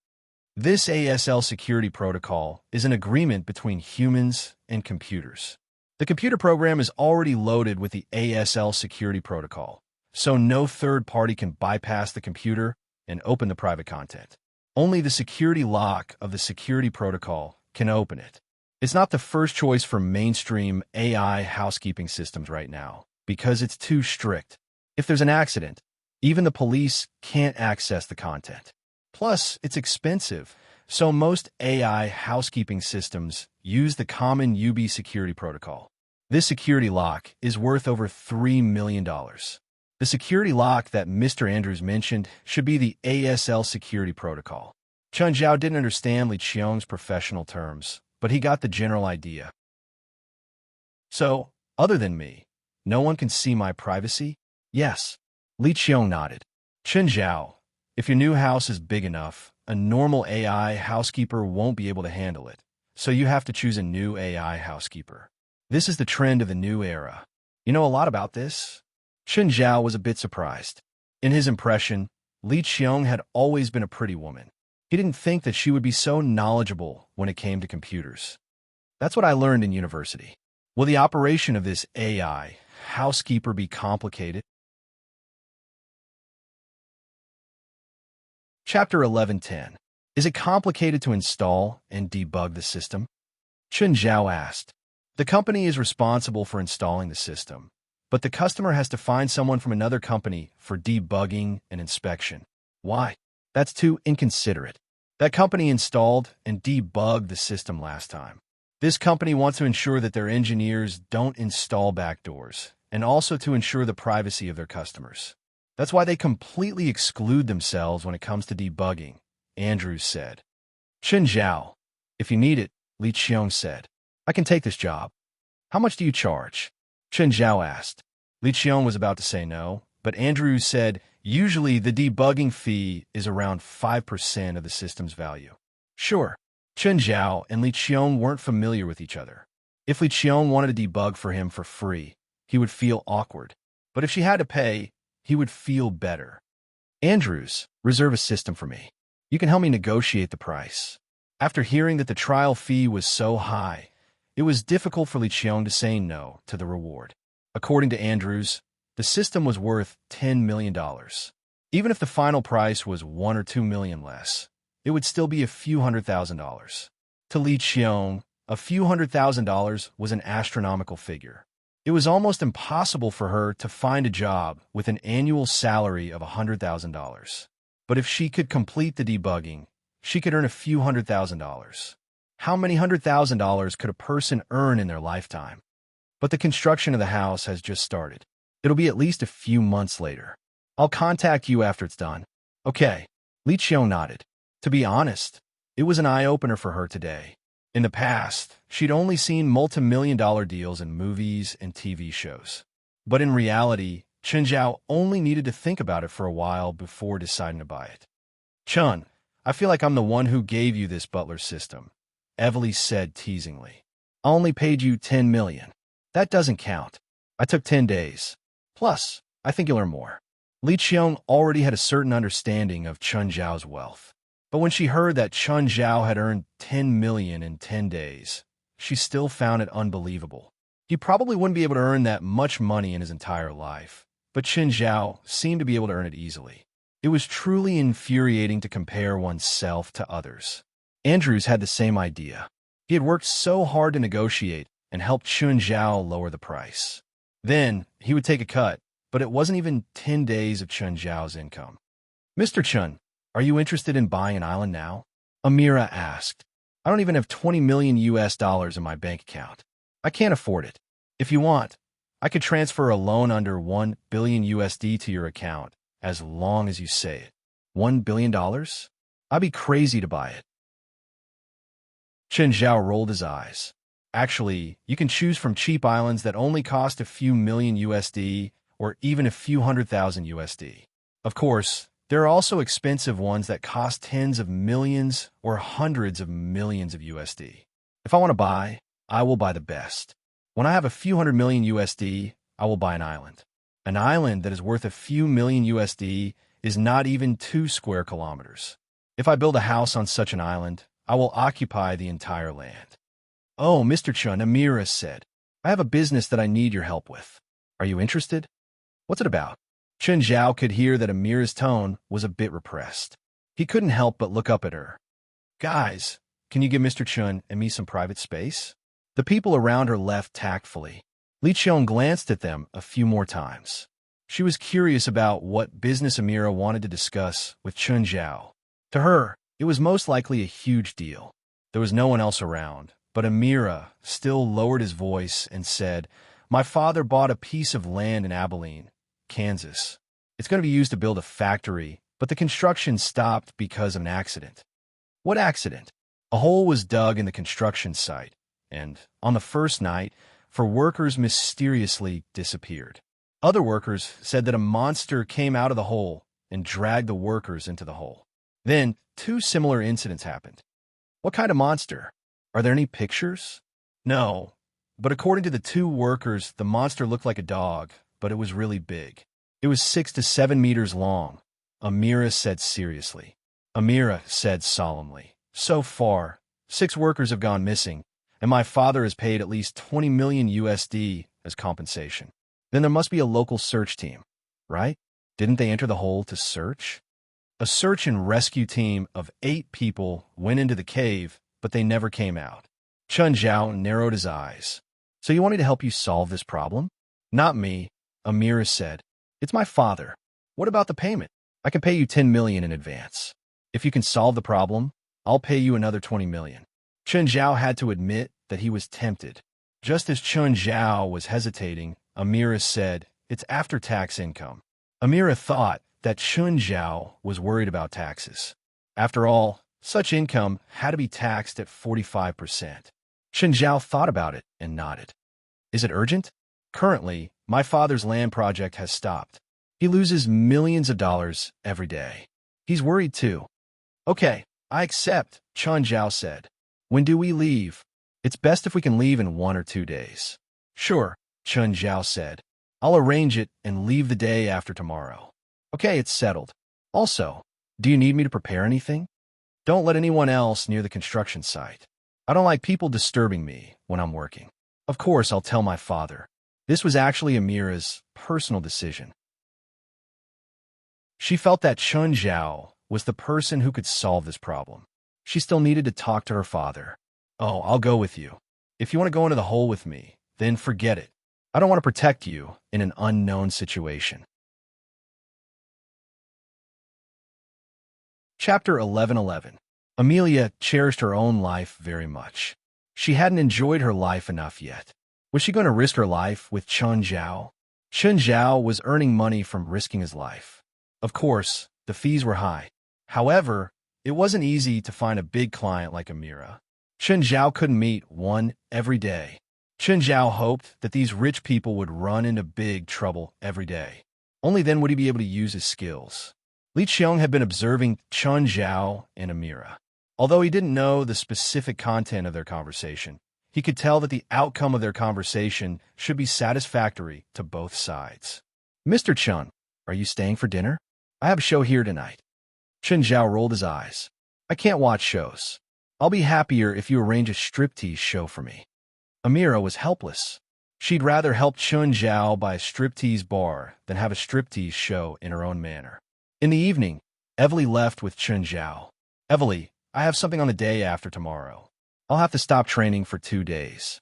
This ASL security protocol is an agreement between humans and computers. The computer program is already loaded with the ASL security protocol, so no third party can bypass the computer and open the private content. Only the security lock of the security protocol can open it. It's not the first choice for mainstream AI housekeeping systems right now, because it's too strict. If there's an accident, even the police can't access the content. Plus, it's expensive, so most AI housekeeping systems use the common UB security protocol. This security lock is worth over $3 million. The security lock that Mr. Andrews mentioned should be the ASL security protocol. Chen Zhao didn't understand Li Qiong's professional terms, but he got the general idea. So, other than me, no one can see my privacy? Yes. Li Qiong nodded. Chen Zhao, if your new house is big enough, a normal AI housekeeper won't be able to handle it, so you have to choose a new AI housekeeper. This is the trend of the new era. You know a lot about this? Chen Zhao was a bit surprised. In his impression, Li Qiong had always been a pretty woman. He didn't think that she would be so knowledgeable when it came to computers. That's what I learned in university. Will the operation of this AI housekeeper be complicated? Chapter 11:10. Is it complicated to install and debug the system? Chen Zhao asked. The company is responsible for installing the system, but the customer has to find someone from another company for debugging and inspection. Why? That's too inconsiderate. That company installed and debugged the system last time. This company wants to ensure that their engineers don't install backdoors, and also to ensure the privacy of their customers. That's why they completely exclude themselves when it comes to debugging, Andrews said. Chen Zhao, if you need it, Li Qiong said. I can take this job. How much do you charge? Chen Zhao asked. Li Qiong was about to say no, but Andrews said, usually the debugging fee is around 5% of the system's value. Sure. Chen Zhao and Li Qiong weren't familiar with each other. If Li Qiong wanted to debug for him for free, he would feel awkward. But if she had to pay, he would feel better. Andrews, reserve a system for me. You can help me negotiate the price. After hearing that the trial fee was so high, it was difficult for Li Qiong to say no to the reward. According to Andrews, the system was worth $10 million. Even if the final price was $1 or $2 million less, it would still be a few $100,000. To Li Qiong, a few $100,000 was an astronomical figure. It was almost impossible for her to find a job with an annual salary of $100,000. But if she could complete the debugging, she could earn a few $100,000. How many $100,000 could a person earn in their lifetime? But the construction of the house has just started. It'll be at least a few months later. I'll contact you after it's done. Okay. Li Qiong nodded. To be honest, it was an eye-opener for her today. In the past, she'd only seen multi-million-dollar deals in movies and TV shows. But in reality, Chen Zhao only needed to think about it for a while before deciding to buy it. Chun, I feel like I'm the one who gave you this butler system, Evely said teasingly. I only paid you $10 million. That doesn't count. I took 10 days. Plus, I think you'll earn more. Li Qiong already had a certain understanding of Chen Zhao's wealth. But when she heard that Chen Zhao had earned $10 million in 10 days, she still found it unbelievable. He probably wouldn't be able to earn that much money in his entire life, but Chen Zhao seemed to be able to earn it easily. It was truly infuriating to compare oneself to others. Andrews had the same idea. He had worked so hard to negotiate and helped Chen Zhao lower the price. Then, he would take a cut, but it wasn't even 10 days of Chen Zhao's income. Mr. Chen, are you interested in buying an island now? Amira asked. I don't even have $20 million in my bank account. I can't afford it. If you want, I could transfer a loan under 1 billion USD to your account, as long as you say it. $1 billion? I'd be crazy to buy it. Chen Zhao rolled his eyes. Actually, you can choose from cheap islands that only cost a few million USD or even a few 100,000 USD. Of course, there are also expensive ones that cost tens of millions or hundreds of millions of USD. If I want to buy, I will buy the best. When I have a few hundred million USD, I will buy an island. An island that is worth a few million USD is not even 2 square kilometers. If I build a house on such an island, I will occupy the entire land. Oh, Mr. Chun, Amira said, I have a business that I need your help with. Are you interested? What's it about? Chen Zhao could hear that Amira's tone was a bit repressed. He couldn't help but look up at her. Guys, can you give Mr. Chun and me some private space? The people around her left tactfully. Li Qiong glanced at them a few more times. She was curious about what business Amira wanted to discuss with Chen Zhao. To her, it was most likely a huge deal. There was no one else around, but Amira still lowered his voice and said, My father bought a piece of land in Abilene, Kansas. It's going to be used to build a factory, but the construction stopped because of an accident. What accident? A hole was dug in the construction site, and on the first night, workers mysteriously disappeared. Other workers said that a monster came out of the hole and dragged the workers into the hole. Then, 2 similar incidents happened. What kind of monster? Are there any pictures? No, but according to the 2 workers, the monster looked like a dog, but it was really big. It was 6 to 7 meters long, Amira said seriously. Amira said solemnly, So far, 6 workers have gone missing, and my father has paid at least 20 million USD as compensation. Then there must be a local search team, right? Didn't they enter the hole to search? A search and rescue team of 8 people went into the cave, but they never came out. Chen Zhao narrowed his eyes. So you want me to help you solve this problem? Not me, Amira said. It's my father. What about the payment? I can pay you 10 million in advance. If you can solve the problem, I'll pay you another 20 million. Chen Zhao had to admit that he was tempted. Just as Chen Zhao was hesitating, Amira said, It's after-tax income. Amira thought that Chen Zhao was worried about taxes. After all, such income had to be taxed at 45%. Chen Zhao thought about it and nodded. Is it urgent? Currently, my father's land project has stopped. He loses millions of dollars every day. He's worried too. Okay, I accept, Chen Zhao said. When do we leave? It's best if we can leave in 1 or 2 days. Sure, Chen Zhao said. I'll arrange it and leave the day after tomorrow. Okay, it's settled. Also, do you need me to prepare anything? Don't let anyone else near the construction site. I don't like people disturbing me when I'm working. Of course, I'll tell my father. This was actually Amira's personal decision. She felt that Chen Zhao was the person who could solve this problem. She still needed to talk to her father. Oh, I'll go with you. If you want to go into the hole with me, then forget it. I don't want to protect you in an unknown situation. Chapter 11:11. Amelia cherished her own life very much. She hadn't enjoyed her life enough yet. Was she going to risk her life with Chen Zhao? Chen Zhao was earning money from risking his life. Of course, the fees were high. However, it wasn't easy to find a big client like Amira. Chen Zhao couldn't meet one every day. Chen Zhao hoped that these rich people would run into big trouble every day. Only then would he be able to use his skills. Li Qiong had been observing Chen Zhao and Amira. Although he didn't know the specific content of their conversation, he could tell that the outcome of their conversation should be satisfactory to both sides. Mr. Chen, are you staying for dinner? I have a show here tonight. Chen Zhao rolled his eyes. I can't watch shows. I'll be happier if you arrange a striptease show for me. Amira was helpless. She'd rather help Chen Zhao buy a striptease bar than have a striptease show in her own manner. In the evening, Evely left with Chen Zhao. Evely, I have something on the day after tomorrow. I'll have to stop training for 2 days.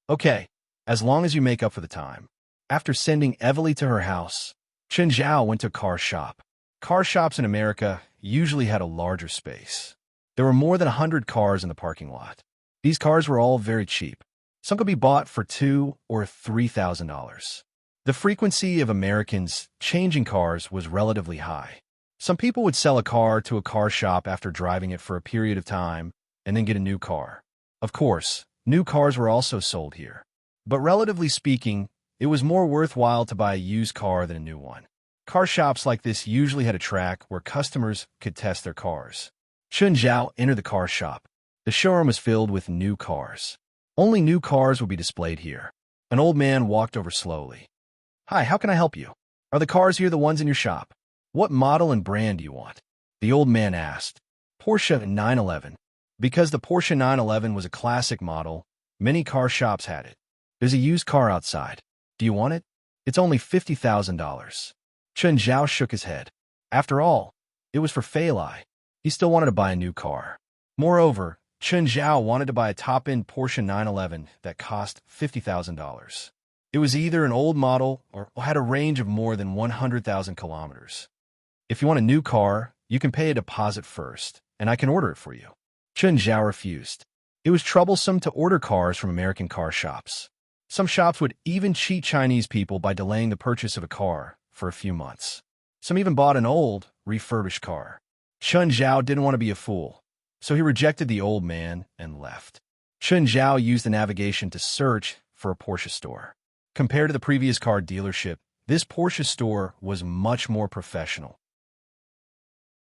Okay, as long as you make up for the time. After sending Evely to her house, Chen Zhao went to a car shop. Car shops in America usually had a larger space. There were more than 100 cars in the parking lot. These cars were all very cheap. Some could be bought for $2,000 or $3,000. The frequency of Americans changing cars was relatively high. Some people would sell a car to a car shop after driving it for a period of time and then get a new car. Of course, new cars were also sold here. But relatively speaking, it was more worthwhile to buy a used car than a new one. Car shops like this usually had a track where customers could test their cars. Chun Zhao entered the car shop. The showroom was filled with new cars. Only new cars would be displayed here. An old man walked over slowly. "Hi, how can I help you? Are the cars here the ones in your shop? What model and brand do you want?" The old man asked. "Porsche 911. Because the Porsche 911 was a classic model, many car shops had it. There's a used car outside. Do you want it? It's only $50,000. Chun Zhao shook his head. After all, it was for Fei Lai. He still wanted to buy a new car. Moreover, Chun Zhao wanted to buy a top-end Porsche 911 that cost $50,000. It was either an old model or had a range of more than 100,000 kilometers. "If you want a new car, you can pay a deposit first, and I can order it for you." Chun Zhao refused. It was troublesome to order cars from American car shops. Some shops would even cheat Chinese people by delaying the purchase of a car for a few months. Some even bought an old, refurbished car. Chun Zhao didn't want to be a fool, so he rejected the old man and left. Chun Zhao used the navigation to search for a Porsche store. Compared to the previous car dealership, this Porsche store was much more professional.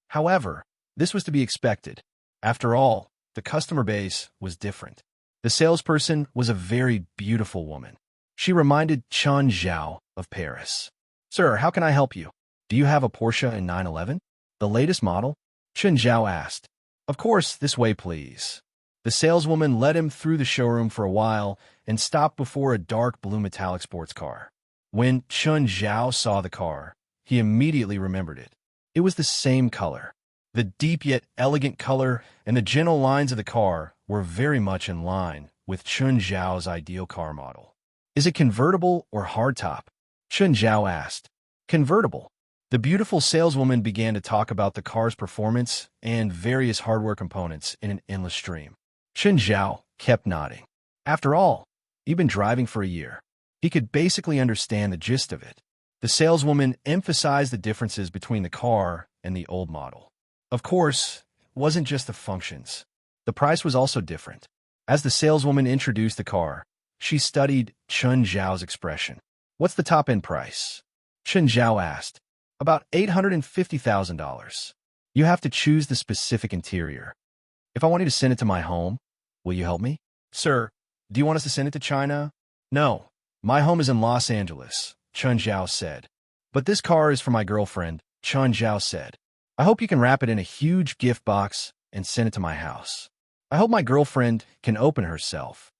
However, this was to be expected. After all, the customer base was different. The salesperson was a very beautiful woman. She reminded Chun Zhao of Paris. "Sir, how can I help you? Do you have a Porsche 911? The latest model?" Chun Zhao asked. "Of course, this way, please." The saleswoman led him through the showroom for a while and stopped before a dark blue metallic sports car. When Chun Zhao saw the car, he immediately remembered it. It was the same color. The deep yet elegant color and the gentle lines of the car were very much in line with Chun Zhao's ideal car model. "Is it convertible or hardtop?" Chun Zhao asked. "Convertible." The beautiful saleswoman began to talk about the car's performance and various hardware components in an endless stream. Chun Zhao kept nodding. After all, he'd been driving for a year. He could basically understand the gist of it. The saleswoman emphasized the differences between the car and the old model. Of course, it wasn't just the functions. The price was also different. As the saleswoman introduced the car, she studied Chun Zhao's expression. "What's the top-end price?" Chun Zhao asked. "About $850,000. You have to choose the specific interior. If I want you to send it to my home, will you help me?" "Sir, do you want us to send it to China?" "No, my home is in Los Angeles," Chun Zhao said. "But this car is for my girlfriend," Chun Zhao said. "I hope you can wrap it in a huge gift box and send it to my house. I hope my girlfriend can open herself."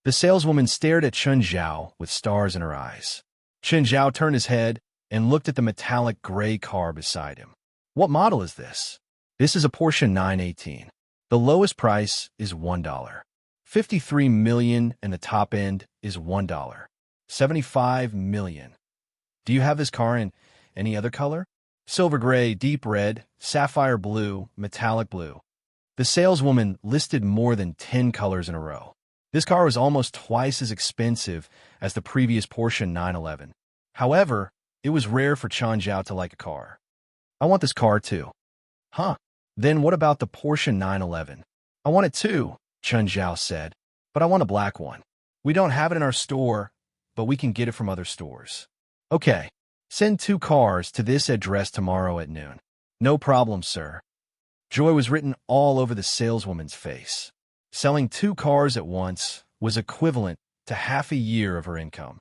The saleswoman stared at Chun Zhao with stars in her eyes. Chun Zhao turned his head and looked at the metallic gray car beside him. "What model is this?" "This is a Porsche 918. The lowest price is $1. 53 million and the top end is $1. 75 million. Do you have this car in any other color?" "Silver gray, deep red, sapphire blue, metallic blue." The saleswoman listed more than 10 colors in a row. This car was almost twice as expensive as the previous Porsche 911. However, it was rare for Chun Zhao to like a car. "I want this car too." "Huh. Then what about the Porsche 911? "I want it too," Chun Zhao said, "but I want a black one. We don't have it in our store, but we can get it from other stores." "Okay. Send 2 cars to this address tomorrow at noon." "No problem, sir." Joy was written all over the saleswoman's face. Selling 2 cars at once was equivalent to half a year of her income.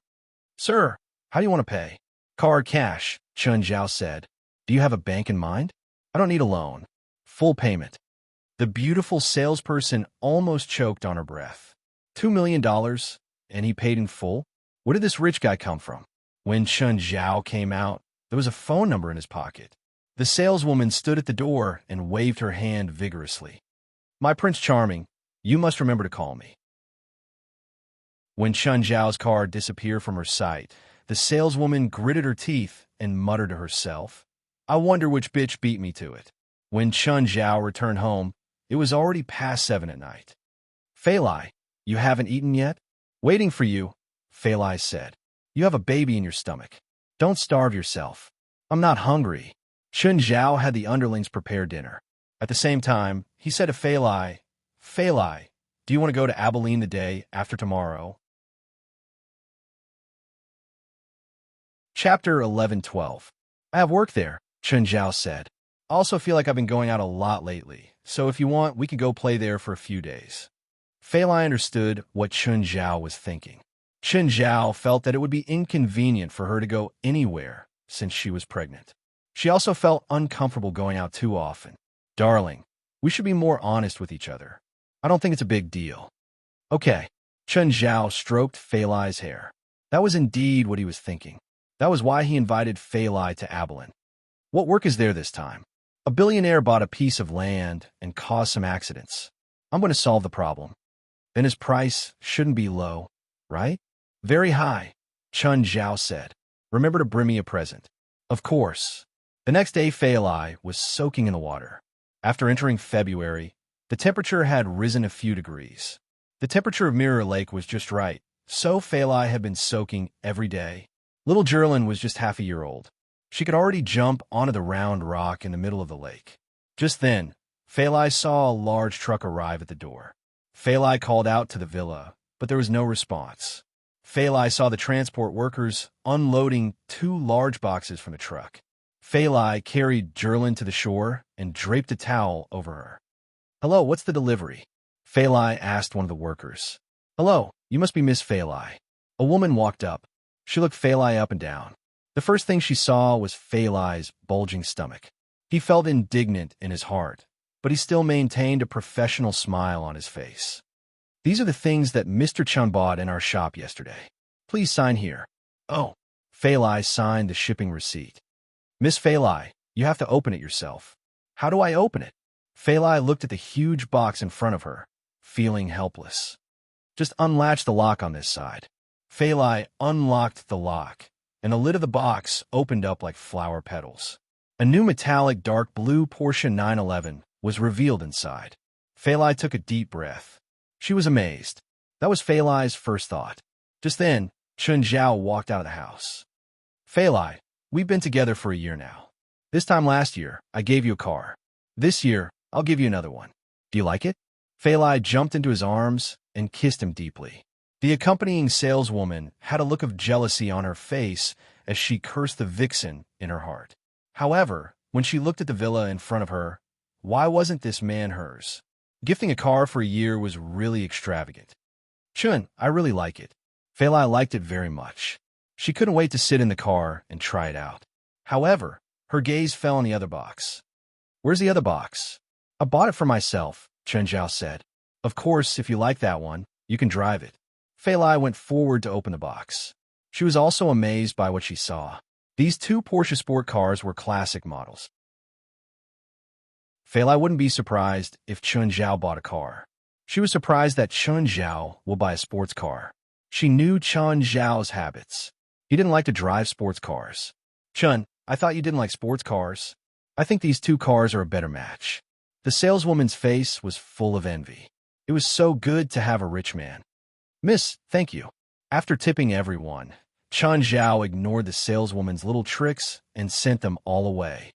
"Sir, how do you want to pay?" "Card cash," Chun Zhao said. "Do you have a bank in mind?" "I don't need a loan. Full payment." The beautiful salesperson almost choked on her breath. $2 million, and he paid in full? Where did this rich guy come from? When Chun Zhao came out, there was a phone number in his pocket. The saleswoman stood at the door and waved her hand vigorously. "My Prince Charming, you must remember to call me." When Chun Zhao's car disappeared from her sight, the saleswoman gritted her teeth and muttered to herself, "I wonder which bitch beat me to it." When Chun Zhao returned home, it was already past 7 at night. "Fei Lai, you haven't eaten yet?" Waiting for you, Phalai said. You have a baby in your stomach. Don't starve yourself. I'm not hungry. Chun Zhao had the underlings prepare dinner. At the same time, he said to Phalai, Phalai, do you want to go to Abilene the day after tomorrow? Chapter 11:12. I have work there, Chun Zhao said. I also feel like I've been going out a lot lately, so if you want, we can go play there for a few days. Phalai understood what Chun Zhao was thinking. Chun Zhao felt that it would be inconvenient for her to go anywhere since she was pregnant. She also felt uncomfortable going out too often. Darling, we should be more honest with each other. I don't think it's a big deal. Okay. Chun Zhao stroked Phalai's hair. That was indeed what he was thinking. That was why he invited Phalai to Abilene. What work is there this time? A billionaire bought a piece of land and caused some accidents. I'm going to solve the problem. Then his price shouldn't be low, right? Very high, Chun Zhao said. Remember to bring me a present. Of course. The next day, Phalai was soaking in the water. After entering February, the temperature had risen a few degrees. The temperature of Mirror Lake was just right, so Phalai had been soaking every day. Little Jerlin was just half a year old. She could already jump onto the round rock in the middle of the lake. Just then, Phalai saw a large truck arrive at the door. Phalai called out to the villa, but there was no response. Phalai saw the transport workers unloading 2 large boxes from the truck. Phalai carried Jerlin to the shore and draped a towel over her. Hello, what's the delivery? Phalai asked one of the workers. Hello, you must be Miss Phalai. A woman walked up. She looked Phalai up and down. The first thing she saw was Phalai's bulging stomach. He felt indignant in his heart, but he still maintained a professional smile on his face. These are the things that Mr. Chun bought in our shop yesterday. Please sign here. Oh. Phalai signed the shipping receipt. Miss Phalai, you have to open it yourself. How do I open it? Phalai looked at the huge box in front of her, feeling helpless. Just unlatch the lock on this side. Phalai unlocked the lock, and the lid of the box opened up like flower petals. A new metallic dark blue Porsche 911 was revealed inside. Phalai took a deep breath. She was amazed. That was Phalai's first thought. Just then, Chun Zhao walked out of the house. Phalai, we've been together for a year now. This time last year, I gave you a car. This year, I'll give you another one. Do you like it? Phalai jumped into his arms and kissed him deeply. The accompanying saleswoman had a look of jealousy on her face as she cursed the vixen in her heart. However, when she looked at the villa in front of her, why wasn't this man hers? Gifting a car for a year was really extravagant. Chun, I really like it. Phalai liked it very much. She couldn't wait to sit in the car and try it out. However, her gaze fell on the other box. Where's the other box? I bought it for myself, Chun Zhao said. Of course, if you like that one, you can drive it. Phalai went forward to open the box. She was also amazed by what she saw. These 2 Porsche sport cars were classic models. Phalai wouldn't be surprised if Chun Zhao bought a car. She was surprised that Chun Zhao will buy a sports car. She knew Chun Zhao's habits. He didn't like to drive sports cars. Chun, I thought you didn't like sports cars. I think these 2 cars are a better match. The saleswoman's face was full of envy. It was so good to have a rich man. Miss, thank you. After tipping everyone, Chun Zhao ignored the saleswoman's little tricks and sent them all away.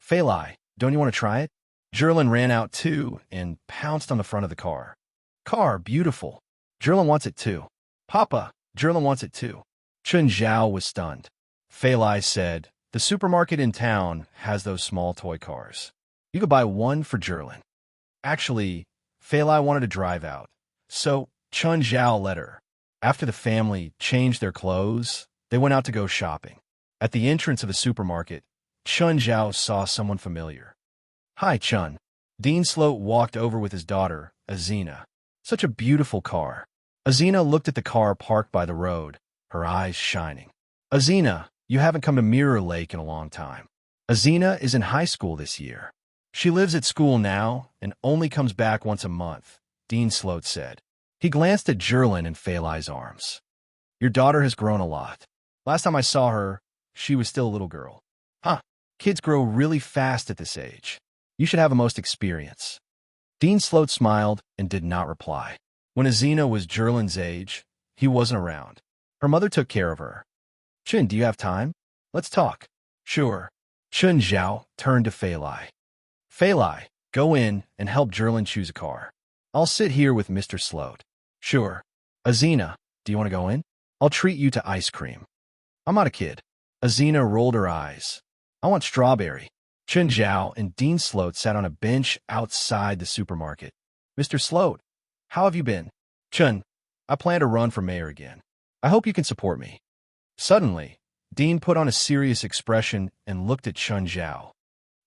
Phalai, don't you want to try it? Jerlin ran out too and pounced on the front of the car. Car, beautiful. Jerlin wants it too. Papa, Jerlin wants it too. Chun Zhao was stunned. Phalai said, the supermarket in town has those small toy cars. You could buy one for Jerlin. Actually, Phalai wanted to drive out, so Chun Zhao let her. After the family changed their clothes, they went out to go shopping. At the entrance of the supermarket, Chun Zhao saw someone familiar. Hi, Chun. Dean Sloat walked over with his daughter, Azina. Such a beautiful car. Azina looked at the car parked by the road, her eyes shining. Azina, you haven't come to Mirror Lake in a long time. Azina is in high school this year. She lives at school now and only comes back once a month, Dean Sloat said. He glanced at Jerlin in Phalai's arms. Your daughter has grown a lot. Last time I saw her, she was still a little girl. Huh, kids grow really fast at this age. You should have the most experience. Dean Sloat smiled and did not reply. When Azina was Jerlin's age, he wasn't around. Her mother took care of her. Chun, do you have time? Let's talk. Sure. Chun Zhao turned to Fei Lai. Fei Lai, go in and help Jerlin choose a car. I'll sit here with Mr. Sloat. Sure. Azina, do you want to go in? I'll treat you to ice cream. I'm not a kid. Azina rolled her eyes. I want strawberry. Chun Zhao and Dean Sloat sat on a bench outside the supermarket. Mr. Sloat, how have you been? Chun, I plan to run for mayor again. I hope you can support me. Suddenly, Dean put on a serious expression and looked at Chun Zhao.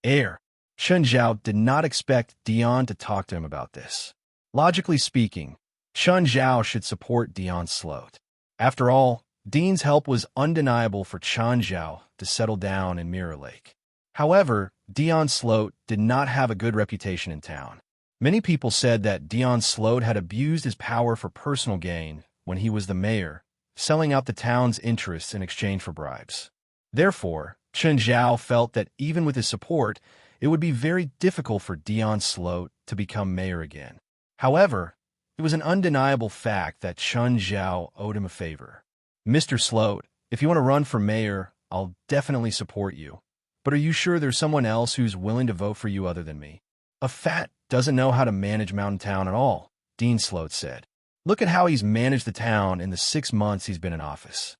Chun Zhao did not expect Dion to talk to him about this. Logically speaking, Chun Zhao should support Dion Sloat. After all, Dean's help was undeniable for Chun Zhao to settle down in Mirror Lake. However, Dion Sloat did not have a good reputation in town. Many people said that Dion Sloat had abused his power for personal gain when he was the mayor, selling out the town's interests in exchange for bribes. Therefore, Chun Zhao felt that even with his support, it would be very difficult for Dion Sloat to become mayor again. However, it was an undeniable fact that Chun Zhao owed him a favor. Mr. Sloat, if you want to run for mayor, I'll definitely support you. But are you sure there's someone else who's willing to vote for you other than me? A fat doesn't know how to manage Mountain Town at all, Dean Sloat said. Look at how he's managed the town in the 6 months he's been in office.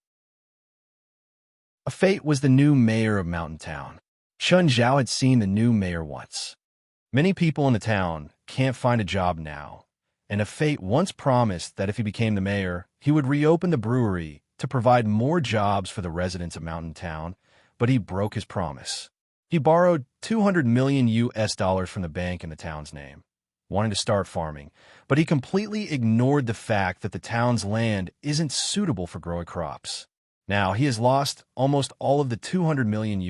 Afate was the new mayor of Mountain Town. Chun Zhao had seen the new mayor once. Many people in the town can't find a job now, and Afate once promised that if he became the mayor, he would reopen the brewery to provide more jobs for the residents of Mountain Town, but he broke his promise. He borrowed $200 million from the bank in the town's name, wanting to start farming, but he completely ignored the fact that the town's land isn't suitable for growing crops. Now, he has lost almost all of the $200 million.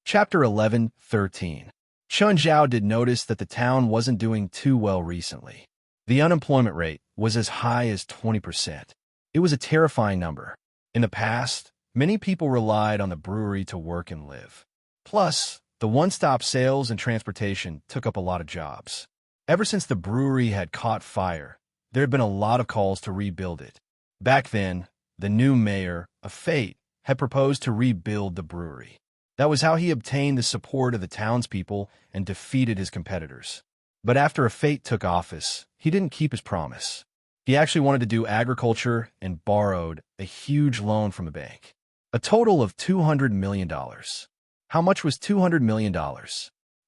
Chapter 11:13. Chun Zhao did notice that the town wasn't doing too well recently. The unemployment rate was as high as 20%. It was a terrifying number. In the past, many people relied on the brewery to work and live. Plus, the one-stop sales and transportation took up a lot of jobs. Ever since the brewery had caught fire, there had been a lot of calls to rebuild it. Back then, the new mayor, Afate, had proposed to rebuild the brewery. That was how he obtained the support of the townspeople and defeated his competitors. But after Afate took office, he didn't keep his promise. He actually wanted to do agriculture and borrowed a huge loan from the bank. A total of $200 million. How much was $200 million?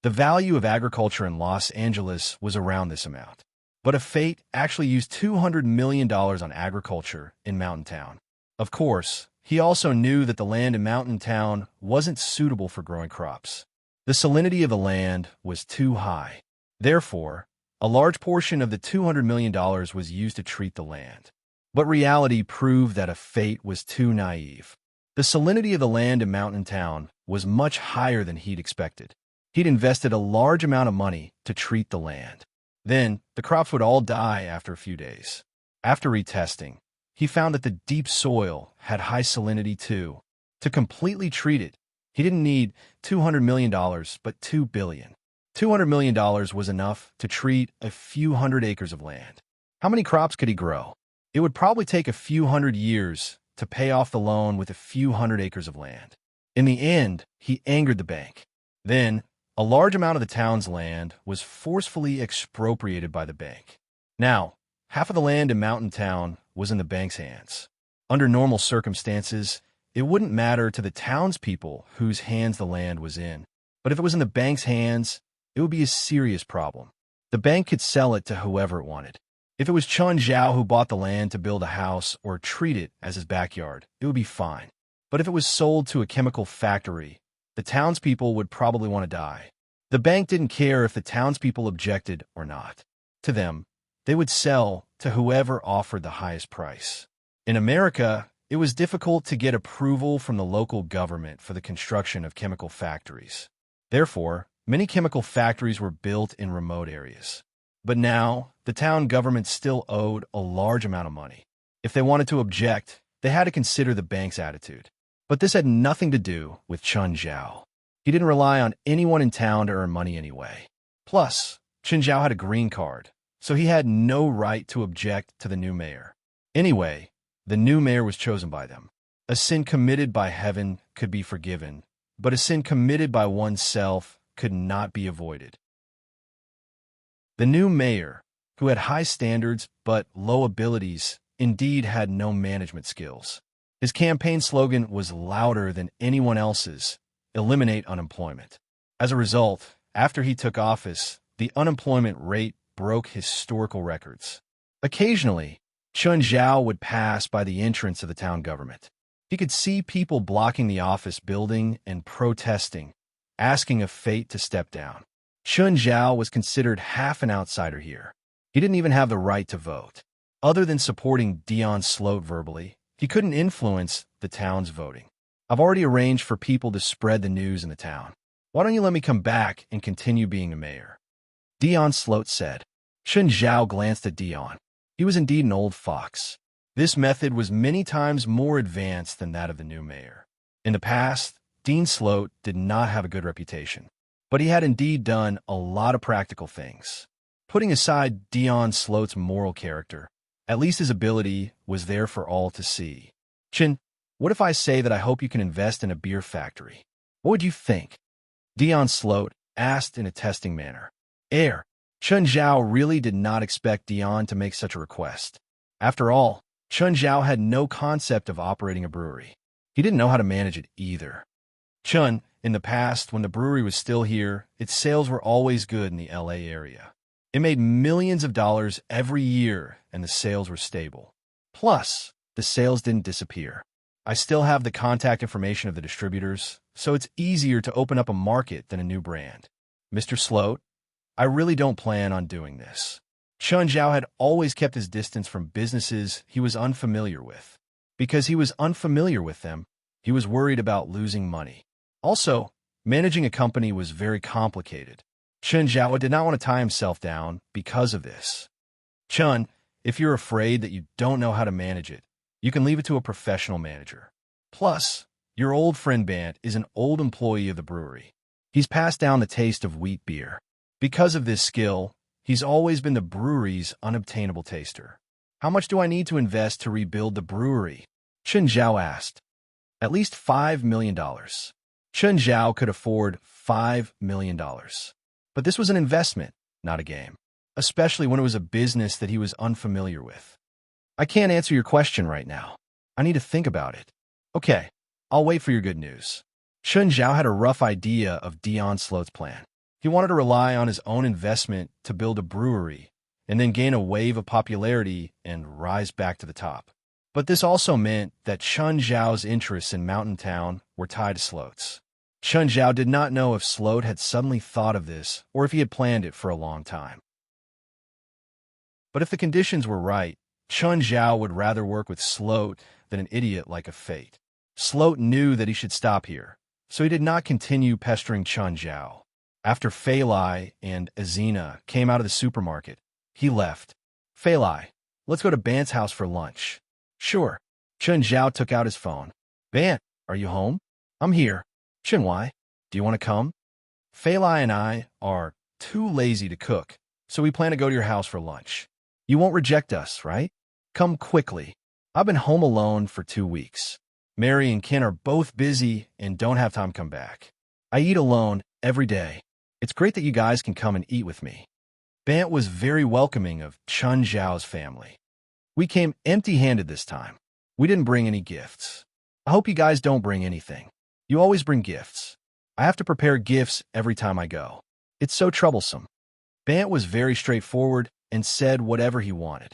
The value of agriculture in Los Angeles was around this amount. But Afate actually used $200 million on agriculture in Mountain Town. Of course, he also knew that the land in Mountain Town wasn't suitable for growing crops. The salinity of the land was too high. Therefore, a large portion of the $200 million was used to treat the land. But reality proved that Afate was too naive. The salinity of the land in Mountain Town was much higher than he'd expected. He'd invested a large amount of money to treat the land. Then, the crops would all die after a few days. After retesting, he found that the deep soil had high salinity too. To completely treat it, he didn't need $200 million, but $2 billion. $200 million was enough to treat a few hundred acres of land. How many crops could he grow? It would probably take a few hundred years to pay off the loan with a few hundred acres of land. In the end, he angered the bank. Then, a large amount of the town's land was forcefully expropriated by the bank. Now, half of the land in Mountain Town was in the bank's hands. Under normal circumstances, it wouldn't matter to the townspeople whose hands the land was in. But if it was in the bank's hands, it would be a serious problem. The bank could sell it to whoever it wanted. If it was Chun Zhao who bought the land to build a house or treat it as his backyard, it would be fine. But if it was sold to a chemical factory, the townspeople would probably want to die. The bank didn't care if the townspeople objected or not. To them, they would sell to whoever offered the highest price. In America, it was difficult to get approval from the local government for the construction of chemical factories. Therefore, many chemical factories were built in remote areas. But now, the town government still owed a large amount of money. If they wanted to object, they had to consider the bank's attitude. But this had nothing to do with Chun Zhao. He didn't rely on anyone in town to earn money anyway. Plus, Chen Zhao had a green card, so he had no right to object to the new mayor. Anyway, the new mayor was chosen by them. A sin committed by heaven could be forgiven, but a sin committed by oneself could not be avoided. The new mayor, who had high standards but low abilities, indeed had no management skills. His campaign slogan was louder than anyone else's: eliminate unemployment. As a result, after he took office, the unemployment rate broke historical records. Occasionally, Chen Zhao would pass by the entrance of the town government. He could see people blocking the office building and protesting, asking of fate to step down. Chen Zhao was considered half an outsider here. He didn't even have the right to vote. Other than supporting Dion Sloat verbally, he couldn't influence the town's voting. I've already arranged for people to spread the news in the town. Why don't you let me come back and continue being a mayor? Dion Sloat said. Chen Zhao glanced at Dion. He was indeed an old fox. This method was many times more advanced than that of the new mayor. In the past, Dean Sloat did not have a good reputation, but he had indeed done a lot of practical things. Putting aside Dion Sloat's moral character, at least his ability was there for all to see. Chen, what if I say that I hope you can invest in a beer factory? What would you think? Dion Sloat asked in a testing manner. Chen Zhao really did not expect Dion to make such a request. After all, Chen Zhao had no concept of operating a brewery. He didn't know how to manage it either. Chen, in the past, when the brewery was still here, its sales were always good in the LA area. It made millions of dollars every year, and the sales were stable. Plus, the sales didn't disappear. I still have the contact information of the distributors, so it's easier to open up a market than a new brand. Mr. Sloat, I really don't plan on doing this. Chen Zhao had always kept his distance from businesses he was unfamiliar with. Because he was unfamiliar with them, he was worried about losing money. Also, managing a company was very complicated. Chen Zhao did not want to tie himself down because of this. Chen, if you're afraid that you don't know how to manage it, you can leave it to a professional manager. Plus, your old friend Bant is an old employee of the brewery. He's passed down the taste of wheat beer. Because of this skill, he's always been the brewery's unobtainable taster. How much do I need to invest to rebuild the brewery? Chen Zhao asked. At least $5 million. Chen Zhao could afford $5 million. But this was an investment, not a game, especially when it was a business that he was unfamiliar with. I can't answer your question right now. I need to think about it. Okay, I'll wait for your good news. Chen Zhao had a rough idea of Dion Sloat's plan. He wanted to rely on his own investment to build a brewery and then gain a wave of popularity and rise back to the top. But this also meant that Chen Zhao's interests in Mountain Town were tied to Sloat's. Chen Zhao did not know if Sloat had suddenly thought of this or if he had planned it for a long time. But if the conditions were right, Chen Zhao would rather work with Sloat than an idiot like a Fate. Sloat knew that he should stop here, so he did not continue pestering Chen Zhao. After Fei Lai and Azina came out of the supermarket, he left. Fei Lai, let's go to Bant's house for lunch. Sure. Chen Zhao took out his phone. Bant, are you home? I'm here. Chen Wai, do you want to come? Fei Lai and I are too lazy to cook, so we plan to go to your house for lunch. You won't reject us, right? Come quickly. I've been home alone for 2 weeks. Mary and Ken are both busy and don't have time to come back. I eat alone every day. It's great that you guys can come and eat with me. Bant was very welcoming of Chen Zhao's family. We came empty-handed this time. We didn't bring any gifts. I hope you guys don't bring anything. You always bring gifts. I have to prepare gifts every time I go. It's so troublesome. Bant was very straightforward and said whatever he wanted.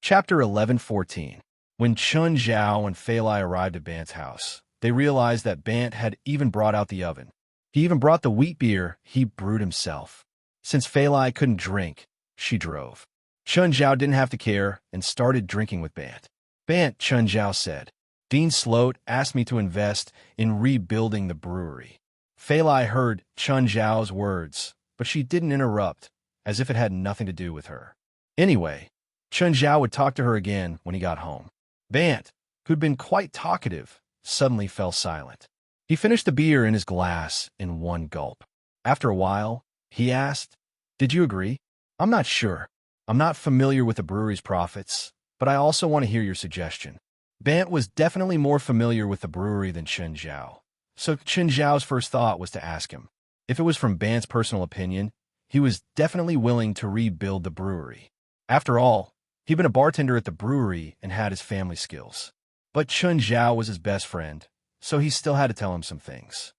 Chapter 11:14. When Chen Zhao and Fei Lai arrived at Bant's house, they realized that Bant had even brought out the oven. He even brought the wheat beer he brewed himself. Since Fei Lai couldn't drink, she drove. Chen Zhao didn't have to care and started drinking with Bant. Bant, Chen Zhao said, Dean Sloat asked me to invest in rebuilding the brewery. Fei Lai heard Chen Zhao's words, but she didn't interrupt, as if it had nothing to do with her. Anyway, Chen Zhao would talk to her again when he got home. Bant, who'd been quite talkative, suddenly fell silent. He finished the beer in his glass in one gulp. After a while, he asked, "Did you agree?" "I'm not sure. I'm not familiar with the brewery's profits, but I also want to hear your suggestion." Bant was definitely more familiar with the brewery than Chen Zhao, so Chen Zhao's first thought was to ask him. If it was from Bant's personal opinion, he was definitely willing to rebuild the brewery. After all, he'd been a bartender at the brewery and had his family skills. But Chen Zhao was his best friend, so he still had to tell him some things.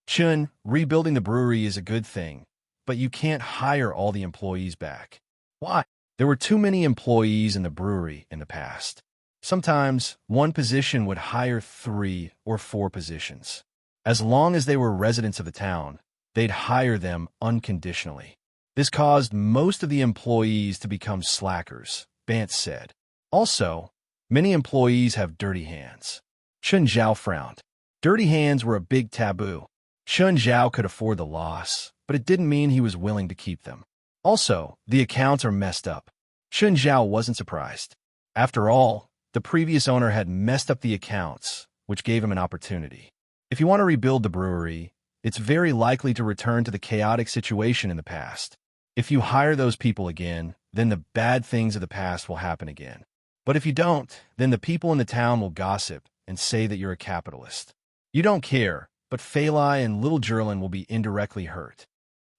"Chen, rebuilding the brewery is a good thing, but you can't hire all the employees back." "Why?" "There were too many employees in the brewery in the past. Sometimes one position would hire 3 or 4 positions. As long as they were residents of the town, they'd hire them unconditionally. This caused most of the employees to become slackers," Bant said. "Also, many employees have dirty hands." Chen Zhao frowned. Dirty hands were a big taboo. Chen Zhao could afford the loss, but it didn't mean he was willing to keep them. Also, the accounts are messed up. Chen Zhao wasn't surprised. After all, the previous owner had messed up the accounts, which gave him an opportunity. If you want to rebuild the brewery, it's very likely to return to the chaotic situation in the past. If you hire those people again, then the bad things of the past will happen again. But if you don't, then the people in the town will gossip and say that you're a capitalist. You don't care, but Fei Lai and Little Jerlin will be indirectly hurt.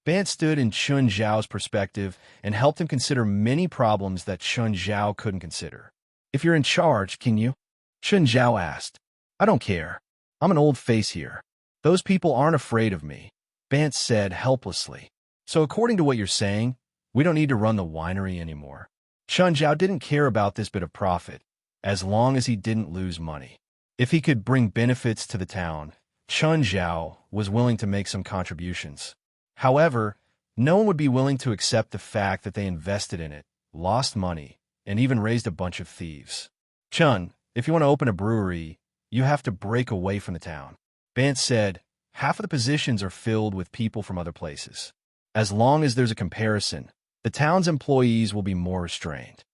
Bant stood in Chen Zhao's perspective and helped him consider many problems that Chen Zhao couldn't consider. "If you're in charge, can you?" Chen Zhao asked. "I don't care. I'm an old face here. Those people aren't afraid of me," Bant said helplessly. "So according to what you're saying, we don't need to run the winery anymore." Chen Zhao didn't care about this bit of profit, as long as he didn't lose money. If he could bring benefits to the town, Chen Zhao was willing to make some contributions. However, no one would be willing to accept the fact that they invested in it, lost money, and even raised a bunch of thieves. "Chen, if you want to open a brewery, you have to break away from the town." Bant said, "Half of the positions are filled with people from other places. As long as there's a comparison, the town's employees will be more restrained."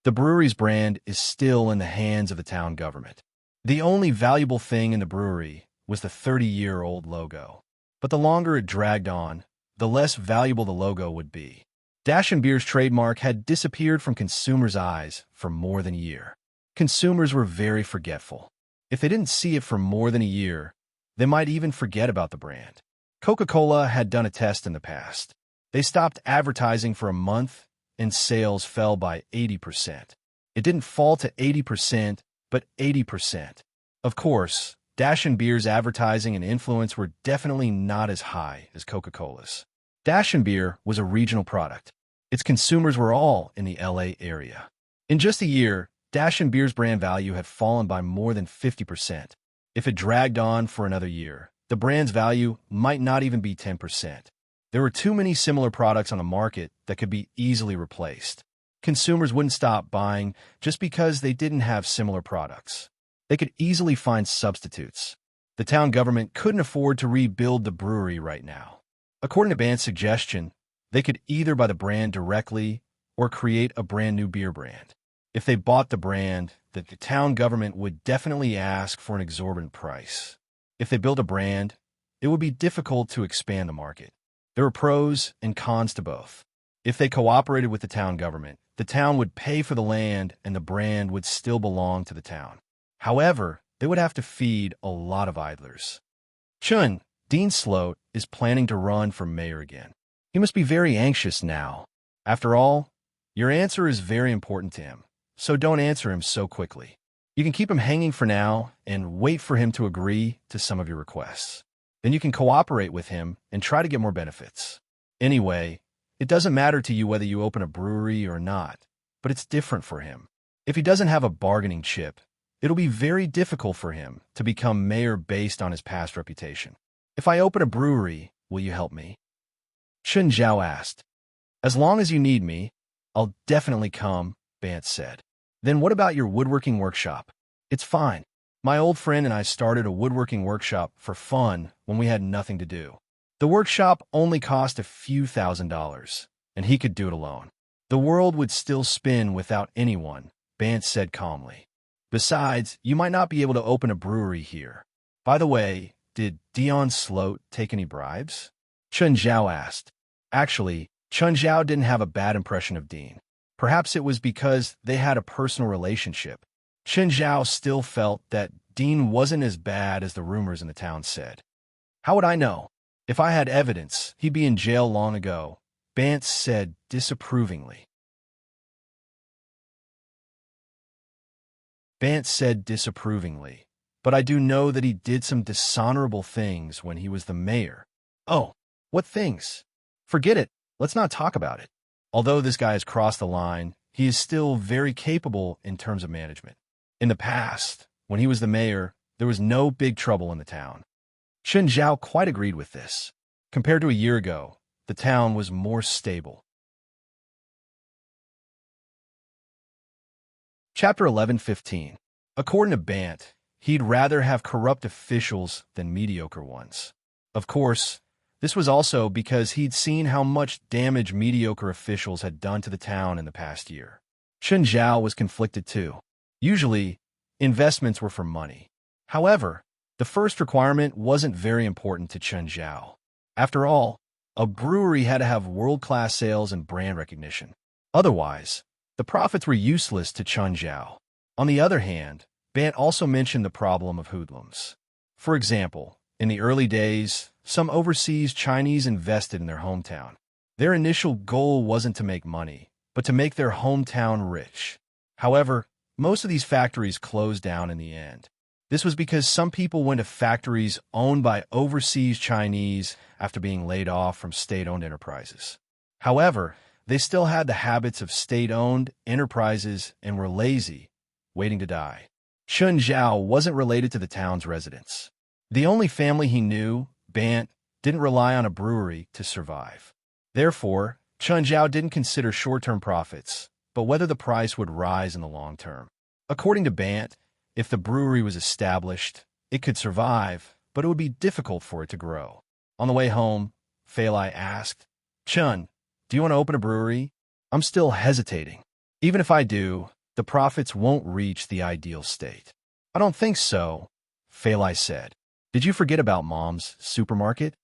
The brewery's brand is still in the hands of the town government. The only valuable thing in the brewery was the 30-year-old logo. But the longer it dragged on, the less valuable the logo would be. Dash and Beer's trademark had disappeared from consumers' eyes for more than a year. Consumers were very forgetful. If they didn't see it for more than a year, they might even forget about the brand. Coca-Cola had done a test in the past. They stopped advertising for a month, and sales fell by 80%. It didn't fall to 80%, but 80%. Of course, Dash and Beer's advertising and influence were definitely not as high as Coca-Cola's. Dash and Beer was a regional product. Its consumers were all in the LA area. In just a year, Dash and Beer's brand value had fallen by more than 50%. If it dragged on for another year, the brand's value might not even be 10%. There were too many similar products on the market that could be easily replaced. Consumers wouldn't stop buying just because they didn't have similar products. They could easily find substitutes. The town government couldn't afford to rebuild the brewery right now. According to Bant's suggestion, they could either buy the brand directly or create a brand new beer brand. If they bought the brand, the town government would definitely ask for an exorbitant price. If they built a brand, it would be difficult to expand the market. There were pros and cons to both. If they cooperated with the town government, the town would pay for the land and the brand would still belong to the town. However, they would have to feed a lot of idlers. Chun, Dean Sloat, is planning to run for mayor again. He must be very anxious now. After all, your answer is very important to him, so don't answer him so quickly. You can keep him hanging for now and wait for him to agree to some of your requests. Then you can cooperate with him and try to get more benefits. Anyway, it doesn't matter to you whether you open a brewery or not, but it's different for him. If he doesn't have a bargaining chip, it'll be very difficult for him to become mayor based on his past reputation. If I open a brewery, will you help me? Chen Zhao asked. As long as you need me, I'll definitely come, Bant said. Then what about your woodworking workshop? It's fine. My old friend and I started a woodworking workshop for fun when we had nothing to do. The workshop only cost a few $1,000s, and he could do it alone. The world would still spin without anyone, Bant said calmly. Besides, you might not be able to open a brewery here. By the way, did Dion Sloat take any bribes? Chun Zhao asked. Actually, Chun Zhao didn't have a bad impression of Dean. Perhaps it was because they had a personal relationship. Chun Zhao still felt that Dean wasn't as bad as the rumors in the town said. How would I know? If I had evidence, he'd be in jail long ago, Bance said disapprovingly. But I do know that he did some dishonorable things when he was the mayor. Oh, what things? Forget it. Let's not talk about it. Although this guy has crossed the line, he is still very capable in terms of management. In the past, when he was the mayor, there was no big trouble in the town. Chun Zhao quite agreed with this. Compared to a year ago, the town was more stable. Chapter 11:15. According to Bant, he'd rather have corrupt officials than mediocre ones. Of course, this was also because he'd seen how much damage mediocre officials had done to the town in the past year. Chun Zhao was conflicted too. Usually, investments were for money. However, the first requirement wasn't very important to Chun Zhao. After all, a brewery had to have world-class sales and brand recognition. Otherwise, the profits were useless to Chun Zhao. On the other hand, Bant also mentioned the problem of hoodlums. For example, in the early days, some overseas Chinese invested in their hometown. Their initial goal wasn't to make money, but to make their hometown rich. However, most of these factories closed down in the end. This was because some people went to factories owned by overseas Chinese after being laid off from state-owned enterprises. However, they still had the habits of state-owned enterprises and were lazy, waiting to die. Chun Zhao wasn't related to the town's residents. The only family he knew, Bant, didn't rely on a brewery to survive. Therefore, Chun Zhao didn't consider short-term profits, but whether the price would rise in the long term. According to Bant, if the brewery was established, it could survive, but it would be difficult for it to grow. On the way home, Fei Lai asked, Chun, do you want to open a brewery? I'm still hesitating. Even if I do, the profits won't reach the ideal state. I don't think so, Fei Lai said. Did you forget about Mom's supermarket?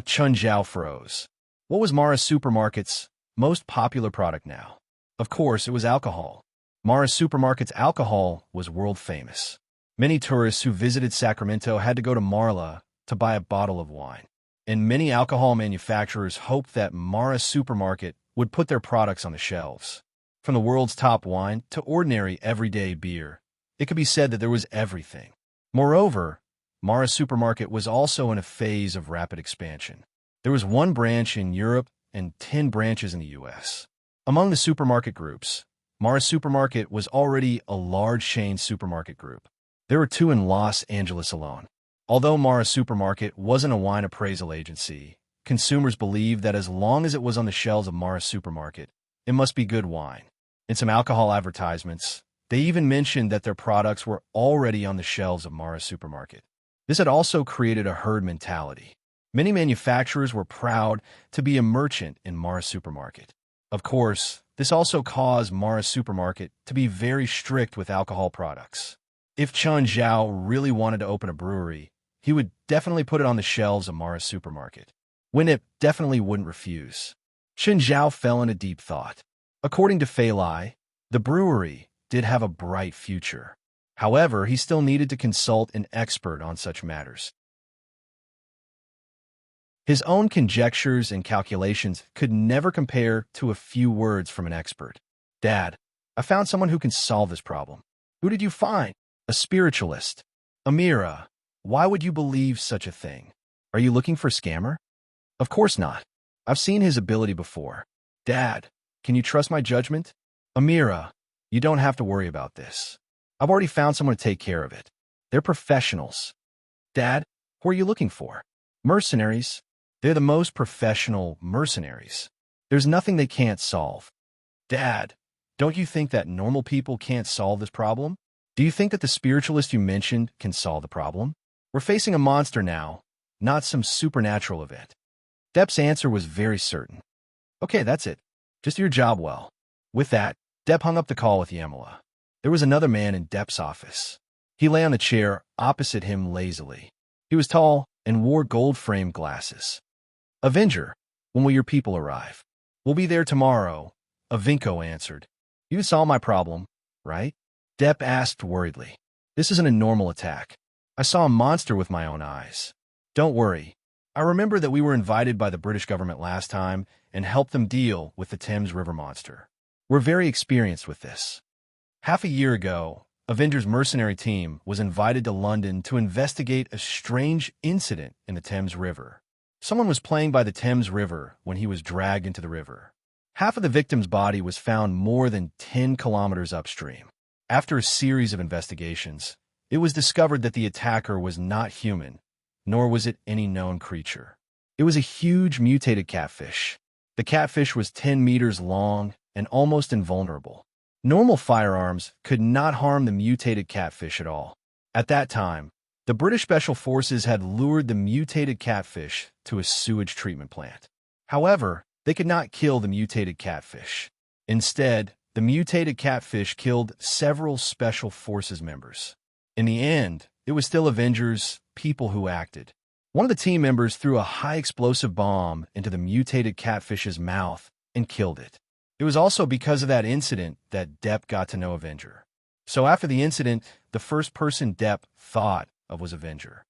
Chun Zhao froze. What was Mara's supermarket's most popular product now? Of course, it was alcohol. Mara's supermarket's alcohol was world famous. Many tourists who visited Sacramento had to go to Marla to buy a bottle of wine. And many alcohol manufacturers hoped that Mara's supermarket would put their products on the shelves. From the world's top wine to ordinary everyday beer, it could be said that there was everything. Moreover, Mara's supermarket was also in a phase of rapid expansion. There was 1 branch in Europe and 10 branches in the US. Among the supermarket groups, Mara's supermarket was already a large chain supermarket group. There were 2 in Los Angeles alone. Although Mara's supermarket wasn't a wine appraisal agency, consumers believed that as long as it was on the shelves of Mara's supermarket, it must be good wine. In some alcohol advertisements, they even mentioned that their products were already on the shelves of Mara's supermarket. This had also created a herd mentality. Many manufacturers were proud to be a merchant in Mara's supermarket. Of course, this also caused Mara's supermarket to be very strict with alcohol products. If Chun Zhao really wanted to open a brewery, he would definitely put it on the shelves of Mara's supermarket. Winip definitely wouldn't refuse. Chun Zhao fell into deep thought. According to Fei Lai, the brewery did have a bright future. However, he still needed to consult an expert on such matters. His own conjectures and calculations could never compare to a few words from an expert. Dad, I found someone who can solve this problem. Who did you find? A spiritualist. Amira, why would you believe such a thing? Are you looking for a scammer? Of course not. I've seen his ability before. Dad, can you trust my judgment? Amira, you don't have to worry about this. I've already found someone to take care of it. They're professionals. Dad, who are you looking for? Mercenaries. They're the most professional mercenaries. There's nothing they can't solve. Dad, don't you think that normal people can't solve this problem? Do you think that the spiritualist you mentioned can solve the problem? We're facing a monster now, not some supernatural event. Depp's answer was very certain. Okay, that's it. Just do your job well. With that, Depp hung up the call with Yamala. There was another man in Depp's office. He lay on a chair opposite him lazily. He was tall and wore gold-framed glasses. "Avenger, when will your people arrive?" "We'll be there tomorrow," Avinko answered. "You saw my problem, right?" Depp asked worriedly. "This isn't a normal attack. I saw a monster with my own eyes." "Don't worry. I remember that we were invited by the British government last time and helped them deal with the Thames River monster. We're very experienced with this." Half a year ago, Avenger's mercenary team was invited to London to investigate a strange incident in the Thames River. Someone was playing by the Thames River when he was dragged into the river. Half of the victim's body was found more than 10 kilometers upstream. After a series of investigations, it was discovered that the attacker was not human, nor was it any known creature. It was a huge mutated catfish. The catfish was 10 meters long and almost invulnerable. Normal firearms could not harm the mutated catfish at all. At that time, the British Special Forces had lured the mutated catfish to a sewage treatment plant. However, they could not kill the mutated catfish. Instead, the mutated catfish killed several Special Forces members. In the end, it was still Avengers, people who acted. One of the team members threw a high-explosive bomb into the mutated catfish's mouth and killed it. It was also because of that incident that Depp got to know Avenger. So after the incident, the first person Depp thought of was Avenger.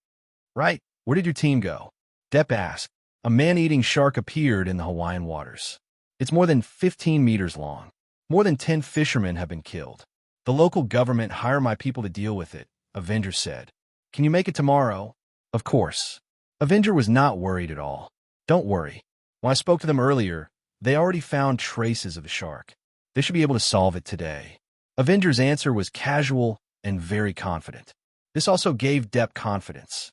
"Right, where did your team go?" Depp asked. "A man-eating shark appeared in the Hawaiian waters. It's more than 15 meters long. More than 10 fishermen have been killed. The local government hired my people to deal with it," Avenger said. "Can you make it tomorrow?" "Of course." Avenger was not worried at all. "Don't worry. When I spoke to them earlier, they already found traces of the shark. They should be able to solve it today." Avenger's answer was casual and very confident. This also gave Depp confidence.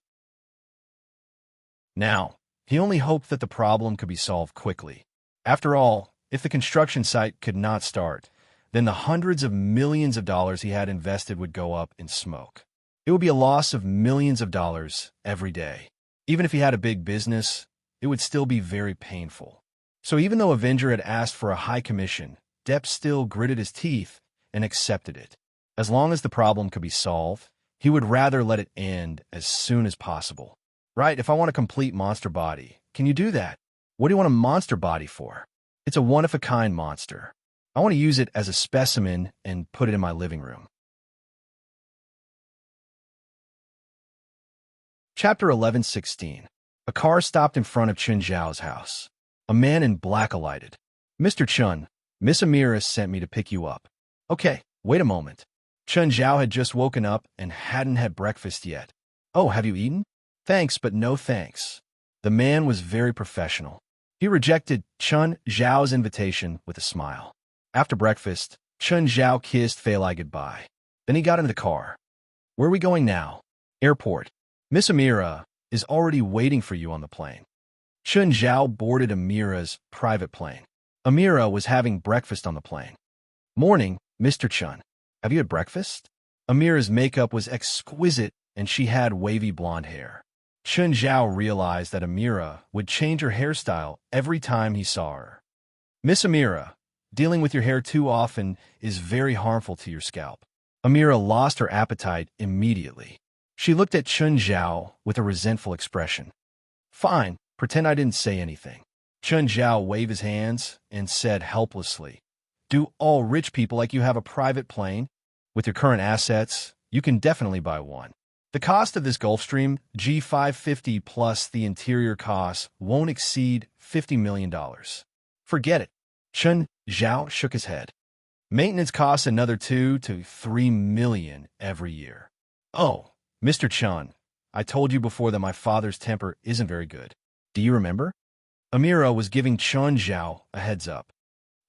Now, he only hoped that the problem could be solved quickly. After all, if the construction site could not start, then the hundreds of millions of dollars he had invested would go up in smoke. It would be a loss of millions of dollars every day. Even if he had a big business, it would still be very painful. So even though Avenger had asked for a high commission, Depp still gritted his teeth and accepted it. As long as the problem could be solved, he would rather let it end as soon as possible. "Right, if I want a complete monster body, can you do that?" "What do you want a monster body for?" "It's a one-of-a-kind monster. I want to use it as a specimen and put it in my living room." Chapter 11:16. A car stopped in front of Chun Zhao's house. A man in black alighted. "Mr. Chun, Miss Immerse sent me to pick you up." "Okay, wait a moment." Chun Zhao had just woken up and hadn't had breakfast yet. "Oh, have you eaten?" "Thanks, but no thanks." The man was very professional. He rejected Chun Zhao's invitation with a smile. After breakfast, Chun Zhao kissed Fei Lai goodbye. Then he got into the car. "Where are we going now?" "Airport. Miss Amira is already waiting for you on the plane." Chun Zhao boarded Amira's private plane. Amira was having breakfast on the plane. "Morning, Mr. Chun. Have you had breakfast?" Amira's makeup was exquisite and she had wavy blonde hair. Chun Zhao realized that Amira would change her hairstyle every time he saw her. "Miss Amira, dealing with your hair too often is very harmful to your scalp." Amira lost her appetite immediately. She looked at Chun Zhao with a resentful expression. "Fine, pretend I didn't say anything." Chun Zhao waved his hands and said helplessly, "Do all rich people like you have a private plane? With your current assets, you can definitely buy one. The cost of this Gulfstream G550 plus the interior costs won't exceed $50 million. Forget it." Chun Zhao shook his head. "Maintenance costs another 2 to 3 million every year." "Oh, Mr. Chun, I told you before that my father's temper isn't very good. Do you remember?" Amira was giving Chun Zhao a heads up.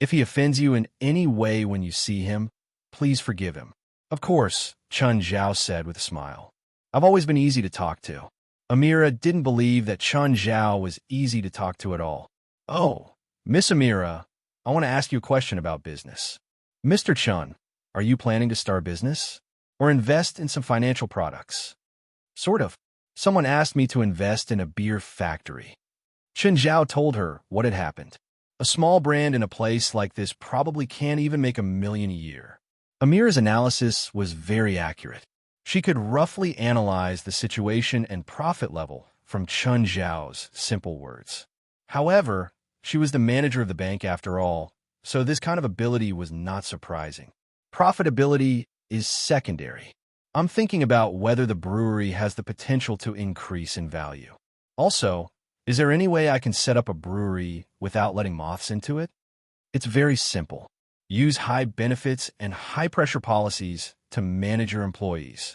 "If he offends you in any way when you see him, please forgive him." "Of course," Chun Zhao said with a smile. "I've always been easy to talk to." Amira didn't believe that Chun Zhao was easy to talk to at all. "Oh, Miss Amira, I want to ask you a question about business." "Mr. Chun, are you planning to start a business? Or invest in some financial products?" "Sort of. Someone asked me to invest in a beer factory." Chun Zhao told her what had happened. "A small brand in a place like this probably can't even make $1 million a year." Amira's analysis was very accurate. She could roughly analyze the situation and profit level from Chun Zhao's simple words. However, she was the manager of the bank after all, so this kind of ability was not surprising. Profitability is secondary. I'm thinking about whether the brewery has the potential to increase in value. Also, is there any way I can set up a brewery without letting moths into it? It's very simple. Use high benefits and high-pressure policies to manage your employees.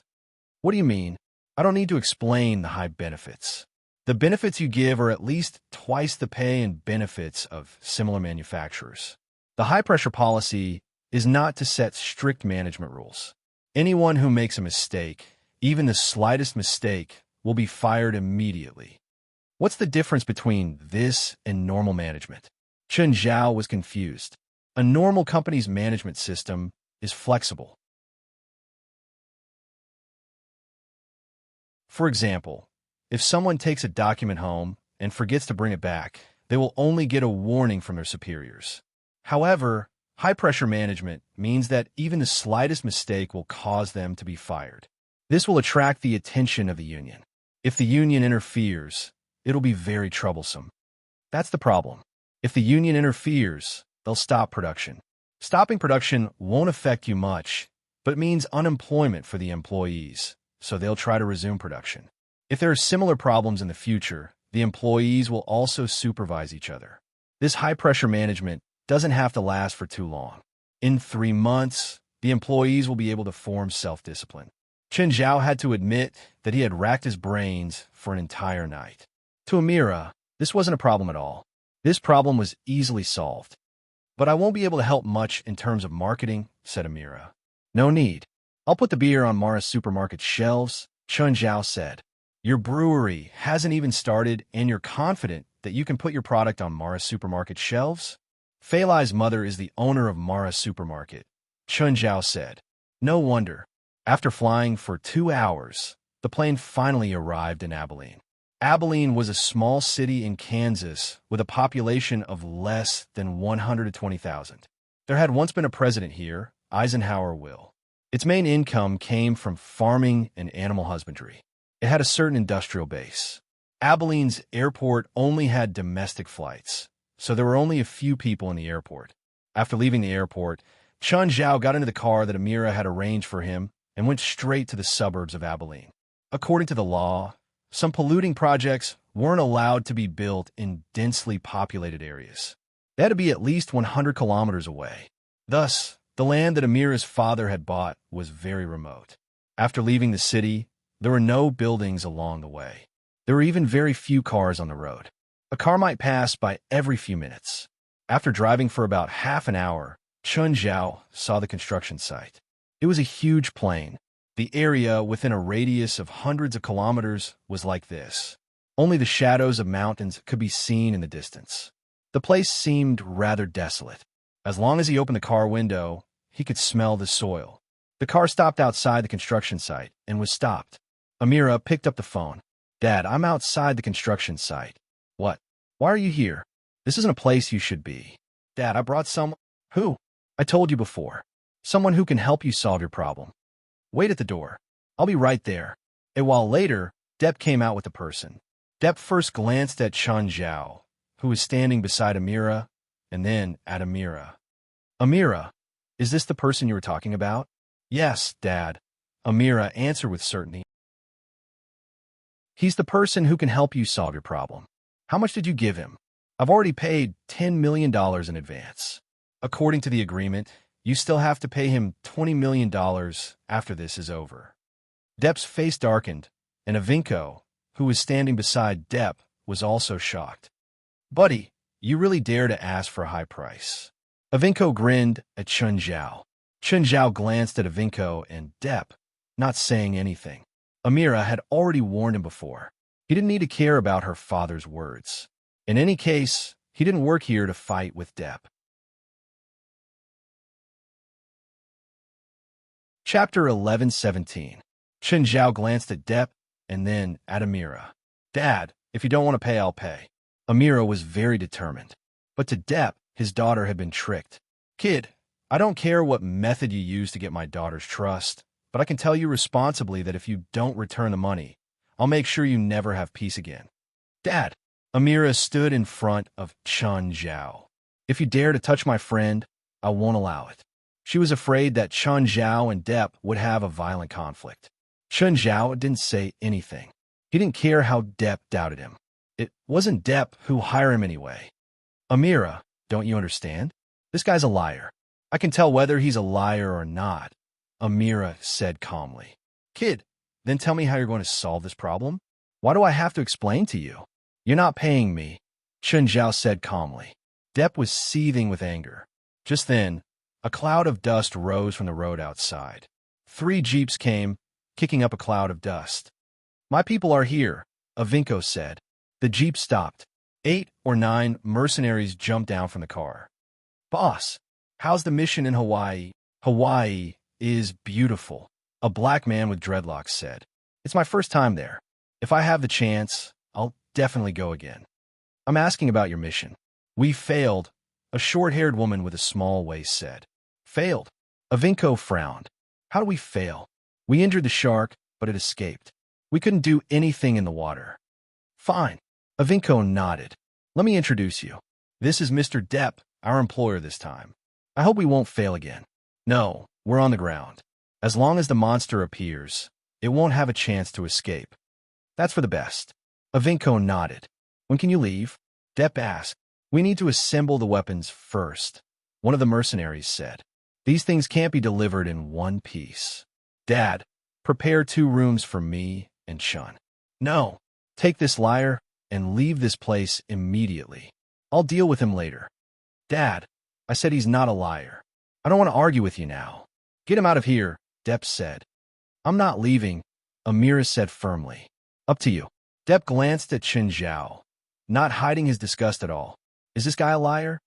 What do you mean? I don't need to explain the high benefits. The benefits you give are at least twice the pay and benefits of similar manufacturers. The high-pressure policy is not to set strict management rules. Anyone who makes a mistake, even the slightest mistake, will be fired immediately. What's the difference between this and normal management? Chun Zhao was confused. A normal company's management system is flexible. For example, if someone takes a document home and forgets to bring it back, they will only get a warning from their superiors. However, high-pressure management means that even the slightest mistake will cause them to be fired. This will attract the attention of the union. If the union interferes, it'll be very troublesome. That's the problem. If the union interferes, they'll stop production. Stopping production won't affect you much, but means unemployment for the employees, so they'll try to resume production. If there are similar problems in the future, the employees will also supervise each other. This high-pressure management doesn't have to last for too long. In 3 months, the employees will be able to form self-discipline. Chun Zhao had to admit that he had racked his brains for an entire night. To Amira, this wasn't a problem at all. This problem was easily solved. But I won't be able to help much in terms of marketing, said Amira. No need. I'll put the beer on Mara's supermarket shelves, Chun Zhao said. Your brewery hasn't even started, and you're confident that you can put your product on Mara's supermarket shelves? Fei Lai's mother is the owner of Mara's supermarket, Chun Zhao said. No wonder. After flying for 2 hours, the plane finally arrived in Abilene. Abilene was a small city in Kansas with a population of less than 120,000. There had once been a president here, Eisenhower Will. Its main income came from farming and animal husbandry. It had a certain industrial base. Abilene's airport only had domestic flights, so there were only a few people in the airport. After leaving the airport, Chun Zhao got into the car that Amira had arranged for him and went straight to the suburbs of Abilene. According to the law, some polluting projects weren't allowed to be built in densely populated areas. They had to be at least 100 kilometers away. Thus, the land that Amira's father had bought was very remote. After leaving the city, there were no buildings along the way. There were even very few cars on the road. A car might pass by every few minutes. After driving for about half an hour, Chun Zhao saw the construction site. It was a huge plain. The area within a radius of hundreds of kilometers was like this. Only the shadows of mountains could be seen in the distance. The place seemed rather desolate. As long as he opened the car window, he could smell the soil. The car stopped outside the construction site and was stopped. Amira picked up the phone. Dad, I'm outside the construction site. What? Why are you here? This isn't a place you should be. Dad, I brought someone. Who? I told you before. Someone who can help you solve your problem. Wait at the door. I'll be right there. A while later, Depp came out with a person. Depp first glanced at Chun Zhao, who was standing beside Amira, and then at Amira. Amira, is this the person you were talking about? Yes, Dad. Amira answered with certainty. He's the person who can help you solve your problem. How much did you give him? I've already paid $10 million in advance. According to the agreement, you still have to pay him $20 million after this is over. Depp's face darkened, and Avinko, who was standing beside Depp, was also shocked. Buddy, you really dare to ask for a high price. Avinko grinned at Chun Zhao. Chun Zhao glanced at Avinko and Depp, not saying anything. Amira had already warned him before. He didn't need to care about her father's words. In any case, he didn't work here to fight with Depp. Chapter 11:17. Chun Zhao glanced at Depp and then at Amira. Dad, if you don't want to pay, I'll pay. Amira was very determined. But to Depp, his daughter had been tricked. Kid, I don't care what method you use to get my daughter's trust, but I can tell you responsibly that if you don't return the money, I'll make sure you never have peace again. Dad, Amira stood in front of Chun Zhao. If you dare to touch my friend, I won't allow it. She was afraid that Chun Zhao and Depp would have a violent conflict. Chun Zhao didn't say anything. He didn't care how Depp doubted him. It wasn't Depp who hired him anyway. Amira, don't you understand? This guy's a liar. I can tell whether he's a liar or not, Amira said calmly. Kid, then tell me how you're going to solve this problem? Why do I have to explain to you? You're not paying me, Chun Zhao said calmly. Depp was seething with anger. Just then, a cloud of dust rose from the road outside. 3 jeeps came, kicking up a cloud of dust. My people are here, Avinko said. The jeep stopped. 8 or 9 mercenaries jumped down from the car. Boss, how's the mission in Hawaii? Hawaii is beautiful, a black man with dreadlocks said. It's my first time there. If I have the chance, I'll definitely go again. I'm asking about your mission. We failed, a short-haired woman with a small waist said. Failed? Avinko frowned. How do we fail? We injured the shark, but it escaped. We couldn't do anything in the water. Fine. Avinko nodded. Let me introduce you. This is Mr. Depp, our employer this time. I hope we won't fail again. No, we're on the ground. As long as the monster appears, it won't have a chance to escape. That's for the best. Avinko nodded. When can you leave? Depp asked. We need to assemble the weapons first, one of the mercenaries said. These things can't be delivered in one piece. Dad, prepare 2 rooms for me and Chun. No, take this liar and leave this place immediately. I'll deal with him later. Dad, I said he's not a liar. I don't want to argue with you now. Get him out of here, Depp said. I'm not leaving, Amira said firmly. Up to you. Depp glanced at Chun Zhao, not hiding his disgust at all. Is this guy a liar?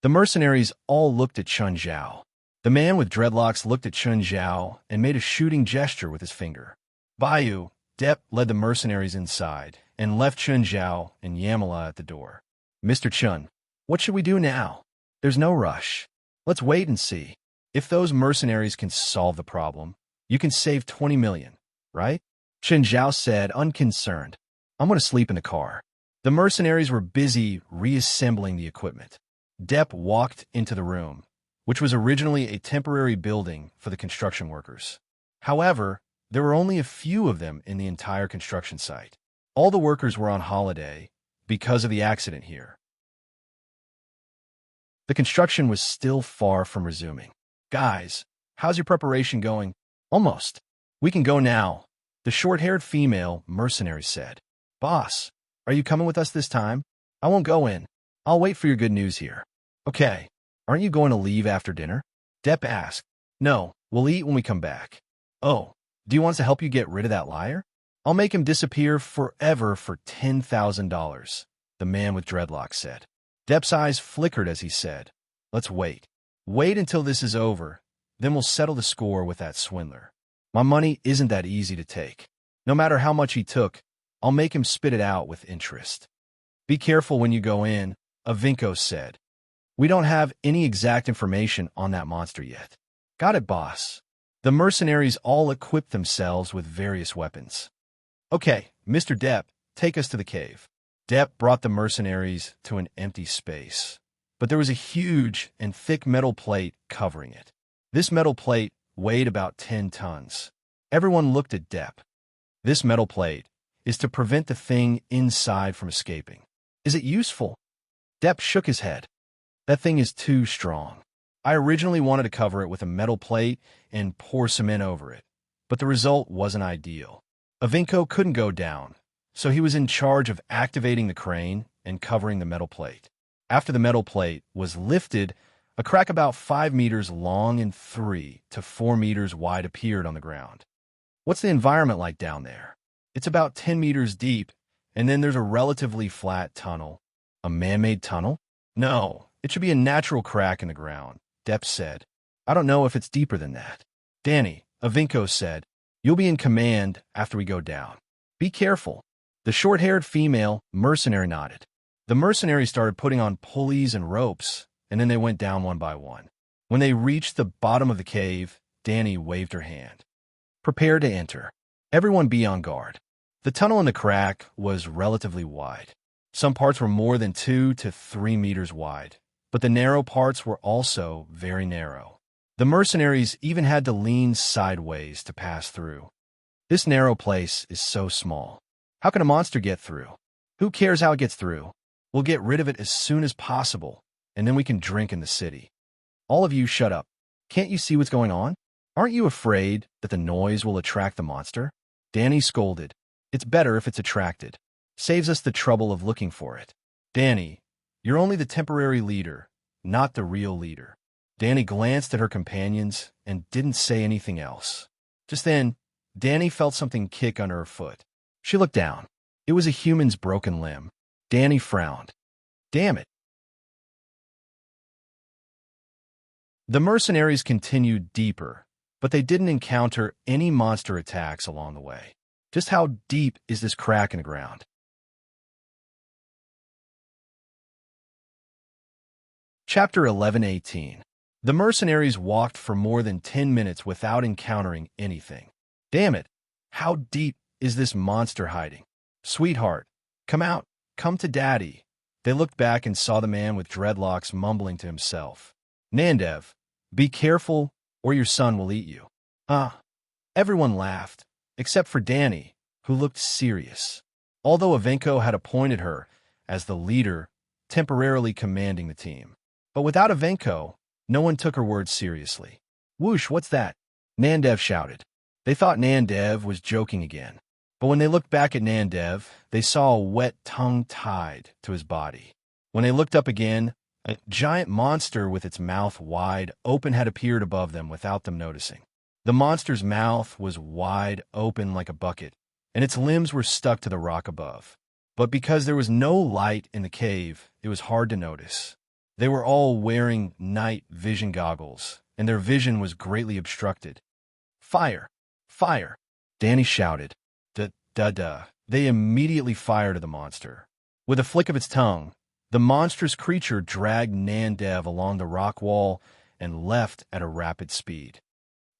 The mercenaries all looked at Chun Zhao. The man with dreadlocks looked at Chun Zhao and made a shooting gesture with his finger. Bayou, Depp led the mercenaries inside and left Chun Zhao and Yamala at the door. Mr. Chun, what should we do now? There's no rush. Let's wait and see. If those mercenaries can solve the problem, you can save 20 million, right? Chun Zhao said, unconcerned. I'm going to sleep in the car. The mercenaries were busy reassembling the equipment. Depp walked into the room, which was originally a temporary building for the construction workers. However, there were only a few of them in the entire construction site. All the workers were on holiday because of the accident here. The construction was still far from resuming. Guys, how's your preparation going? Almost. We can go now, the short-haired female mercenary said. Boss, are you coming with us this time? I won't go in. I'll wait for your good news here. Okay. Aren't you going to leave after dinner? Depp asked. No, we'll eat when we come back. Oh, do you want us to help you get rid of that liar? I'll make him disappear forever for $10,000, the man with dreadlocks said. Depp's eyes flickered as he said, let's wait. Wait until this is over, then we'll settle the score with that swindler. My money isn't that easy to take. No matter how much he took, I'll make him spit it out with interest. Be careful when you go in, Avinko said. We don't have any exact information on that monster yet. Got it, boss. The mercenaries all equipped themselves with various weapons. Okay, Mr. Depp, take us to the cave. Depp brought the mercenaries to an empty space, but there was a huge and thick metal plate covering it. This metal plate weighed about 10 tons. Everyone looked at Depp. This metal plate is to prevent the thing inside from escaping. Is it useful? Depp shook his head. That thing is too strong. I originally wanted to cover it with a metal plate and pour cement over it, but the result wasn't ideal. Avinko couldn't go down, so he was in charge of activating the crane and covering the metal plate. After the metal plate was lifted, a crack about 5 meters long and 3 to 4 meters wide appeared on the ground. What's the environment like down there? It's about 10 meters deep, and then there's a relatively flat tunnel. A man-made tunnel? No, it should be a natural crack in the ground, Depp said. I don't know if it's deeper than that. Danny, Avinko said, you'll be in command after we go down. Be careful. The short-haired female mercenary nodded. The mercenaries started putting on pulleys and ropes, and then they went down one by one. When they reached the bottom of the cave, Danny waved her hand. Prepare to enter. Everyone be on guard. The tunnel in the crack was relatively wide. Some parts were more than 2 to 3 meters wide, but the narrow parts were also very narrow. The mercenaries even had to lean sideways to pass through. This narrow place is so small. How can a monster get through? Who cares how it gets through? We'll get rid of it as soon as possible, and then we can drink in the city. All of you shut up. Can't you see what's going on? Aren't you afraid that the noise will attract the monster? Danny scolded. It's better if it's attracted. Saves us the trouble of looking for it. Danny, you're only the temporary leader, not the real leader. Danny glanced at her companions and didn't say anything else. Just then, Danny felt something kick under her foot. She looked down. It was a human's broken limb. Danny frowned. Damn it. The mercenaries continued deeper, but they didn't encounter any monster attacks along the way. Just how deep is this crack in the ground? Chapter 11:18. The mercenaries walked for more than 10 minutes without encountering anything. Damn it! How deep is this monster hiding? Sweetheart, come out, come to daddy. They looked back and saw the man with dreadlocks mumbling to himself. Nandev, be careful or your son will eat you. Everyone laughed, except for Danny, who looked serious. Although Evenko had appointed her as the leader, temporarily commanding the team. But without Evenko, no one took her words seriously. Whoosh, what's that? Nandev shouted. They thought Nandev was joking again. But when they looked back at Nandev, they saw a wet tongue tied to his body. When they looked up again, a giant monster with its mouth wide open had appeared above them without them noticing. The monster's mouth was wide open like a bucket, and its limbs were stuck to the rock above. But because there was no light in the cave, it was hard to notice. They were all wearing night vision goggles, and their vision was greatly obstructed. Fire! Fire! Danny shouted. Da-da-da. They immediately fired at the monster. With a flick of its tongue, the monstrous creature dragged Nandev along the rock wall and left at a rapid speed.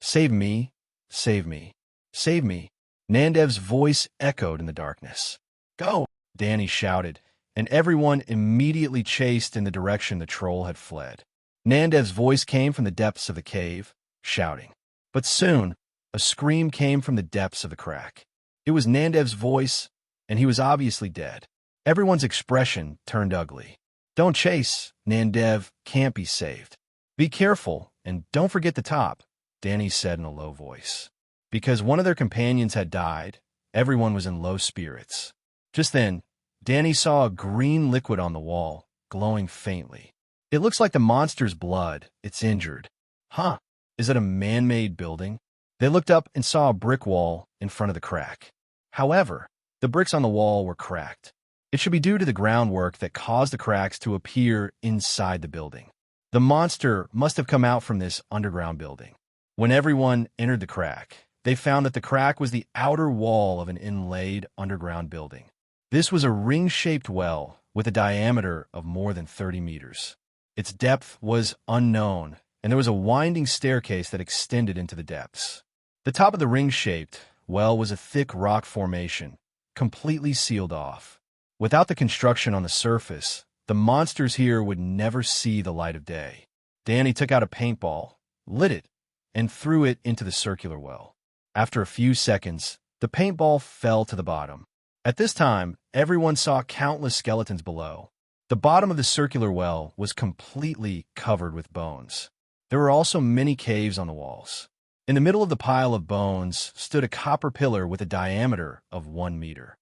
Save me, save me, save me. Nandev's voice echoed in the darkness. Go, Danny shouted, and everyone immediately chased in the direction the troll had fled. Nandev's voice came from the depths of the cave, shouting. But soon, a scream came from the depths of the crack. It was Nandev's voice, and he was obviously dead. Everyone's expression turned ugly. Don't chase, Nandev can't be saved. Be careful, and don't forget the top, Danny said in a low voice. Because one of their companions had died, everyone was in low spirits. Just then, Danny saw a green liquid on the wall, glowing faintly. It looks like the monster's blood. It's injured. Huh, is it a man-made building? They looked up and saw a brick wall in front of the crack. However, the bricks on the wall were cracked. It should be due to the groundwork that caused the cracks to appear inside the building. The monster must have come out from this underground building. When everyone entered the crack, they found that the crack was the outer wall of an inlaid underground building. This was a ring-shaped well with a diameter of more than 30 meters. Its depth was unknown, and there was a winding staircase that extended into the depths. The top of the ring-shaped well was a thick rock formation, completely sealed off. Without the construction on the surface, the monsters here would never see the light of day. Danny took out a paintball, lit it, and threw it into the circular well. After a few seconds, the paintball fell to the bottom. At this time, everyone saw countless skeletons below. The bottom of the circular well was completely covered with bones. There were also many caves on the walls. In the middle of the pile of bones stood a copper pillar with a diameter of 1 meter.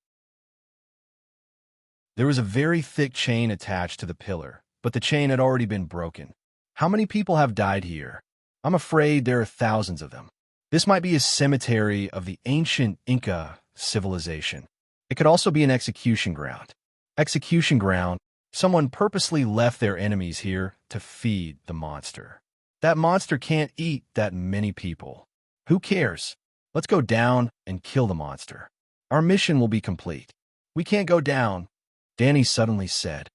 There was a very thick chain attached to the pillar, but the chain had already been broken. How many people have died here? I'm afraid there are thousands of them. This might be a cemetery of the ancient Inca civilization. It could also be an execution ground. Execution ground, someone purposely left their enemies here to feed the monster. That monster can't eat that many people. Who cares? Let's go down and kill the monster. Our mission will be complete. We can't go down, Danny suddenly said.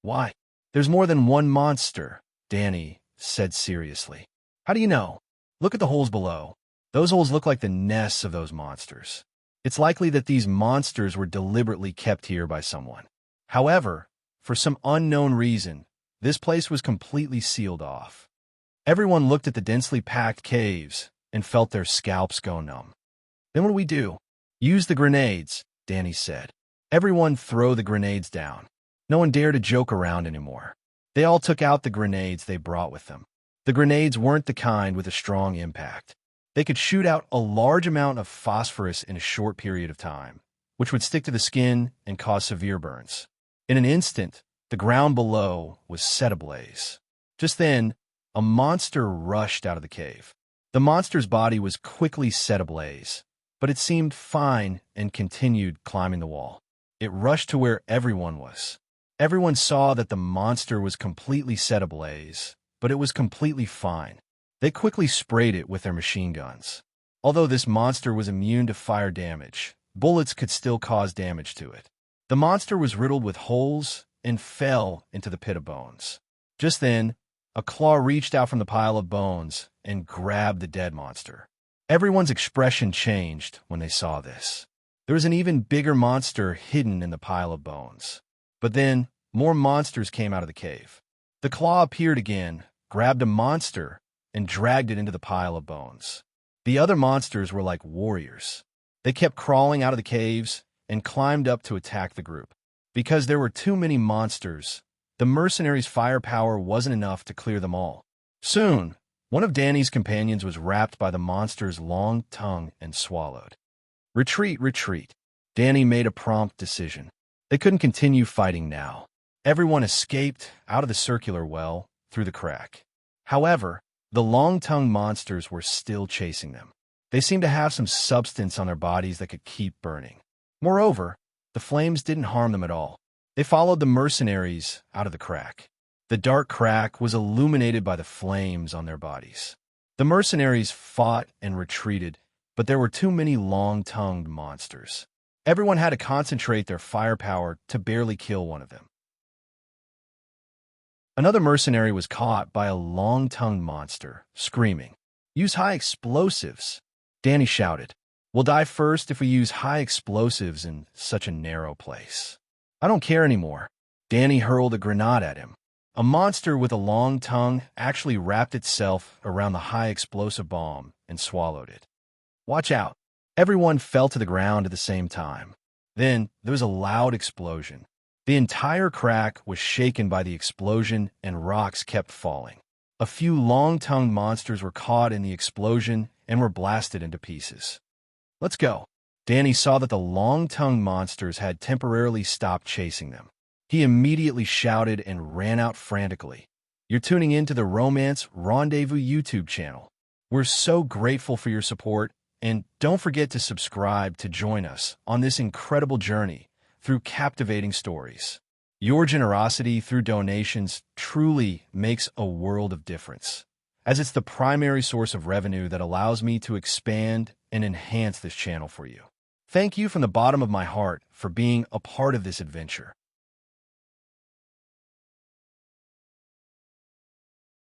Why? There's more than one monster, Danny said seriously. How do you know? Look at the holes below. Those holes look like the nests of those monsters. It's likely that these monsters were deliberately kept here by someone. However, for some unknown reason, this place was completely sealed off. Everyone looked at the densely packed caves and felt their scalps go numb. Then what do we do? Use the grenades, Danny said. Everyone throw the grenades down. No one dared to joke around anymore. They all took out the grenades they brought with them. The grenades weren't the kind with a strong impact. They could shoot out a large amount of phosphorus in a short period of time, which would stick to the skin and cause severe burns. In an instant, the ground below was set ablaze. Just then, a monster rushed out of the cave. The monster's body was quickly set ablaze, but it seemed fine and continued climbing the wall. It rushed to where everyone was. Everyone saw that the monster was completely set ablaze, but it was completely fine. They quickly sprayed it with their machine guns. Although this monster was immune to fire damage, bullets could still cause damage to it. The monster was riddled with holes and fell into the pit of bones. Just then, a claw reached out from the pile of bones and grabbed the dead monster. Everyone's expression changed when they saw this. There was an even bigger monster hidden in the pile of bones. But then, more monsters came out of the cave. The claw appeared again, grabbed a monster, and dragged it into the pile of bones. The other monsters were like warriors. They kept crawling out of the caves and climbed up to attack the group. Because there were too many monsters, the mercenaries' firepower wasn't enough to clear them all. Soon, one of Danny's companions was wrapped by the monster's long tongue and swallowed. Retreat, retreat. Danny made a prompt decision. They couldn't continue fighting now. Everyone escaped out of the circular well through the crack. However, the long-tongued monsters were still chasing them. They seemed to have some substance on their bodies that could keep burning. Moreover, the flames didn't harm them at all. They followed the mercenaries out of the crack. The dark crack was illuminated by the flames on their bodies. The mercenaries fought and retreated, but there were too many long-tongued monsters. Everyone had to concentrate their firepower to barely kill one of them. Another mercenary was caught by a long-tongued monster, screaming, "Use high explosives!" Danny shouted, "We'll die first if we use high explosives in such a narrow place." "I don't care anymore." Danny hurled a grenade at him. A monster with a long tongue actually wrapped itself around the high explosive bomb and swallowed it. "Watch out." Everyone fell to the ground at the same time. Then there was a loud explosion. The entire crack was shaken by the explosion and rocks kept falling. A few long-tongued monsters were caught in the explosion and were blasted into pieces. "Let's go." Danny saw that the long-tongued monsters had temporarily stopped chasing them. He immediately shouted and ran out frantically. You're tuning in to the Romance Rendezvous YouTube channel. We're so grateful for your support, and don't forget to subscribe to join us on this incredible journey through captivating stories. Your generosity through donations truly makes a world of difference, as it's the primary source of revenue that allows me to expand and enhance this channel for you. Thank you from the bottom of my heart for being a part of this adventure.